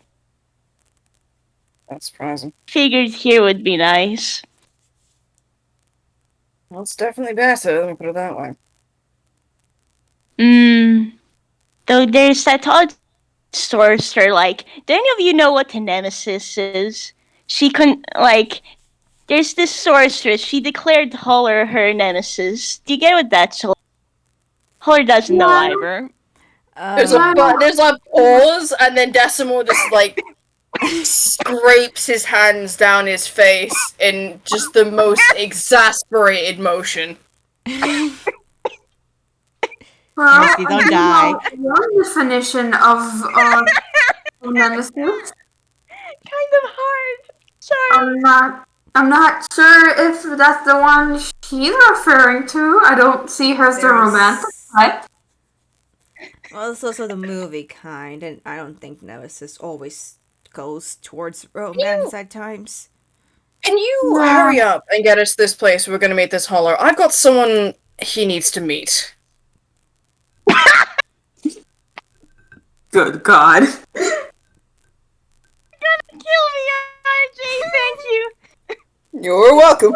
That's surprising. figured here would be nice. Well, it's definitely better, let me put it that way. Though there's that odd sorcerer, like, do any of you know what a nemesis is? She couldn't, like, there's this sorceress, she declared Holler her nemesis. Do you get what that's like? Holler doesn't know yeah. either. There's Yeah. there's a pause, and then Decimal just like scrapes his hands down his face in just the most exasperated motion. Well, Mercy, don't die. One definition of nemesis. Kind of hard. Sorry. I'm not sure if that's the one she's referring to. I don't see her as the romantic type. Well, it's also the movie kind, and I don't think Nemesis always goes towards romance at times. Can you Yeah. hurry up and get us this place? We're gonna meet this Holler. I've got someone he needs to meet. Good God. Kill me, RJ. Thank you. You're welcome.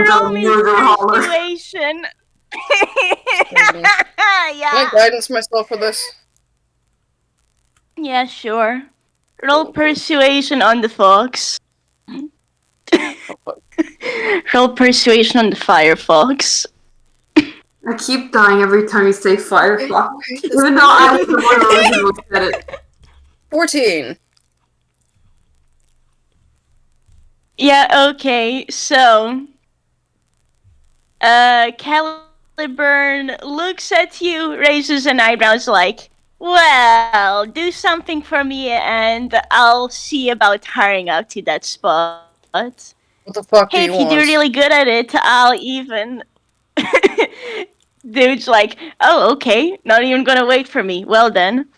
Roll me persuasion. Can I Yeah. guidance myself for this? Yeah, sure. Roll persuasion on the fox. Roll persuasion on the firefox. I keep dying every time you say Firefox. Even though I was the one originally said it. 14. Yeah, okay, so Caliburn looks at you, raises an eyebrows like, well, do something for me and I'll see about hiring out to that spot. What the fuck Hey, do if you you do want? really good at it, I'll even... Dude's like, oh, okay, not even gonna wait for me. Well then.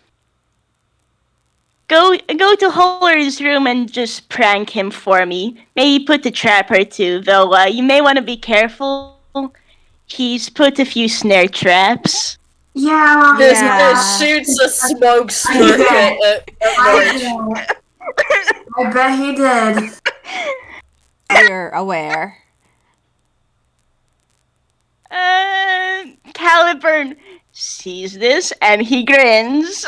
Go to Holler's room and just prank him for me. Maybe put a trap or two, though you may want to be careful. He's put a few snare traps. Yeah. This shoots a smoke skirt at March. I bet he did. We're aware. Caliburn sees this and he grins.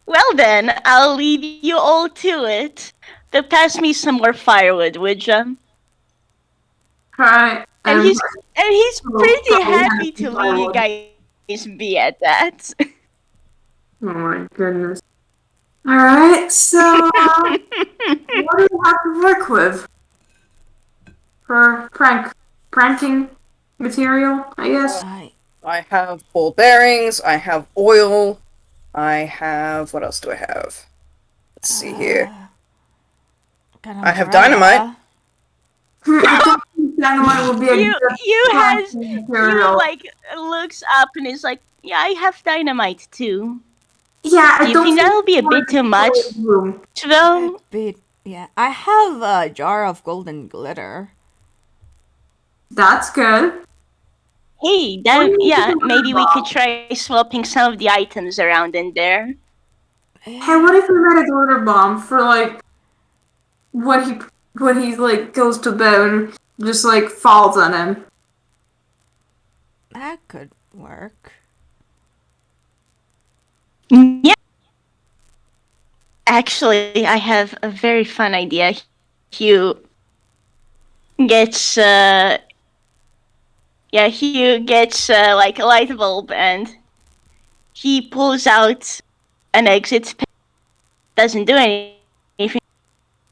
Well then, I'll leave you all to it. But pass me some more firewood, would ya? Alright. And he's pretty probably happy has to some leave you guys be at that. Oh my goodness. Alright, so what do you have to work with? For pranking material, I guess? I have ball bearings, I have oil, I have... What else do I have? Let's see here. I have dynamite. Dynamite would be a good You like looks up and is like, yeah, I have dynamite too. Yeah, Do you think that'll be a bit too much, though? Yeah, I have a jar of golden glitter. That's good. Hey, maybe we could try swapping some of the items around in there. Hey, what if we made a glitter bomb for like when he like goes to bed and just like falls on him? That could work. Yeah. Actually, I have a very fun idea, Hugh. gets Hugh gets like a light bulb, and he pulls out an exit. Doesn't do anything.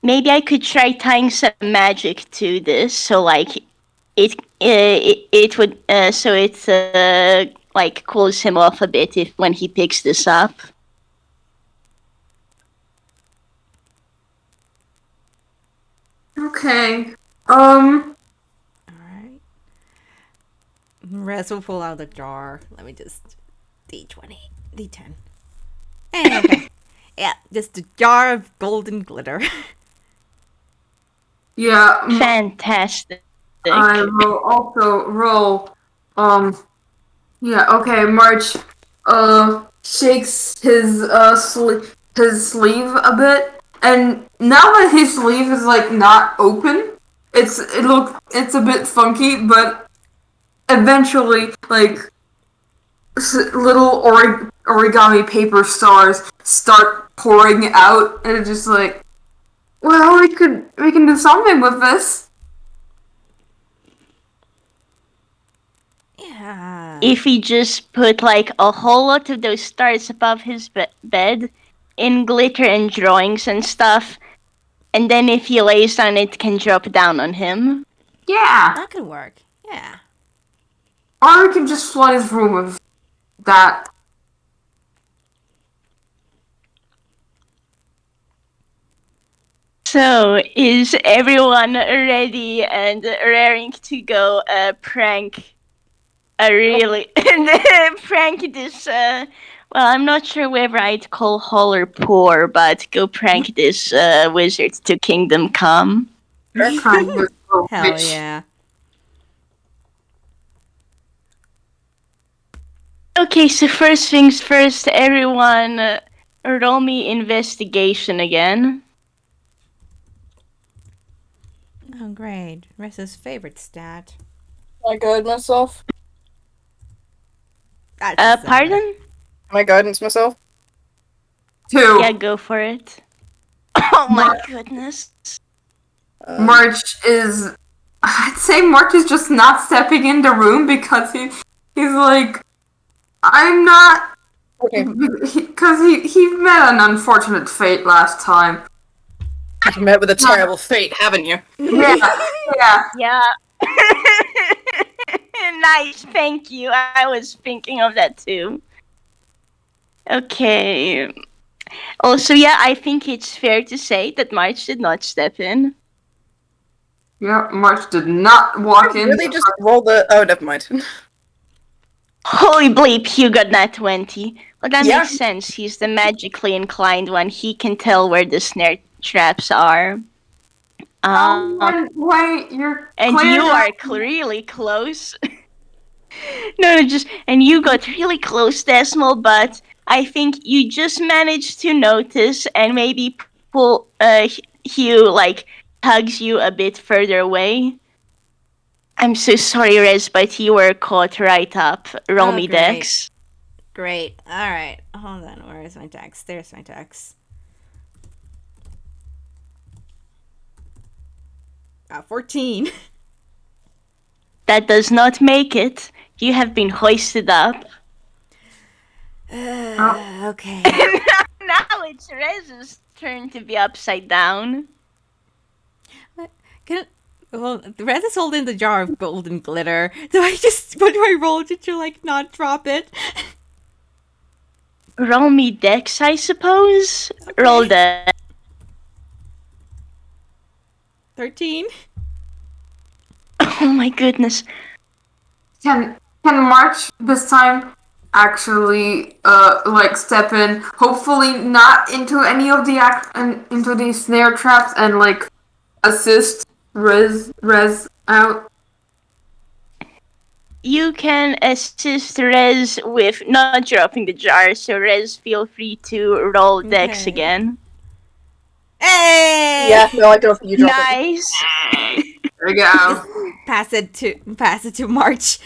Maybe I could try tying some magic to this, so like it would so it like cools him off a bit if when he picks this up. Okay. Alright. Rezze will pull out the jar. Let me just. D20. D10. Okay. Yeah, just a jar of golden glitter. Yeah. Fantastic. I will also roll. Yeah. Okay. March. Shakes his his sleeve a bit, and now that his sleeve is like not open, it's a bit funky, but eventually like little origami paper stars start pouring out, and it's just like, well, we can do something with this. Yeah. If he just put like a whole lot of those stars above his bed in glitter and drawings and stuff, and then if he lays on it, can drop down on him. Yeah. That could work. Yeah. Or we can just flood his room with that. So, is everyone ready and raring to go prank a really prank this well, I'm not sure whether I'd call Holler poor, but go prank this wizard to Kingdom Come. Kind of Hell bitch. yeah. Okay, so first things first, everyone roll me investigation again. Oh, great. Rezze's favorite stat. Can I guide myself? That's a seven. Pardon? Can I guidance myself? 2. Yeah, go for it. Oh my goodness. March is. I'd say March is just not stepping in the room because he's like, I'm not. Okay. Because he met an unfortunate fate last time. You met with a terrible fate, haven't you? Yeah. Yeah. Nice, thank you. I was thinking of that too. Okay. Also, yeah, I think it's fair to say that March did not step in. Yeah, March did not walk in. Really just roll the... Oh, never mind. Holy bleep, Hugh got that 20. Well, that Yeah. makes sense. He's the magically inclined one. He can tell where the snare traps are. Wait, you're And clear you now? are really close. No, and you got really close, Decimal, but I think you just managed to notice and maybe pull, Hugh, like, tugs you a bit further away. I'm so sorry, Rez, but you were caught right up. Roll me great. dex. Great. Alright. Hold on. Where is my dex? There's my dex. 14. That does not make it. You have been hoisted up. Okay. Now it's Rez's turn to be upside down. Well, Rezze is holding the jar of golden glitter. What do I roll to like not drop it? Roll me dex, I suppose. Okay. Roll the 13. Oh my goodness. Can March this time actually like step in? Hopefully not into any of the into these snare traps and like assist Rez out. You can assist Rez with not dropping the jar, so Rez, feel free to roll dex Okay. again. Hey! Yeah, no, I don't think you drop it. Nice. There you go. Pass it to March.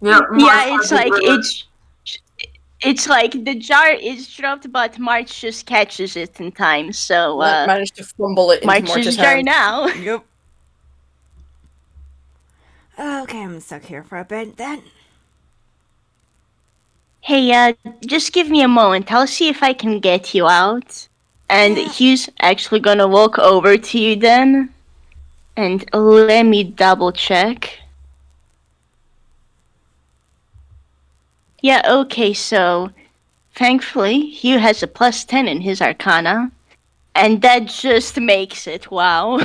Yep. Yeah, it's like the jar is dropped, but March just catches it in time. So Managed to fumble it into March's March's jar hand. now. Yep. Okay, I'm stuck here for a bit then. Hey, just give me a moment. I'll see if I can get you out. And Yeah. Hugh's actually gonna walk over to you then. And let me double check. Yeah, okay, so thankfully, Hugh has a +10 in his arcana. And that just makes it wow.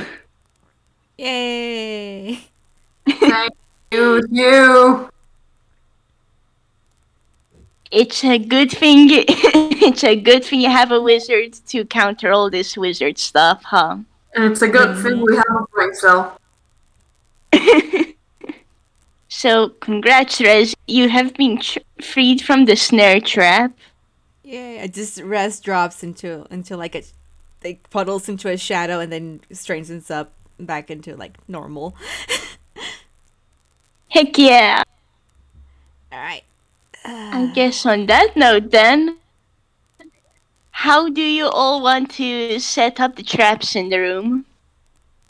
Yay! Thank you. It's a good thing it's a good thing you have a wizard to counter all this wizard stuff, huh? And it's a good thing we have a brain cell. So, congrats, Rez. You have been freed from the snare trap. Yay! It just Rez drops into like a like puddles into a shadow and then straightens up back into like normal. Heck yeah. All right. I guess on that note, then, how do you all want to set up the traps in the room?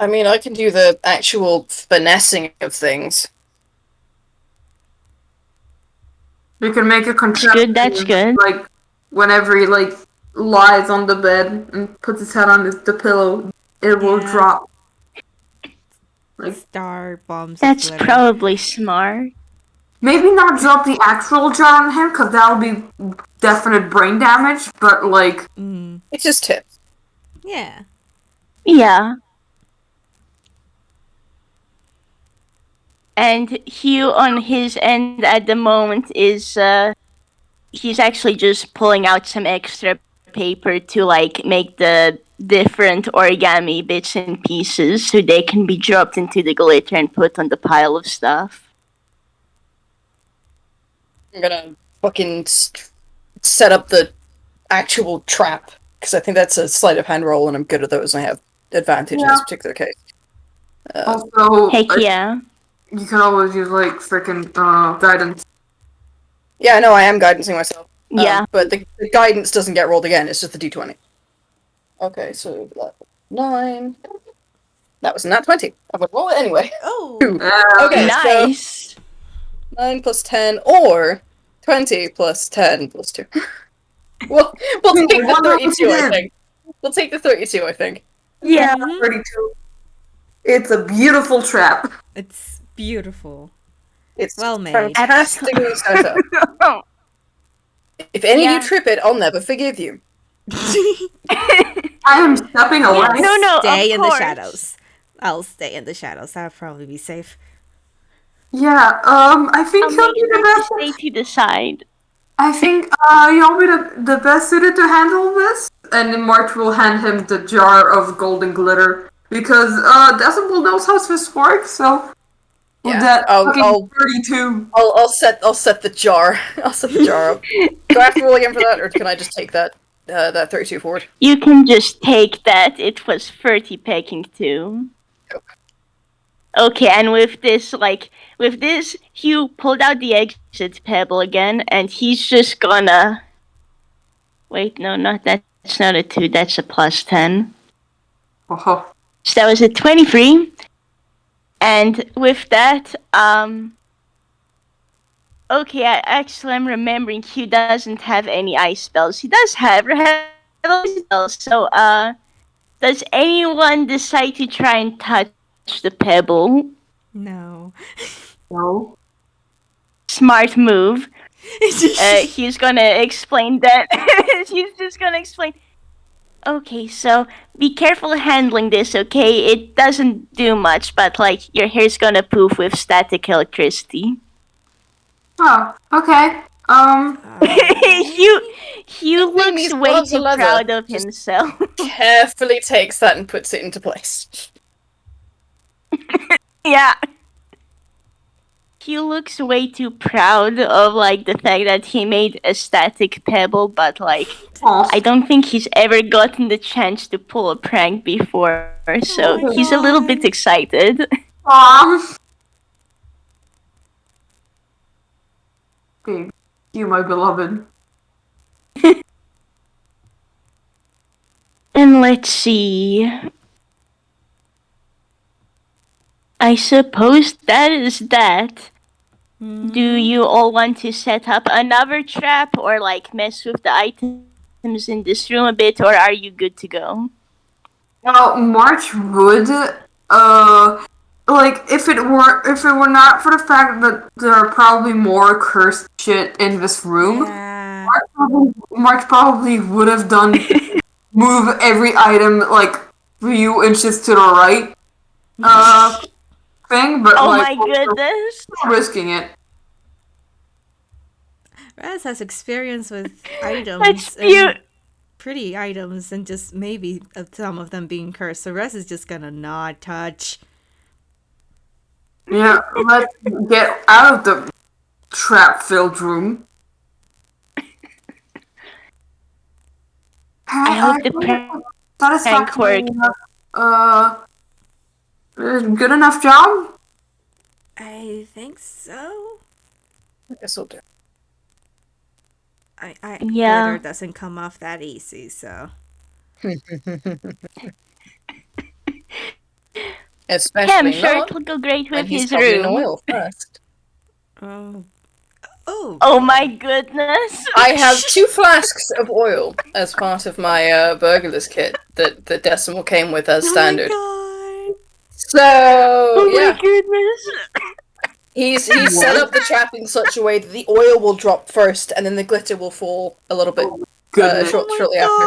I mean, I can do the actual finessing of things. We can make a contraption. That's good. Like, whenever he, like, lies on the bed and puts his head on the pillow, it will Yeah. drop. Like, Star bombs. That's glitter. probably smart. maybe not drop the actual jar on him, because that would be definite brain damage, but, like, It's just tips. Yeah. Yeah. And Hugh, on his end at the moment, is he's actually just pulling out some extra paper to like make the different origami bits and pieces so they can be dropped into the glitter and put on the pile of stuff. I'm gonna fucking set up the actual trap, because I think that's a sleight of hand roll, and I'm good at those, and I have advantage in this particular case. also, Heck yeah. you can always use, like, freaking guidance. Yeah, I know I am guidancing myself. Yeah. But the guidance doesn't get rolled again, it's just the d20. Okay, so level 9. That was not 20. I'm gonna roll it anyway. Oh. Okay, Nice. so 9 plus 10, or 20 plus 10 plus 2. We'll take the 32, I think. We'll take the 32, I think. Yeah. 32. It's a beautiful trap. It's beautiful. It's Well made. fantastically set up. If any of you trip it, I'll never forgive you. I am stepping away. No, Stay of in the course. shadows. I'll stay in the shadows. That'll probably be safe. Yeah, I think I'll he'll make be the sure to best. stay to the side. I think you'll be the best suited to handle this, and March will hand him the jar of golden glitter because Decibel knows how this works. So with Yeah, that I'll- fucking I'll- 32. I'll set the jar. I'll set the jar up. Do I have to roll again for that, or can I just take that 32 forward? You can just take that. It was 30 pecking too. Okay, and with this, Hugh pulled out the exit pebble again, and he's just gonna. Wait, no, that's not a 2, that's a +10. Oh, So that was a 23. And with that, okay, I'm remembering Hugh doesn't have any ice spells. He does have ice spells, so, does anyone decide to try and touch the pebble? No. no. Smart move. He's gonna explain that. He's just gonna explain. Okay, so be careful handling this, okay? It doesn't do much, but like your hair's gonna poof with static electricity. Oh, okay. Hugh Good thing looks these way gloves are too leather. proud of Just- himself. Carefully takes that and puts it into place. Yeah. He looks way too proud of like the fact that he made a static pebble, but like Oh, I don't think he's ever gotten the chance to pull a prank before, so my he's a little bit God. excited. Okay, you, my beloved. And let's see. I suppose that is that. Do Mhm. you all want to set up another trap or like mess with the items in this room a bit, or are you good to go? Well, March would, like if it were not for the fact that there are probably more cursed shit in this room, Yeah. March probably would have done move every item like few inches to the right, thing, but Oh like my also goodness. risking it. Raz has experience with That's items beautiful. and pretty items and just maybe some of them being cursed. So Raz is just gonna not touch. Yeah, let's get out of the trap-filled room. I hope the think prank satisfactory works. enough. Good enough job. I think so. This'll do. Yeah. Glitter doesn't come off that easy, so. Yeah, I'm Especially sure not it'll go great when with he's his covered in room. oil first. Oh. Oh. Oh boy. my goodness. I have 2 flasks of oil as part of my burglar's kit that the Decimal came with as standard. Oh So Oh my yeah, goodness. he's set up the trap in such a way that the oil will drop first, and then the glitter will fall a little bit Goodness. shortly after.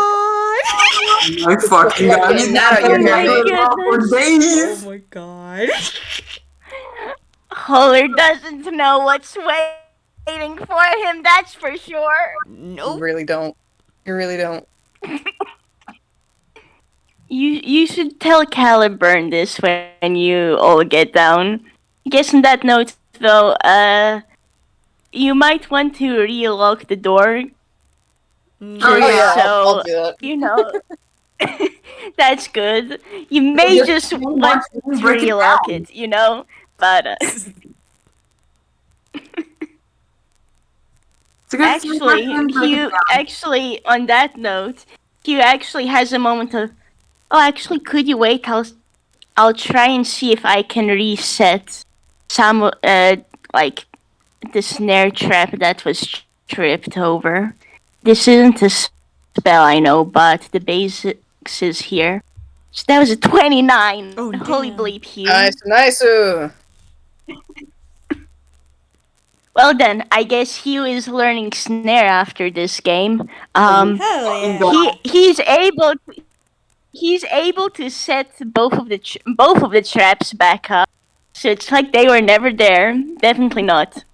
my My fucking god. Okay, now Oh you're my hearing it. For goodness. days. Oh my god. Holler doesn't know what's waiting for him, that's for sure. You Nope. really don't. You really don't. You should tell Caliburn this when you all get down. I guess on that note though, you might want to re-lock the door. Oh Oh yeah, yeah. I'll do that. You know, that's good. You may just want to break it re-lock down. it, you know? But It's a good actually, Hugh, actually, on that note, Hugh actually has a moment of, oh, actually, could you wait? I'll try and see if I can reset some, like, the snare trap that was tripped over. This isn't a spell, I know, but the basics is here. So that was a 29. Oh, Holy damn. bleep, Hugh. Nice. Well then, I guess Hugh is learning snare after this game. Hell yeah. He's able to set both of the traps back up. So it's like they were never there. Definitely not.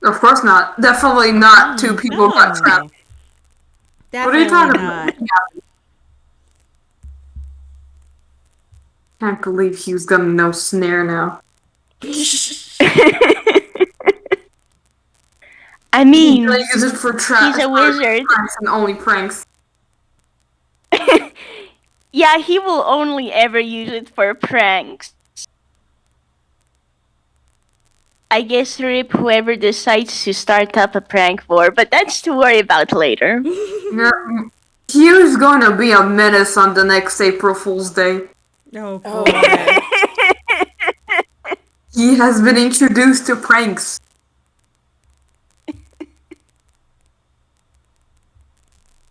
Of course not. Definitely not 2 people got trapped. What are you Definitely talking not. about? Can't believe Hugh's gonna know snare now. I He's mean, gonna use it for traps. he's a wizard. Pranks and only pranks. Yeah, he will only ever use it for pranks. I guess rip whoever decides to start up a prank war, but that's to worry about later. Yeah, Hugh's gonna be a menace on the next April Fool's Day. Oh boy. Oh man. He has been introduced to pranks.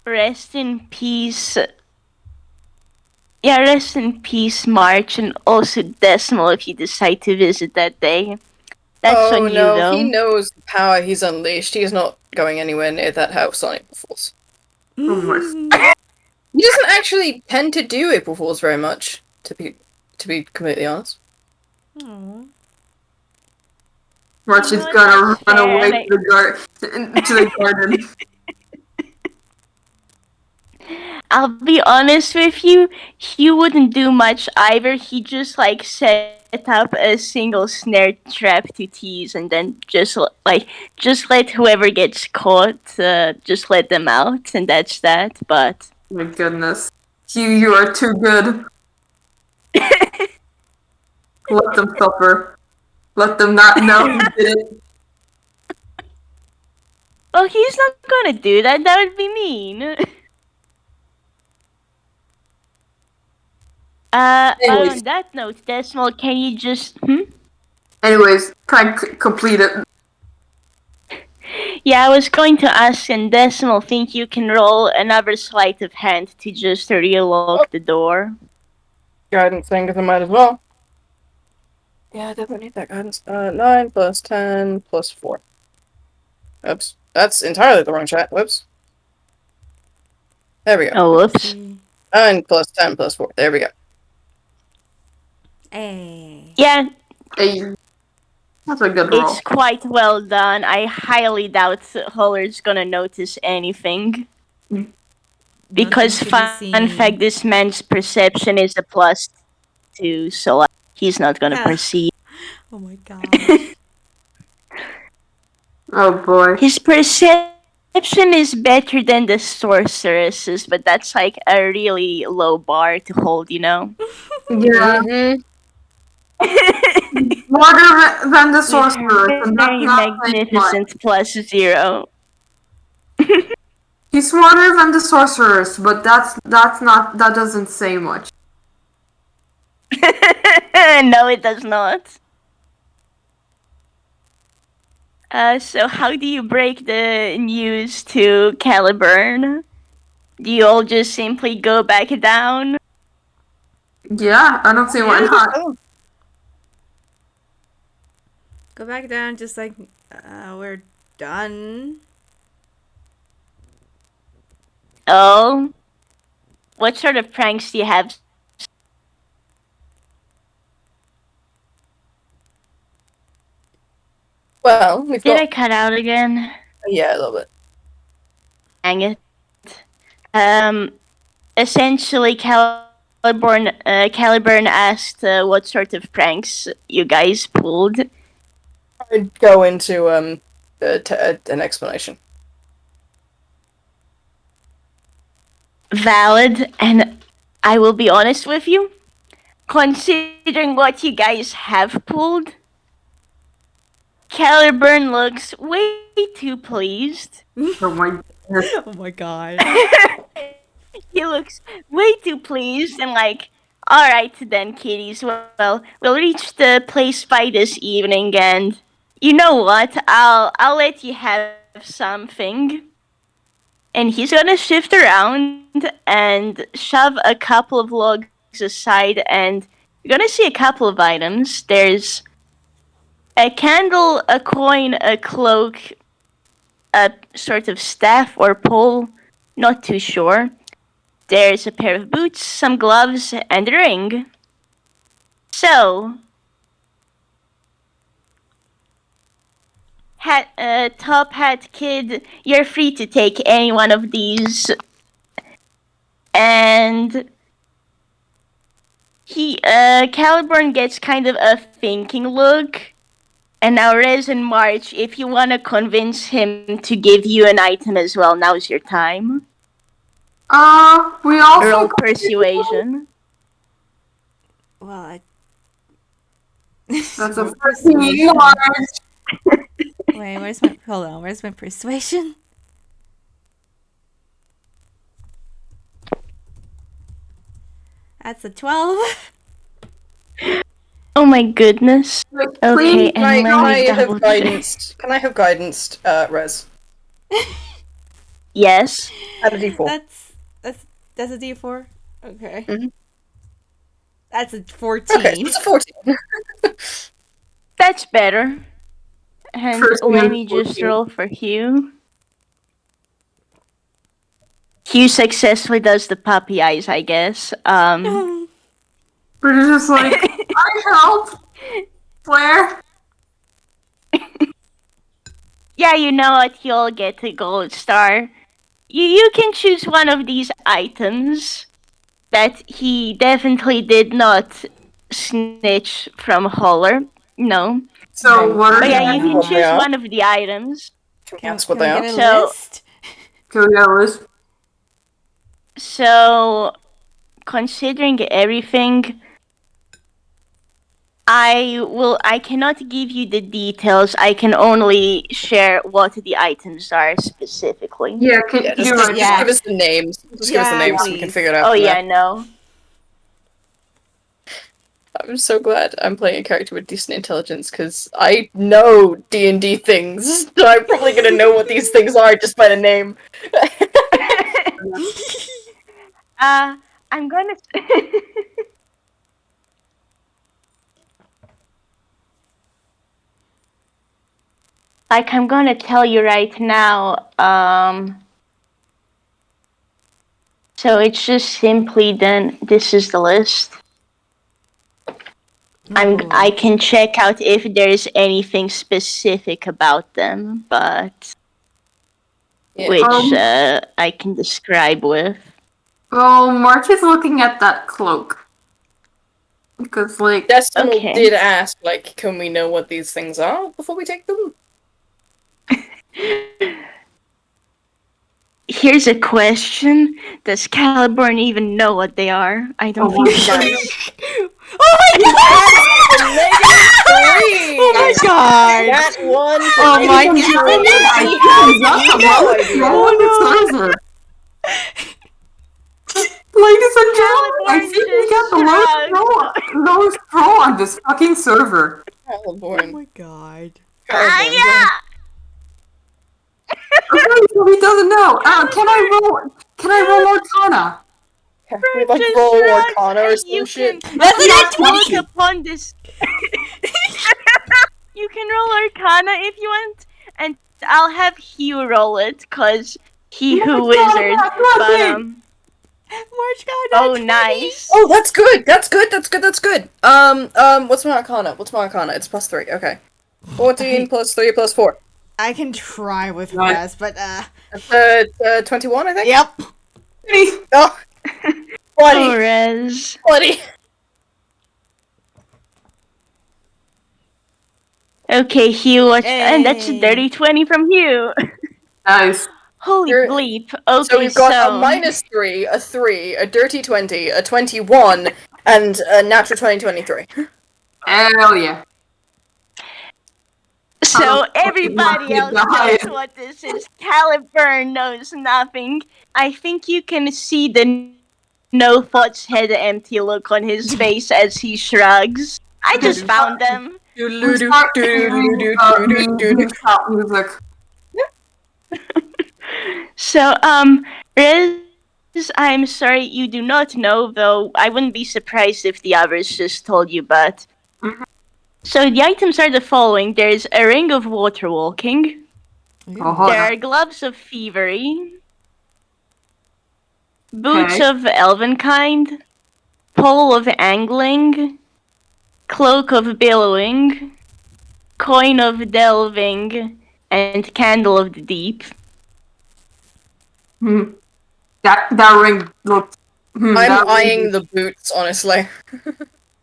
Rest in peace. Yeah, rest in peace, March, and also Decimal if you decide to visit that day. That's Oh on you, no, though. he knows the power he's unleashed. He's not going anywhere near that house on April Fools. Oh my. He doesn't actually tend to do April Fools very much, to be completely honest. Aw. March You is know what, gonna that's run fair, away and to the garden. I'll be honest with you, he wouldn't do much either. He just like set up a single snare trap to tease, and then just let whoever gets caught, just let them out, and that's that. But My goodness. Hugh, you are too good. Let them suffer. Let them not know you did it. well, he's not gonna do that. That would be mean. Anyways. On that note, Decimal, can you just Anyways, prank completed. Yeah, I was going to ask in Decimal, think you can roll another sleight of hand to just relock the door? Guidance thing, because I might as well. Yeah, I definitely need that guidance. 9 plus 10 plus 4. Oops. That's entirely the wrong chat. Whoops. There we go. Oh, whoops. See. 9 plus 10 plus 4. There we go. Hey. Yeah, Hey, that's a good it's roll. quite well done. I highly doubt Holler's gonna notice anything. Because, Nothing to be fun seen. fact, this man's perception is a +2, so like, he's not gonna Yeah. perceive. Oh my gosh. Oh boy. His perception is better than the sorceress's, but that's like a really low bar to hold, you know? Yeah, Mm-hmm. smarter than the With sorcerer, her and that's very not saying much. magnificent +0. He's smarter than the sorcerers, but that doesn't say much. No, it does not. So how do you break the news to Caliburn? Do you all just simply go back down? Yeah, I don't see why not. Go back down, just like, we're done. Oh? What sort of pranks do you have? Well, we've Did got. I cut out again? Yeah, a little bit. Dang it. Essentially, Caliburn asked what sort of pranks you guys pulled. I'd go into an explanation. Valid, and I will be honest with you. Considering what you guys have pulled, Caliburn looks way too pleased. Oh my goodness. Oh my god. He looks way too pleased and like, alright then, kiddies. Well, we'll reach the place by this evening, and you know what? I'll let you have something. And he's gonna shift around and shove a couple of logs aside, and you're gonna see a couple of items. There's a candle, a coin, a cloak, a sort of staff or pole, not too sure. There's a pair of boots, some gloves, and a ring. So, top hat kid, you're free to take any one of these. And Caliburn gets kind of a thinking look. And now Rez and March, if you want to convince him to give you an item as well, now's your time. We also Roll persuasion. Well, That's a Roll 14 persuasion. large. Wait, where's my persuasion? That's a 12. Oh my goodness. Okay, Please, and let me double check. Can I have guidance, Rez? Yes. Add a d4. That's a D4? Okay. Mhm. That's a 14. Okay, it's a 14. That's better. And First let one, me just 14. roll for Hugh. Hugh successfully does the puppy eyes, I guess. We're just like, I help. Where? Yeah, you know what? You'll get a gold star. You can choose one of these items that he definitely did not snitch from Holler. No. So what are But yeah, you you can What they choose are? one of the items. Can we Can, ask can what we they get are? a So- list? Can we have a list? So, considering everything, I cannot give you the details. I can only share what the items are specifically. Yeah, can Yeah, you just write yeah. give us the names. Just give us the Yeah, names so we can please. figure it out. Oh from yeah, there. no. I'm so glad I'm playing a character with decent intelligence because I know D&D things, so I'm probably gonna know what these things are just by the name. I'm gonna. Like, I'm gonna tell you right now. So it's just simply then. This is the list. I can check out if there's anything specific about them, but Yeah. which I can describe with. Well, March is looking at that cloak. Because, like... Decimal Okay. did ask, like, can we know what these things are before we take them? Here's a question. Does Caliburn even know what they are? I don't Oh think my he God. does. Oh my god! -3! Oh my god! That one for Oh my -3. god! He has no idea. Oh no! Ladies and gentlemen, I think we got the lowest roll on this fucking server. Oh Caliborn. my god. Yeah! Okay, so he doesn't know. Can I roll Arcana? We like Just roll shrugs Arcana or and some you shit. can That's an Not look 20. upon this. You can roll Arcana if you want, and I'll have Hugh roll it, cause he Yeah, who yeah, wizard. yeah, But March got oh, a 20. nice. Oh, that's good. That's good. What's my Arcana? It's +3. Okay. 14 plus 3 plus 4. I can try with Right. Rez, but That's 21, I think. yep. Oh, buddy, Torres. buddy. Okay, Hugh, and that's a Hey. dirty 20 from Hugh. Nice. Holy You're- bleep. Okay, So we've got a -3, a 3, a dirty 20, a 21, and a natural 2023. Hell yeah. So Oh, everybody fucking else nice. knows what this is. Caliburn knows nothing. I think you can see the no thoughts had an empty look on his face as he shrugs. I just found them. We start hearing, stop music. So, Riz, I'm sorry you do not know, though I wouldn't be surprised if the others just told you, but... Mhm. So the items are the following. There's a ring of water walking. Oh, hold There on. are gloves of thievery. Boots Okay. of elven kind. Pole of angling. Cloak of billowing. Coin of delving. And candle of the deep. Hmm. That ring looks. I'm that ring- eyeing the boots, honestly.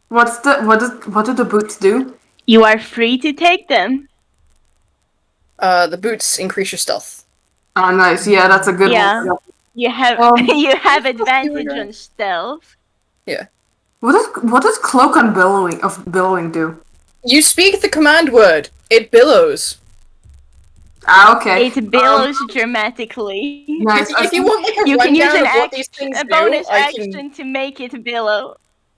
What do the boots do? You are free to take them. The boots increase your stealth. Oh, nice. Yeah, that's a good Yeah. one. You have you have advantage on stealth. What does cloak on billowing do? You speak the command word. It billows. Ah, okay. It billows dramatically. Nice. If you want like a You can use rundown an of what these things a do, bonus I can. action to make it billow.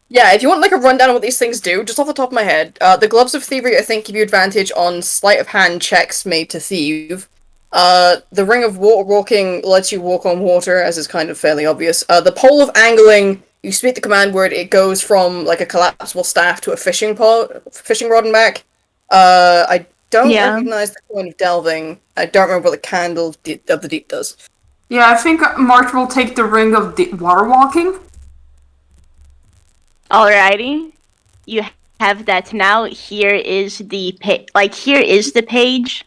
Yeah, if you want like a rundown of what these things do, just off the top of my head, the gloves of thievery I think give you advantage on sleight of hand checks made to thieve. The ring of water walking lets you walk on water, as is kind of fairly obvious. The pole of angling, you speak the command word, it goes from like a collapsible staff to a fishing rod and back. I don't recognize the coin of delving. I don't remember what the candle of the deep does. Yeah, I think March will take the ring of water walking. Alrighty, you have that now. Here is the here is the page.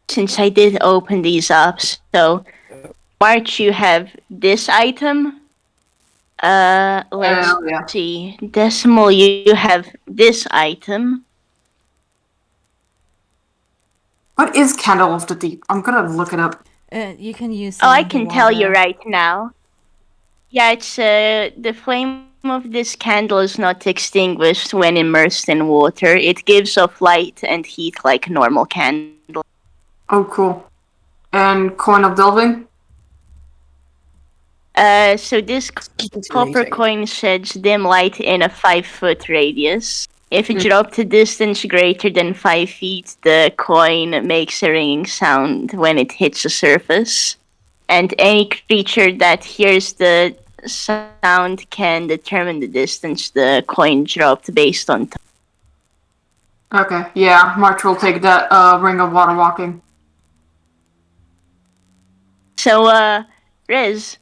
Since I did open these up, so March, you have this item. Let's Yeah. see. Decimal, you have this item. What is Candle of the Deep? I'm gonna look it up. You can use. Oh, I can tell you right now. Yeah, it's the flame of this candle is not extinguished when immersed in water. It gives off light and heat like a normal candle. Oh, cool. And Coin of Delving? So this Into copper meeting. coin sheds dim light in a 5-foot radius. If it Hmm. dropped a distance greater than 5 feet, the coin makes a ringing sound when it hits the surface. And any creature that hears the sound can determine the distance the coin dropped based on time. Okay, yeah, March will take that ring of water walking. So, Riz,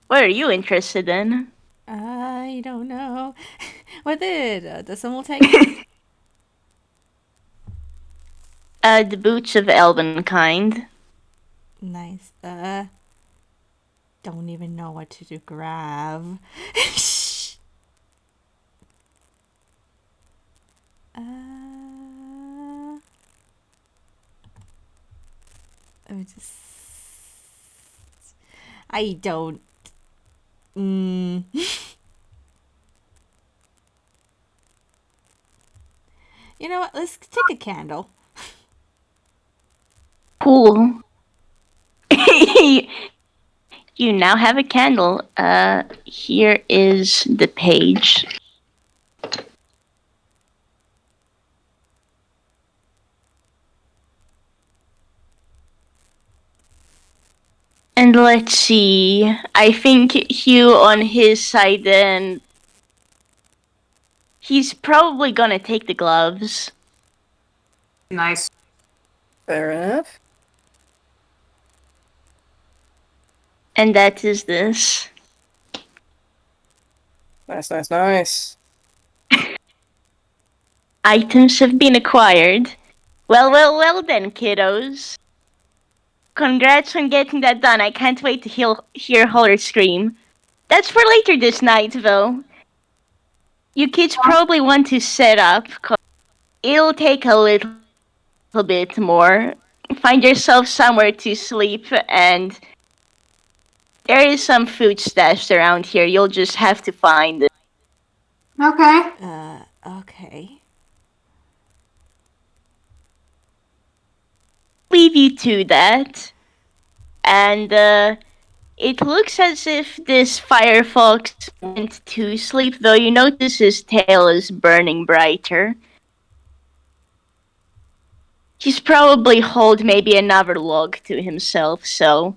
what are you interested in? I don't know. What did someone take? The boots of Elvenkind. Nice. Don't even know what to grab. Let me just. I don't. You know what? Let's take a candle. Cool. You now have a candle. Here is the page. And let's see. I think Hugh on his side then. He's probably gonna take the gloves. Nice. Fair enough. And that is this. Nice. Items have been acquired. Well then, kiddos. Congrats on getting that done. I can't wait to hear Holler scream. That's for later this night, though. You kids probably want to set up, 'cause it'll take a little bit more. Find yourself somewhere to sleep, and there is some food stashed around here. You'll just have to find it. Okay. Okay. Leave you to that. And, it looks as if this firefox went to sleep, though you notice his tail is burning brighter. He's probably hauled maybe another log to himself, so.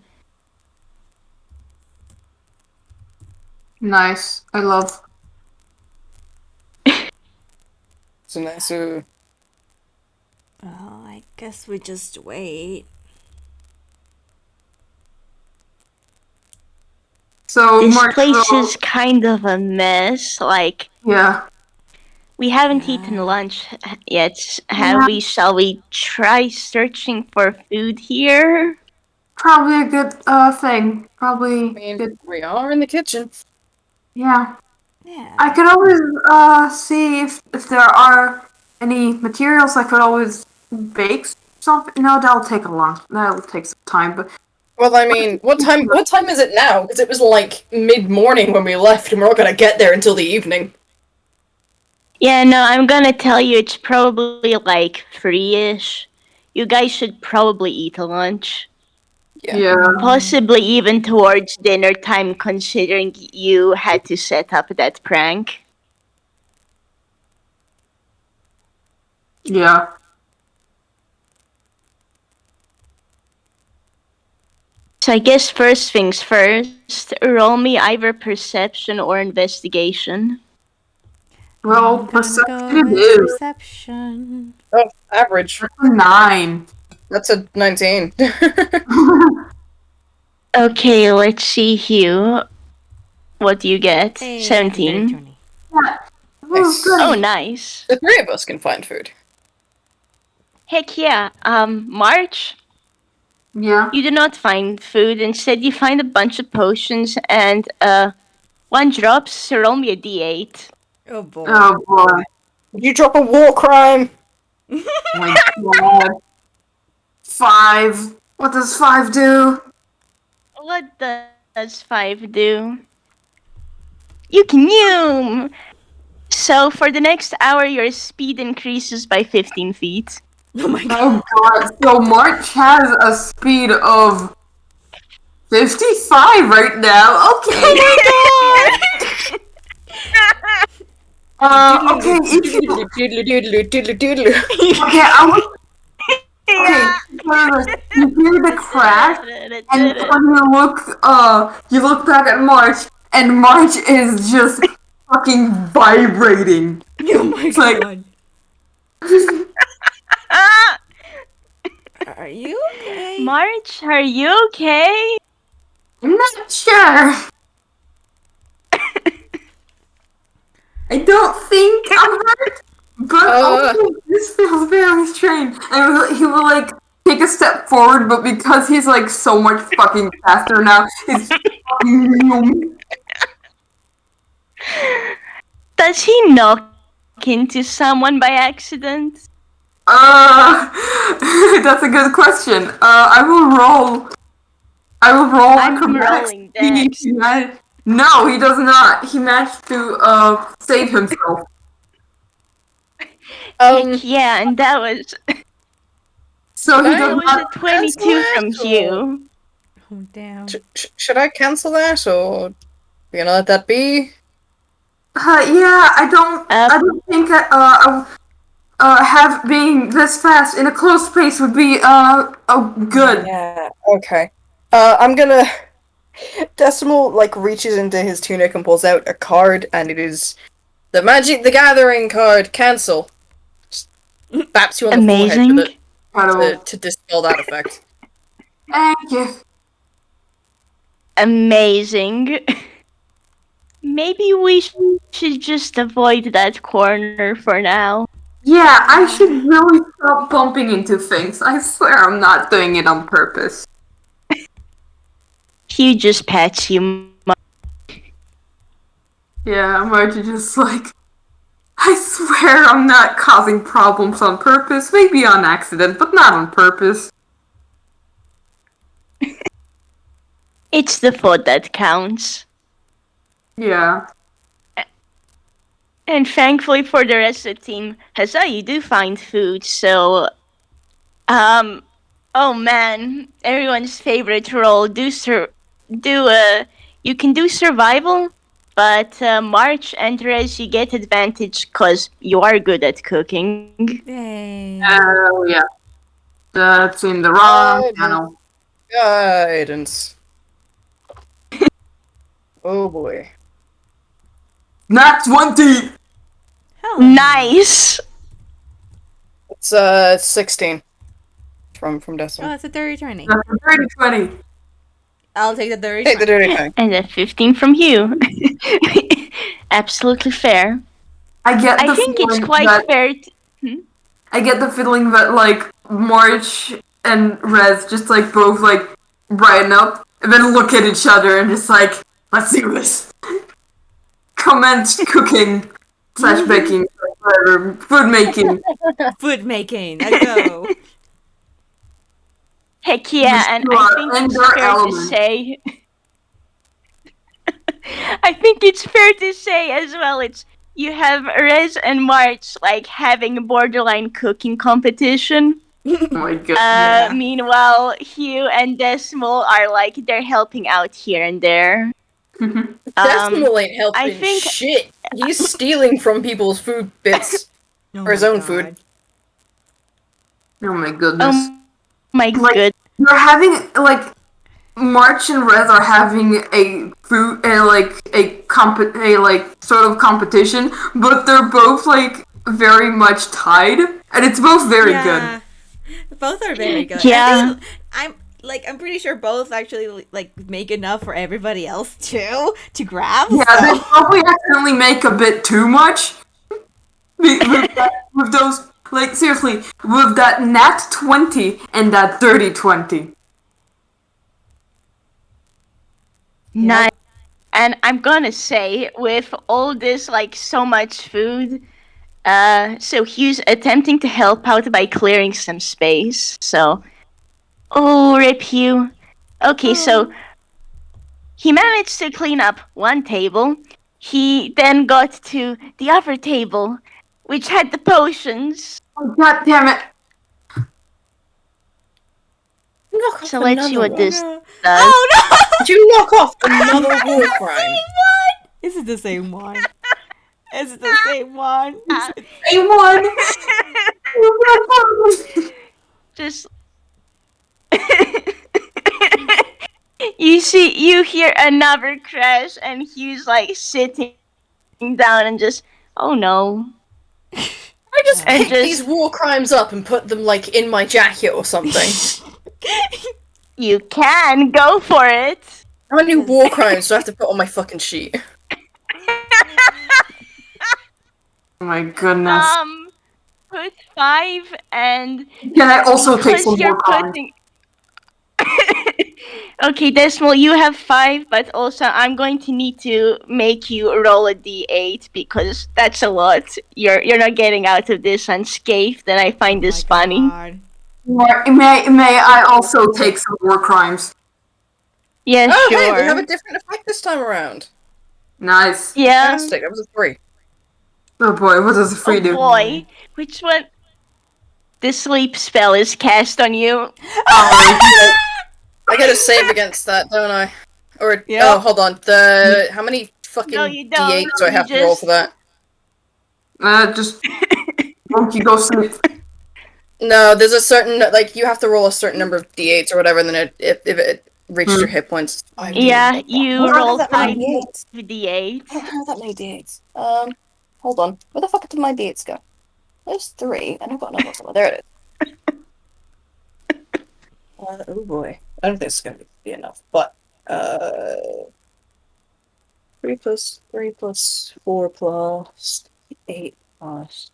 Nice. I love. So nice. Well, I guess we just wait. So This March place will- is kind of a mess. Like, Yeah. we haven't eaten lunch yet, have we? Shall we try searching for food here? Probably a good thing. Probably I mean, good. we are in the kitchen. Yeah. Yeah. I could always see if there are any materials. I could always bake something. No, that'll take some time. But Well, I mean, what time is it now? Because it was like mid-morning when we left, and we're not gonna get there until the evening. Yeah, no, I'm gonna tell you it's probably like 3-ish. You guys should probably eat a lunch. yeah. Possibly even towards dinner time, considering you had to set up that prank. Yeah. So I guess first things first, roll me either perception or investigation. Well, I'm gonna perception go it with is. perception. Oh, average. That's a 9. That's a 19. Okay, let's see, Hugh. What do you get? Hey, 17. 20. Nice. Oh, nice. The three of us can find food. Heck yeah. March, Yeah. you do not find food. Instead, you find a bunch of potions and, one drops. So roll me a d8. Oh boy. Oh boy. Did you drop a war crime? Oh my god. 5. What does 5 do? What does 5 do? You can zoom! So for the next hour, your speed increases by 15 feet. Oh my god. Oh god. So March has a speed of 55 right now. Okay. Okay, if you okay, I was okay. You hear the crash, and when you look back at March, and March is just fucking vibrating. Oh my It's like god. Are you okay? March, are you okay? I'm not sure. I don't think I'm hurt, but also this feels very strange. And he will like take a step forward, but because he's like so much fucking faster now, he's fucking. Does he knock into someone by accident? That's a good question. I will roll. I'm acrobatics. rolling dex. No, he does not. He managed to save himself. Heck yeah, and that was So he does was not. a 22 from Hugh. Oh damn. Should I cancel that, or we gonna let that be? Yeah, I don't think have being this fast in a close space would be good. Yeah. Okay. I'm gonna. Decimal reaches into his tunic and pulls out a card, and it is the Magic the Gathering card. Cancel. Just baps you on the Amazing. forehead to dispel that effect. Thank you. Amazing. Maybe we should just avoid that corner for now. Yeah, I should really stop bumping into things. I swear I'm not doing it on purpose. Hugh just pats you. Yeah, Marge is just like, I swear I'm not causing problems on purpose. Maybe on accident, but not on purpose. It's the thought that counts. Yeah. And thankfully for the rest of the team, Huzzah, you do find food, so oh man, everyone's favorite role. You can do survival, but March and Rezze, you get advantage because you are good at cooking. Yay. Oh, yeah. That's in the wrong channel. Guidance. Oh boy. Not 20! Hell Nice. It's 16 from Oh, Decimal. it's a dirty 20. That's a dirty 20. I'll take the dirty Take the 20. dirty thing. And a 15 from you. Absolutely fair. I get the I think it's feeling quite that, fair. I get the feeling that, like, March and Rez just, like, both, like, brighten up and then look at each other and just, like, let's do this. Commence cooking / baking, whatever, food making. Food making. Let's go. Heck yeah, and I think it's Indoor fair to element. say. I think it's fair to say as well. It's you have Rez and March like having a borderline cooking competition. Oh my god. Meanwhile, Hugh and Decimal are like they're helping out here and there. Decimal ain't helping I think- shit. He's stealing from people's food bits. Oh For his my own God. food. Oh my goodness. My Like- good. You're having, like, March and Rez are having a food, sort of competition, but they're both, like, very much tied, and it's both very good. Both are very good. Yeah. I'm pretty sure both actually like make enough for everybody else too to grab. Yeah, so. they probably accidentally make a bit too much. With those, like, seriously, with that nat 20 and that dirty 20. Nice. And I'm gonna say, with all this, like, so much food, so Hugh's attempting to help out by clearing some space. So, oh, rip Hugh. Okay, so he managed to clean up one table. He then got to the other table, which had the potions. Oh, god damn it. Knock off So let's see another what one. this No. does. Oh no! Did you knock off another war crime? Is it the same one? Is it the same one? A1. Just you hear another crash, and Hugh's like sitting down and just, oh no. I just And pick these war crimes up and put them like in my jacket or something. You can go for it. How many war crimes do I have to put on my fucking sheet? Oh my goodness. Put 5, and Can I also take because some you're more crimes? putting. Okay, Decimal, you have 5, but also I'm going to need to make you roll a d8 because that's a lot. You're not getting out of this unscathed, and I find this funny. God. May I also take some war crimes? Yeah, Oh, sure. hey, we have a different effect this time around. Nice. Yeah. Fantastic. That was a 3. Oh boy, what does the free Oh do? boy, which one? The sleep spell is cast on you. I gotta save against that, don't I? Or Yep. oh, hold on. How many fucking No, you don't. d8s do I You have to roll just- for that? Just won't you go sleep? No, there's a certain you have to roll a certain number of d8s or whatever, and then if it reaches your hit points, it's 5 Yeah, you I don't roll have that many 5 d8s. d8. I don't have that many d8s. Hold on. Where the fuck did my d8s go? There's 3, and I've got another one somewhere. There it is. Oh boy. I don't think this is gonna be enough, but 3 plus 3 plus 4 plus 8 plus.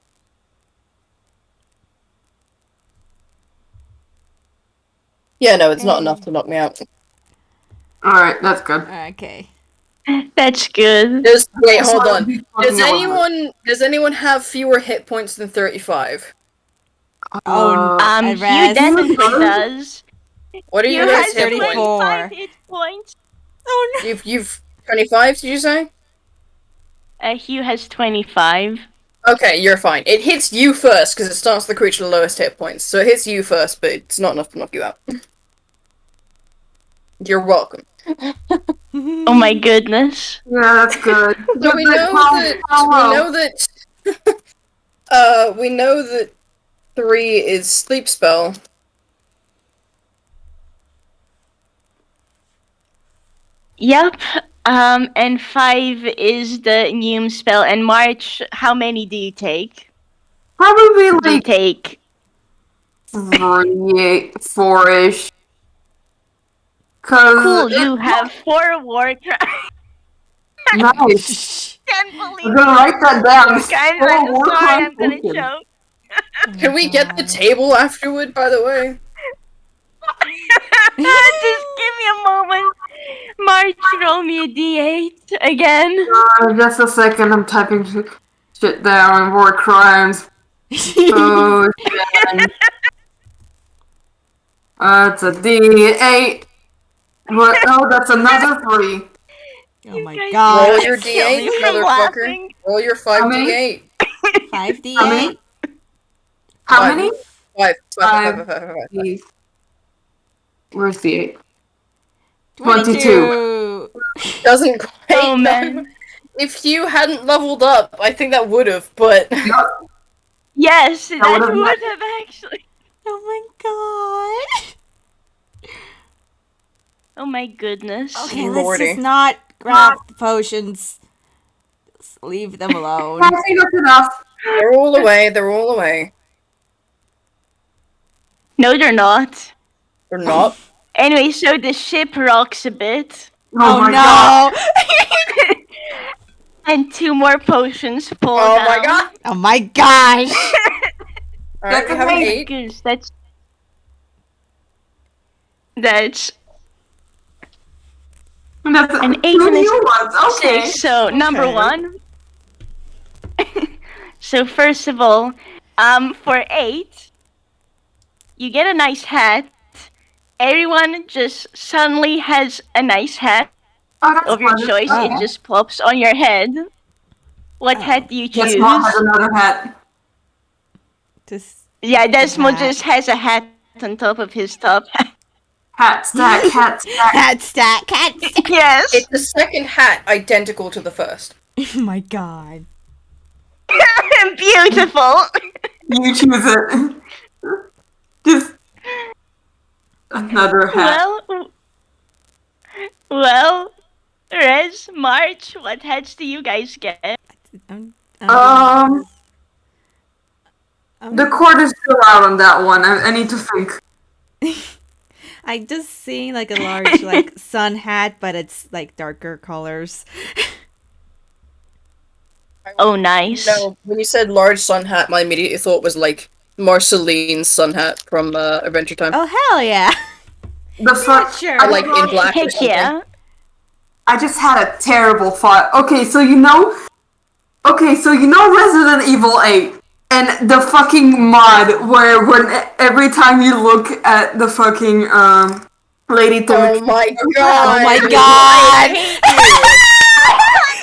Yeah, no, it's not enough to knock me out. Alright, that's good. Okay. That's good. Wait, hold on. Does anyone have fewer hit points than 35? Oh, Hugh Rezze. definitely does. What are Hugh your has hit points? 25 hit points. Oh no. You've 25, did you say? Hugh has 25. Okay, you're fine. It hits you first because it starts the creature with the lowest hit points. So it hits you first, but it's not enough to knock you out. You're welcome. Oh my goodness. Yeah, that's good. So we know that 3 is sleep spell. Yep. And 5 is the Neum spell. And March, how many do you take? Probably Do you like take 3, 4-ish. Cause Cool, you have 4 war crimes. Nice. Can't I'm believe gonna write that down. war crimes. Four I'm war sorry, crimes I'm gonna taken. choke. Can we get the table afterward, by the way? Just give me a moment. March, roll me a d8 again. Just a second, I'm typing shit down. War crimes. Oh, shit. It's a D8. What? Oh, that's another 3. Oh my guys god. Roll your kill d8, me from motherfucker. laughing. Roll your How many? 5d8. 5d8. How Five. many? 5. Where's the 8? 22. Doesn't quite. Oh man. If Hugh hadn't leveled up, I think that would have, but. Yes, that would've would met- have actually. Oh my god. Oh my goodness. Okay, Lordy. let's just not grab the potions. Just leave them alone. I think that's enough. They're all away, they're all away. No, they're not. They're not. Anyway, so the ship rocks a bit. Oh, my god. no! And 2 more potions fall Oh down. my god! Oh my gosh! Alright, we have an That's 8. Goose, that's That's an 8 two and a new ones. Okay. 6. So number Okay. 1. So first of all, for 8, you get a nice hat. Everyone just suddenly has a nice hat Oh, that's of your wonderful. choice. Oh. It just plops on your head. What Oh. hat do you Guess choose? Mom has another hat. Just Yeah, Desmo hat. just has a hat on top of his top hat. Hat stack, hat stack. Cat stack, cat stack. Yes. It's the second hat identical to the first. Oh my god. Beautiful. You choose it. Just another hat. Well, Rez, March, what hats do you guys get? The cord is still out on that one. I need to think. I just see like a large like sun hat, but it's like darker colors. Oh, nice. No, when you said large sun hat, my immediate thought was like Marceline's sun hat from Adventure Time. Oh hell yeah! The first, sure. Or like in black or Heck something. yeah. I just had a terrible thought. Okay, so you know Resident Evil 8 and the fucking mod where when every time you look at the fucking Lady Oh Toonkind. my god! Oh my god! I hate you.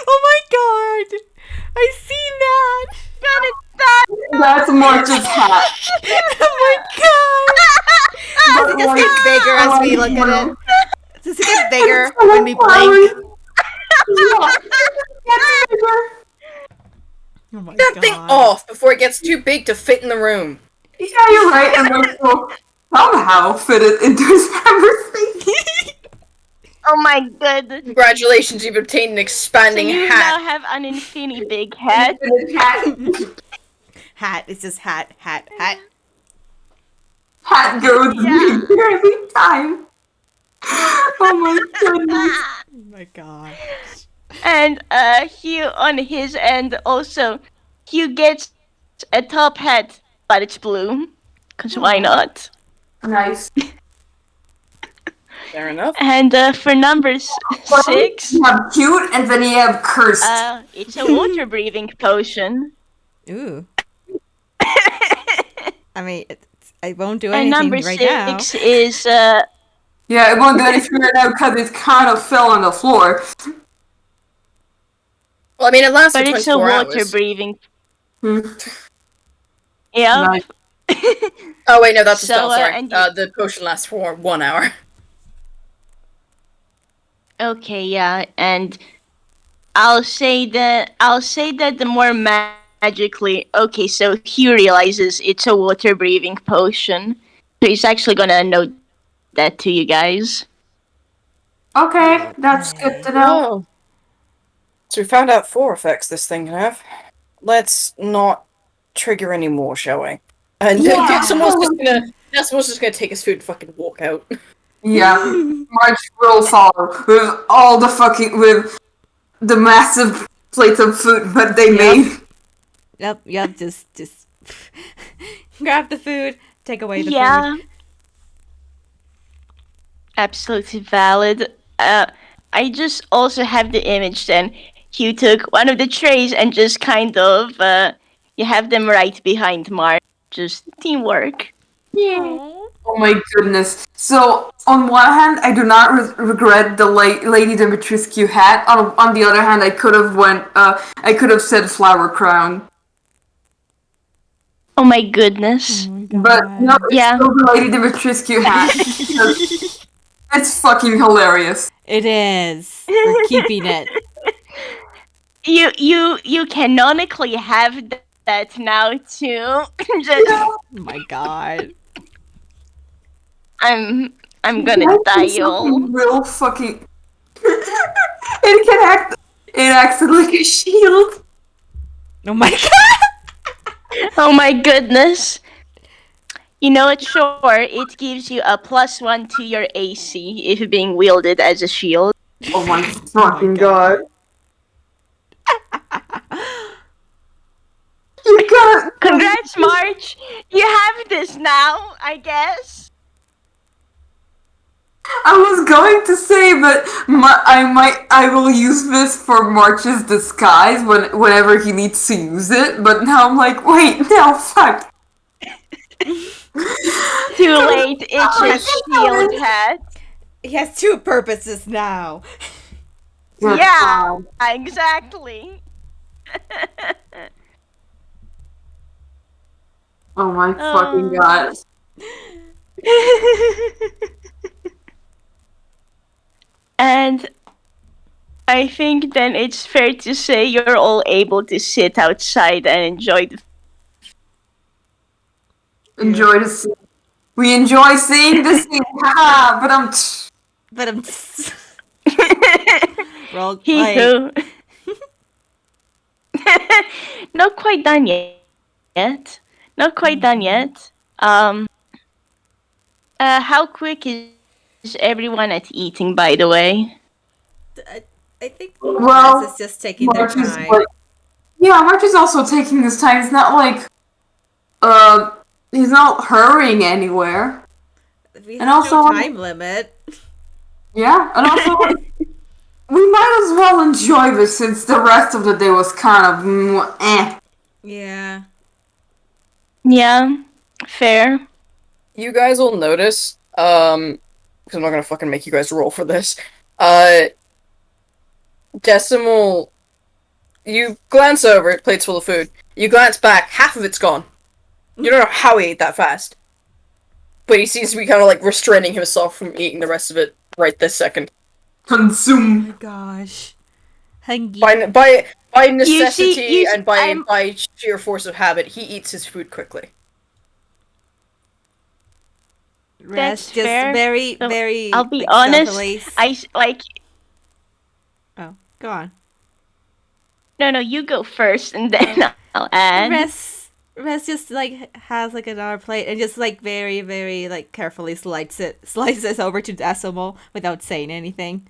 Oh my god! I seen that! That's March's hat. Oh my god! Does it just get bigger as we look at it? Does it get bigger when we blink? Oh my Get that thing off before it gets too big to fit in the room. Yeah, you're right. And also somehow fit it into his hammer face. Oh my goodness. Congratulations, you've obtained an So expanding you hat. now have an infinity big hat. Hat. It's just hat. Hat goes bigger every time. Oh my goodness. Oh my god. And Hugh on his end also, Hugh gets a top hat, but it's blue. Cause why not? Nice. Fair enough. And for number 6, You have cute and then you have cursed. it's a water breathing potion. Ooh. I mean, I won't do And anything number right 6 now. is Yeah, it won't do anything right now because it kind of fell on the floor. Well, I mean, it lasts but for it's a 24 water hours. breathing. Hmm. Yeah. Nice. Oh wait, no, that's a So, spell. Sorry, and the potion lasts for 1 hour. Okay, yeah, and I'll say that the more magically. Okay, so he realizes it's a water breathing potion, so he's actually gonna note that to you guys. Okay, that's good to know. Oh. So we found out 4 effects this thing can have. Let's not trigger any more, shall we? And Yeah. someone's just gonna take his food and fucking walk out. Yeah, March will follow with all the fucking with the massive plates of food that they made. Yep, just grab the food, take away the Yeah, food. absolutely valid. I just also have the image. Then Hugh took one of the trays and just kind of you have them right behind Mark. Just teamwork. Aw. Oh my goodness. So, on one hand, I do not regret the Lady Dimitrescu hat. On the other hand, I could have said flower crown. Oh my goodness. But no, it's Yeah. still the Lady Dimitrescu hat. Because it's fucking hilarious. It is. We're keeping it. You canonically have that now too. Just Oh my god. I'm gonna die, y'all. Real fucking. It acts like a shield. Oh my god. Oh my goodness. You know what? Sure, it gives you a +1 to your AC if being wielded as a shield. Oh my fucking god. You got. Congrats, March! You have this now, I guess. I was going to say, but I will use this for March's disguise whenever he needs to use it. But now I'm like, wait, no, fuck. Too late, it's a shield hat. He has 2 purposes now. Good Yeah, God. exactly. Oh my fucking god. And I think then it's fair to say you're all able to sit outside and enjoy the. Enjoy the scene. We enjoy seeing the scene. Haha, but But I'm roll Hee like hoo. Not quite done yet. Not quite done yet. How quick is everyone at eating, by the way? I think well, Rez is just taking their March is time. like, yeah, March is also taking his time. It's not like, he's not hurrying anywhere. We And have also, no time limit. Yeah, and also, we might as well enjoy this since the rest of the day was kind of eh. Yeah. Yeah, fair. You guys will notice, because I'm not gonna fucking make you guys roll for this. Decimal, you glance over, plate's full of food. You glance back, half of it's gone. You don't know how he ate that fast. But he seems to be kind of like restraining himself from eating the rest of it right this second. Oh Consume. my gosh. Hungry. By necessity you see, and by sheer force of habit, he eats his food quickly. Rez That's just fair. very, So, very. I'll be like, honest. self-policed. Oh, go on. No, you go first, and then I'll add. Rez just like has like another plate and just like very, very like carefully slices over to Decimal without saying anything.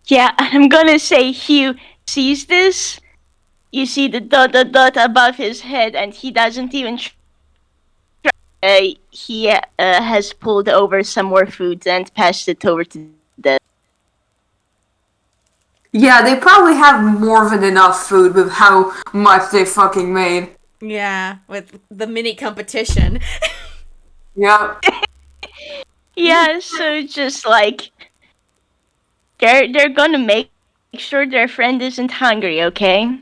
Yeah, I'm gonna say Hugh sees this. You see the dot above his head, and he doesn't even try. He has pulled over some more food and passed it over to the. Yeah, they probably have more than enough food with how much they fucking made. Yeah, with the mini competition. Yeah. Yeah, so just like they're gonna make sure their friend isn't hungry, okay?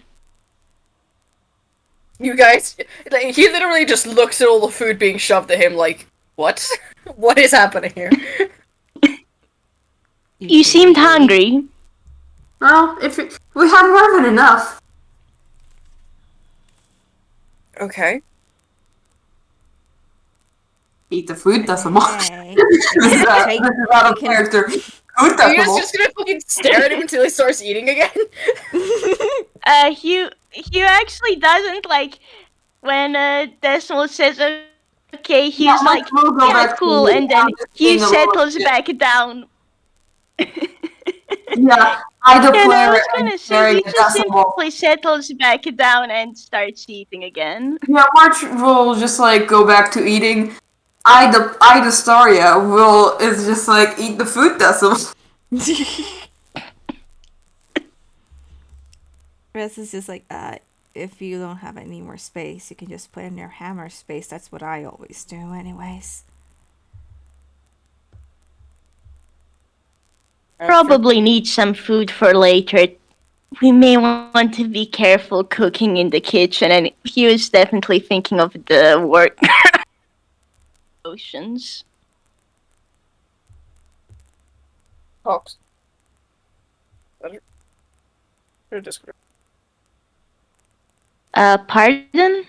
You guys, like, he literally just looks at all the food being shoved at him like, what? What is happening here? You seemed hungry. Well, we have more than enough. Okay. Eat the food, that's a much. Hey. This is out of character. Food, Are you that's guys just gonna fucking stare at him until he starts eating again? Hugh actually doesn't like when Decimal says okay. He's Yeah, like, we'll go yeah, back cool, to and then being Hugh a little settles bit. back down. Yeah, I the Yeah, no, I player was and gonna say carrying he a just decimal. simply settles back down and starts eating again. Yeah, March will just like go back to eating. I the Staria will is just like eat the food decimal. Rez is just like, if you don't have any more space, you can just put in your hammer space. That's what I always do, anyways. Probably need some food for later. We may want to be careful cooking in the kitchen, and Hugh is definitely thinking of the work oceans. Hawks. Pardon?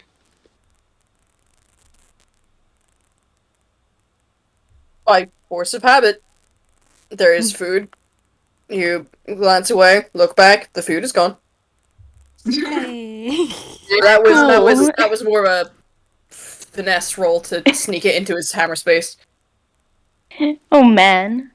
By force of habit, there is food. You glance away, look back, the food is gone. Hey. That was more of a finesse roll to sneak it into his hammer space. Oh man.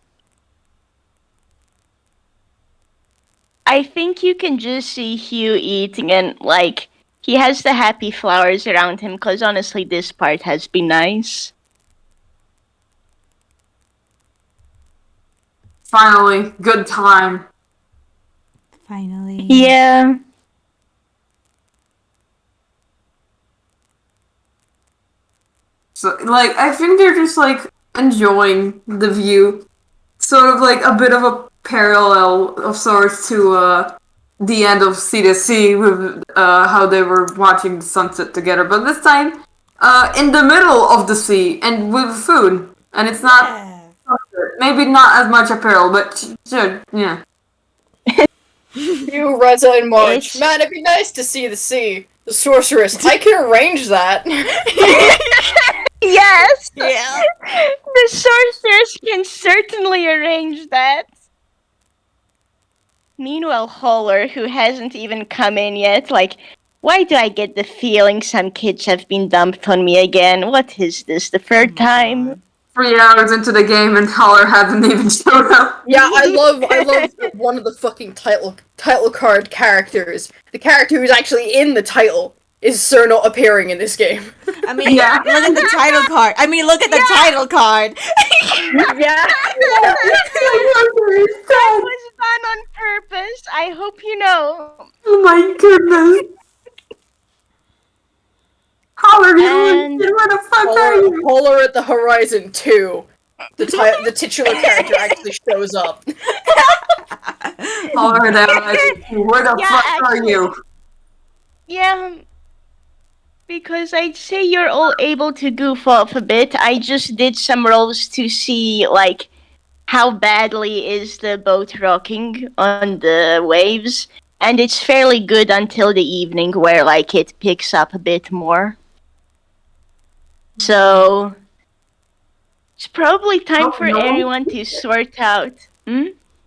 I think you can just see Hugh eating and like he has the happy flowers around him because honestly this part has been nice. Finally, good time. Finally. Yeah. So like I think they're just like enjoying the view. Sort of like a bit of a parallel of sorts to the end of C to C with how they were watching the sunset together, but this time in the middle of the sea and with food. And it's not Maybe not as much apparel, but sure, yeah. You, Rezze, and March. It's- Man, it'd be nice to see the sea. The sorceress. I can arrange that. Yes! Yeah. The sorceress can certainly arrange that. Meanwhile, Holler, who hasn't even come in yet, like, why do I get the feeling some kids have been dumped on me again? What is this, the third time? God. 3 hours into the game and Holler hasn't even showed up. Yeah, I love that one of the fucking title card characters. The character who's actually in the title is so not appearing in this game. I mean, Yeah. look at the title card. I mean, look at the title card. Yeah. That was done on purpose. I hope you know. Oh my goodness. Holler, And- where the fuck are you? Holler at the Horizon 2. The titular character actually shows up. Holler, where the Yeah, fuck are you? Yeah, because I'd say you're all able to goof off a bit. I just did some rolls to see, like, how badly is the boat rocking on the waves, and it's fairly good until the evening where, like, it picks up a bit more. So, it's probably time for no. everyone to sort out. Hmm?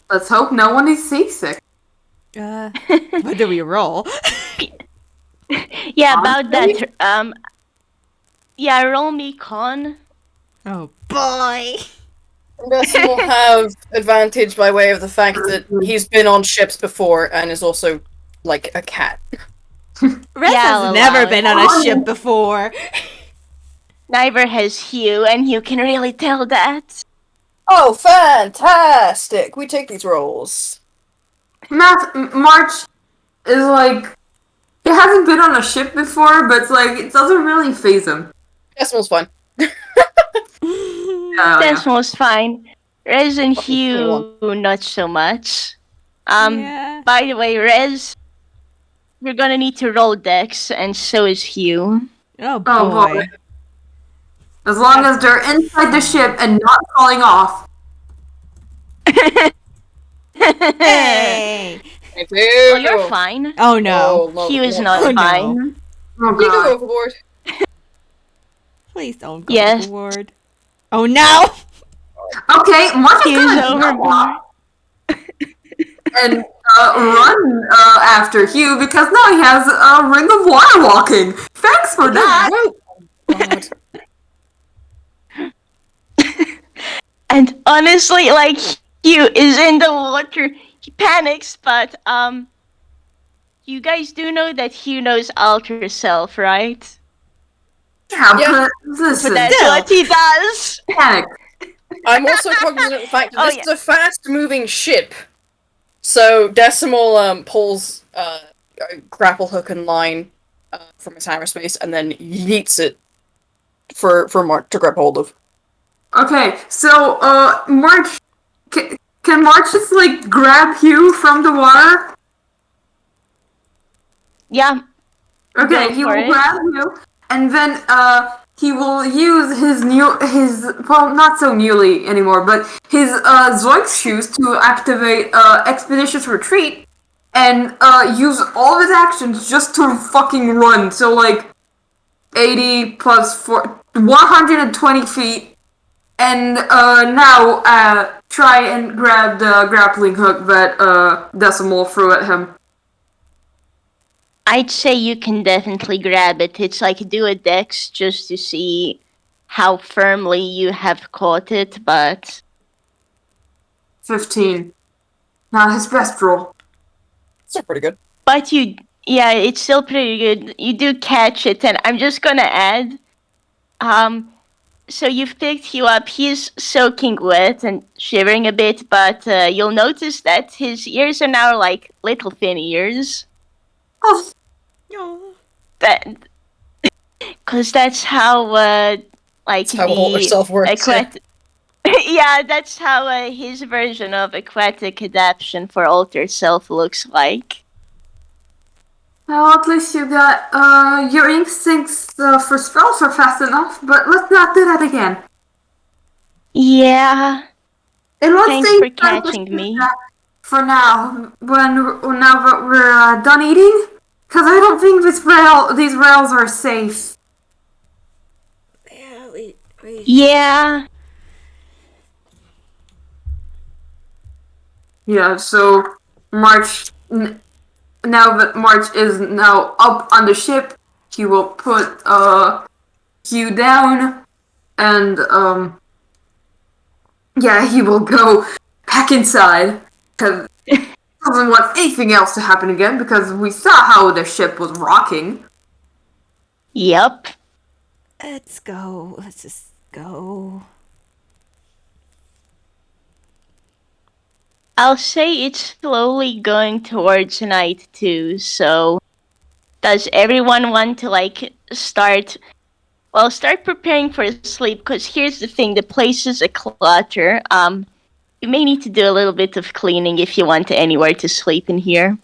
Let's hope no one is seasick. What do we roll? Yeah, about that. Yeah, roll me con. Oh boy. Rezze will have advantage by way of the fact that he's been on ships before and is also like a cat. Rez Yeah, has I'll never allow been it. on a ship before. Neither has Hugh, and you can really tell that. Oh, fantastic! We take these rolls. March is like, he hasn't been on a ship before, but it's like, it doesn't really phase him. Decimal's fine. Yeah, That's most fine. Rez and Fucking Hugh, not so much. Yeah. By the way, Rez, we're gonna need to roll dex, and so is Hugh. Oh boy. Oh, boy. As long as they're inside the ship and not falling off. Hey. Well, you're fine. Oh no. no, Hugh is no. not Oh, no. fine. Oh You go god. overboard. Please don't go Yes. overboard. Oh no. Okay, March is Hugh's gonna jump overboard. off and run after Hugh because now he has a ring of water walking. Thanks for that. God. And honestly, like, Hugh is in the water. He panics, but, you guys do know that Hugh knows Alter Self, right? Yeah, Yeah. but listen, But that's Still. what he does. panic. I'm also cognizant of the fact that Oh, this yeah. is a fast-moving ship. So Decimal pulls a grapple hook and line from his hammer space and then yeets it for Mark to grab hold of. Okay, so March, can March just like grab Hugh from the water? Yeah. Okay, Go he for will it. grab Hugh, and then he will use his well, not so newly anymore, but his Zoink shoes to activate Expeditious Retreat, and use all of his actions just to fucking run. So like 80 plus 120 feet, and now try and grab the grappling hook that Decimal threw at him. I'd say you can definitely grab it. It's like do a dex just to see how firmly you have caught it, but 15. Not his best roll. Still pretty good. yeah, it's still pretty good. You do catch it, and I'm just gonna add, so you've picked Hugh up. He's soaking wet and shivering a bit, but you'll notice that his ears are now like little thin ears. Oh, No. That, cause that's how like That's how the Holler Self works. aquatic. Yeah, that's how his version of aquatic adaptation for Alter Self looks like. well, at least you got your instincts for spells are fast enough, but let's not do that again. Yeah, And let's Thanks think for about this catching me. for now. Now that we're done eating, because I don't think these rails are safe. Yeah, we Yeah. Yeah. So March. Now that March is now up on the ship, he will put Hugh down, and yeah, he will go back inside because he doesn't want anything else to happen again because we saw how the ship was rocking. Yep. let's go. Let's just go. I'll say it's slowly going towards night too, so does everyone want to like start preparing for sleep? Because here's the thing, the place is a clutter. You may need to do a little bit of cleaning if you want anywhere to sleep in here.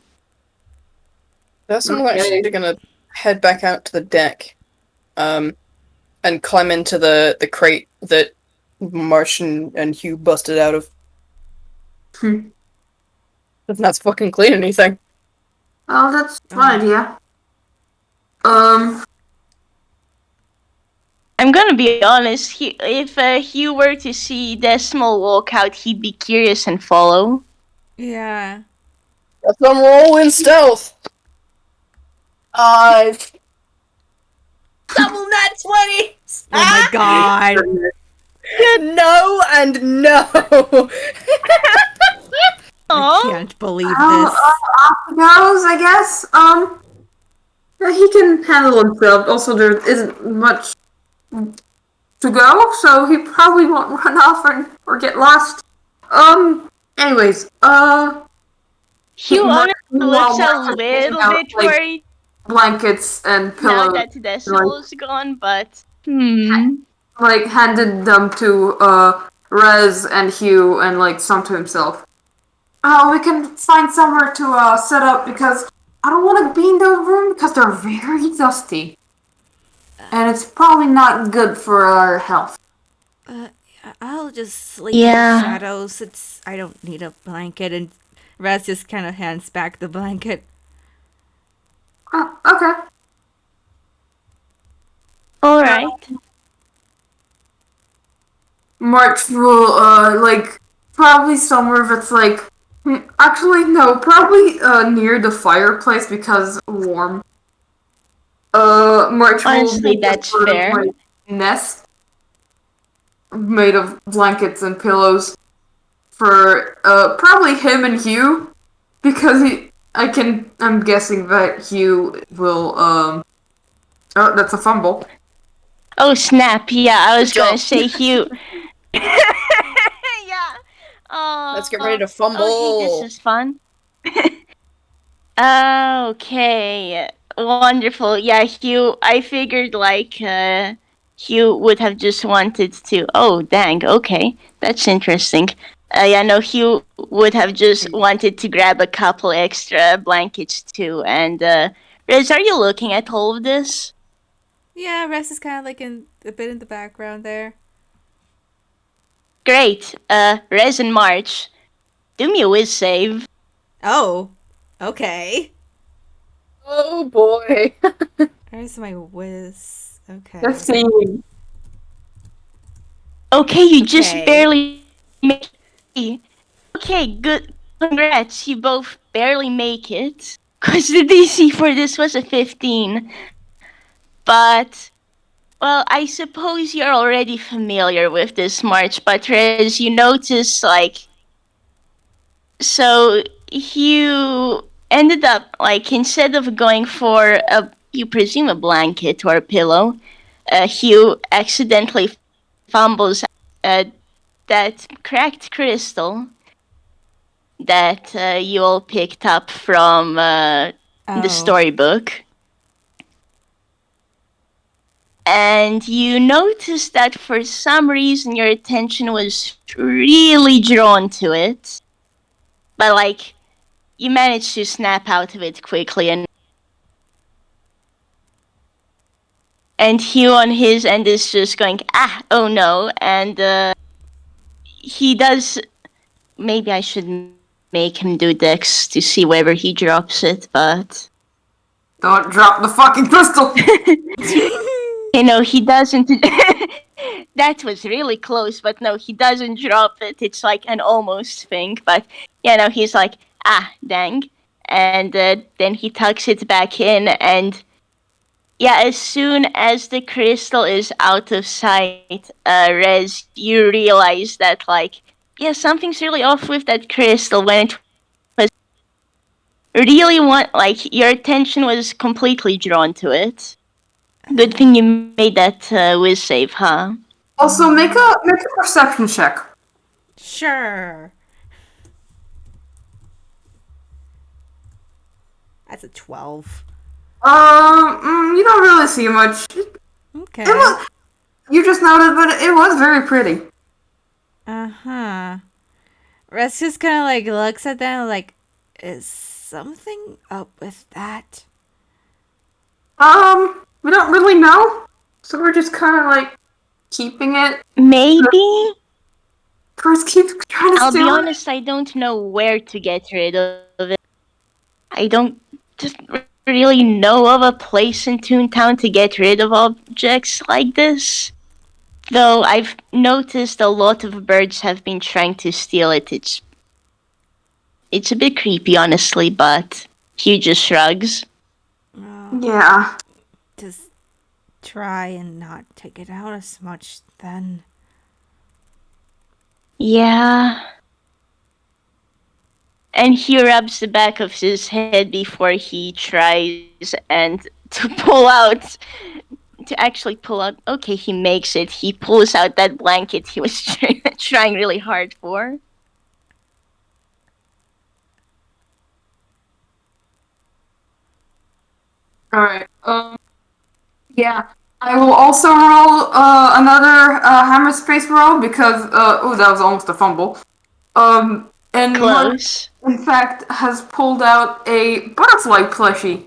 That's when we're actually gonna head back out to the deck, and climb into the crate that Marsh and Hugh busted out of. Hmm. Doesn't have to fucking clean anything. Oh, that's a fun idea. Um, I'm gonna be honest, if Hugh were to see Decimal walk out, he'd be curious and follow. Yeah. That's some roll in stealth. I've double nat 20. Oh my god. No and no. I can't believe this. off he goes, I guess. He can handle himself. Also, there isn't much to go, so he probably won't run off or get lost. Anyways, Hugh honestly looks a Mark is little taking out, bit worried blankets and now pillows, that Decimal's gone, but handed them to Rezze and Hugh and some to himself. We can find somewhere to set up because I don't want to be in the room because they're very dusty. And it's probably not good for our health. I'll just sleep in the shadows. I don't need a blanket. And Raz just kind of hands back the blanket. Oh, okay. alright. March will, probably somewhere that's actually, no, probably near the fireplace because warm. March Honestly, will that's fair. Nest made of blankets and pillows for probably him and Hugh because I'm guessing that Hugh will oh, that's a fumble. Oh snap, yeah, I was Good job. gonna say Hugh. Yeah. Let's get ready to fumble. Oh, hey, this is fun. Okay, wonderful. Yeah, Hugh, I figured Hugh would have just wanted to. Oh, dang. Okay, that's interesting. Yeah, no, Hugh would have just wanted to grab a couple extra blankets too. And Riz, are you looking at all of this? Yeah, Raz is kind of a bit in the background there. Great. Riz and March, do me a whiz save. Oh, okay. Oh boy. Where's my whiz? Okay. Let's see. Okay, you just Okay. barely make it. Okay, good. Congrats, you both barely make it. Because the DC for this was a 15. But, well, I suppose you're already familiar with this march, but Rez, you notice, so you ended up, instead of going for you presume a blanket or a pillow, Hugh accidentally fumbles that cracked crystal that you all picked up from the storybook. And you noticed that for some reason your attention was really drawn to it. But, you managed to snap out of it quickly and Hugh on his end is just going, oh no, and he does maybe I should make him do Dex to see whether he drops it, but Don't drop the fucking crystal. he doesn't. That was really close, but no, he doesn't drop it. It's like an almost thing, but he's like, dang, and then he tucks it back in, and yeah, as soon as the crystal is out of sight, Rez, you realize that something's really off with that crystal when it was really your attention was completely drawn to it. Good thing you made that whiz save, huh? Also, make a perception check. Sure. That's a 12. You don't really see much. Okay. You just noticed, but it was very pretty. Uh-huh. Russ just kind of like looks at them like, is something up with that? We don't really know, so we're just kind of like keeping it. Maybe. Chris keeps trying to I'll be steal it. honest, I don't know where to get rid of it. I don't just really know of a place in Toontown to get rid of objects like this. Though I've noticed a lot of birds have been trying to steal it. It's a bit creepy, honestly, but Hugh just shrugs. Yeah. Just try and not take it out as much then. Yeah. And he rubs the back of his head before he tries to actually pull out. Okay, he makes it. He pulls out that blanket he was trying really hard for. Alright, yeah. I will also roll another hammer space roll because that was almost a fumble. And Close. Mark, in fact, has pulled out a butterfly plushie.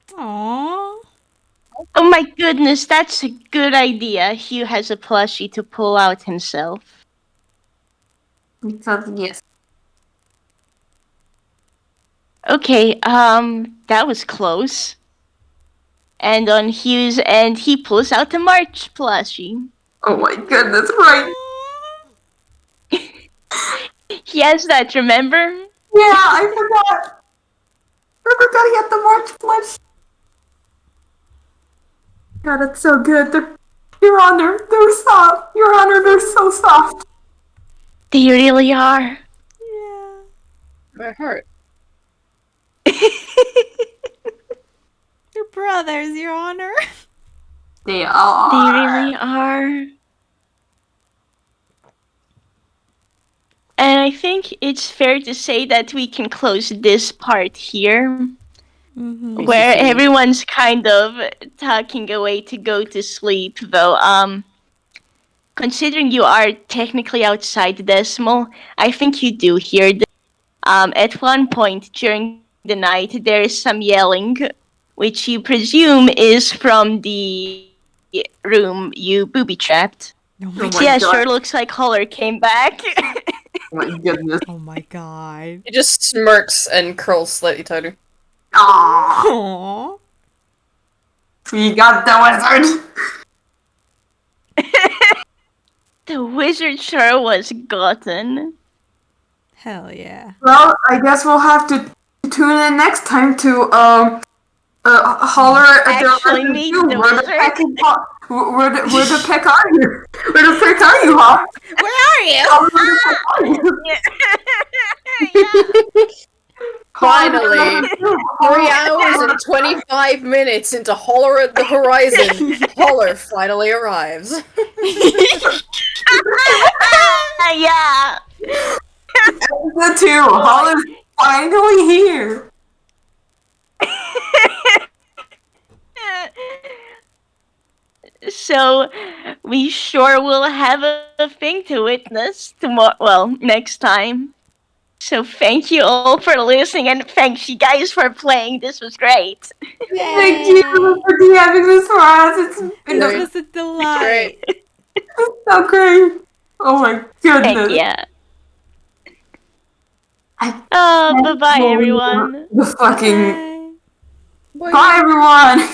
Aww. Oh my goodness, that's a good idea. Hugh has a plushie to pull out himself. Because yes. Okay, that was close. And on Hugh's end, he pulls out the March plushie. Oh my goodness, right? He has that, remember? Yeah, I forgot. I forgot he had the March plush. God, it's so good. Your Honor, they're soft. Your Honor, they're so soft. They really are. Yeah. My heart. Your brothers, Your Honor. They are. They really are. And I think it's fair to say that we can close this part here, Mm-hmm. where everyone's kind of tucking away to go to sleep, though. Considering you are technically outside the decimal, I think you do hear this. At one point during the night, there is some yelling, which you presume is from the room you booby-trapped. Oh Oh my, my Yeah, God. sure looks like Holler came back. Oh my goodness. oh my god. He just smirks and curls slightly tighter. Aww. Aww. We got the wizard. The wizard sure was gotten. Hell yeah. Well, I guess we'll have to tune in next time to Holler at Actually the meet Zoo. the Where the wizard. peck is where the peck are you? Where the peck are you, Hop? Where are you? Where the peck are you? Yeah. Finally, 3 hours and 25 minutes into Holler at the Horizon, Holler finally arrives. Yeah. Episode 2. Holler's finally here. So we sure will have a thing to witness tomorrow. Well, next time. So thank you all for listening, and thanks you guys for playing. This was great. Thank you for DMing this for us. It's been Great. This was a delight. Great. so great. Oh my Heck goodness. yeah. Bye-bye, everyone. The fucking Bye. bye everyone.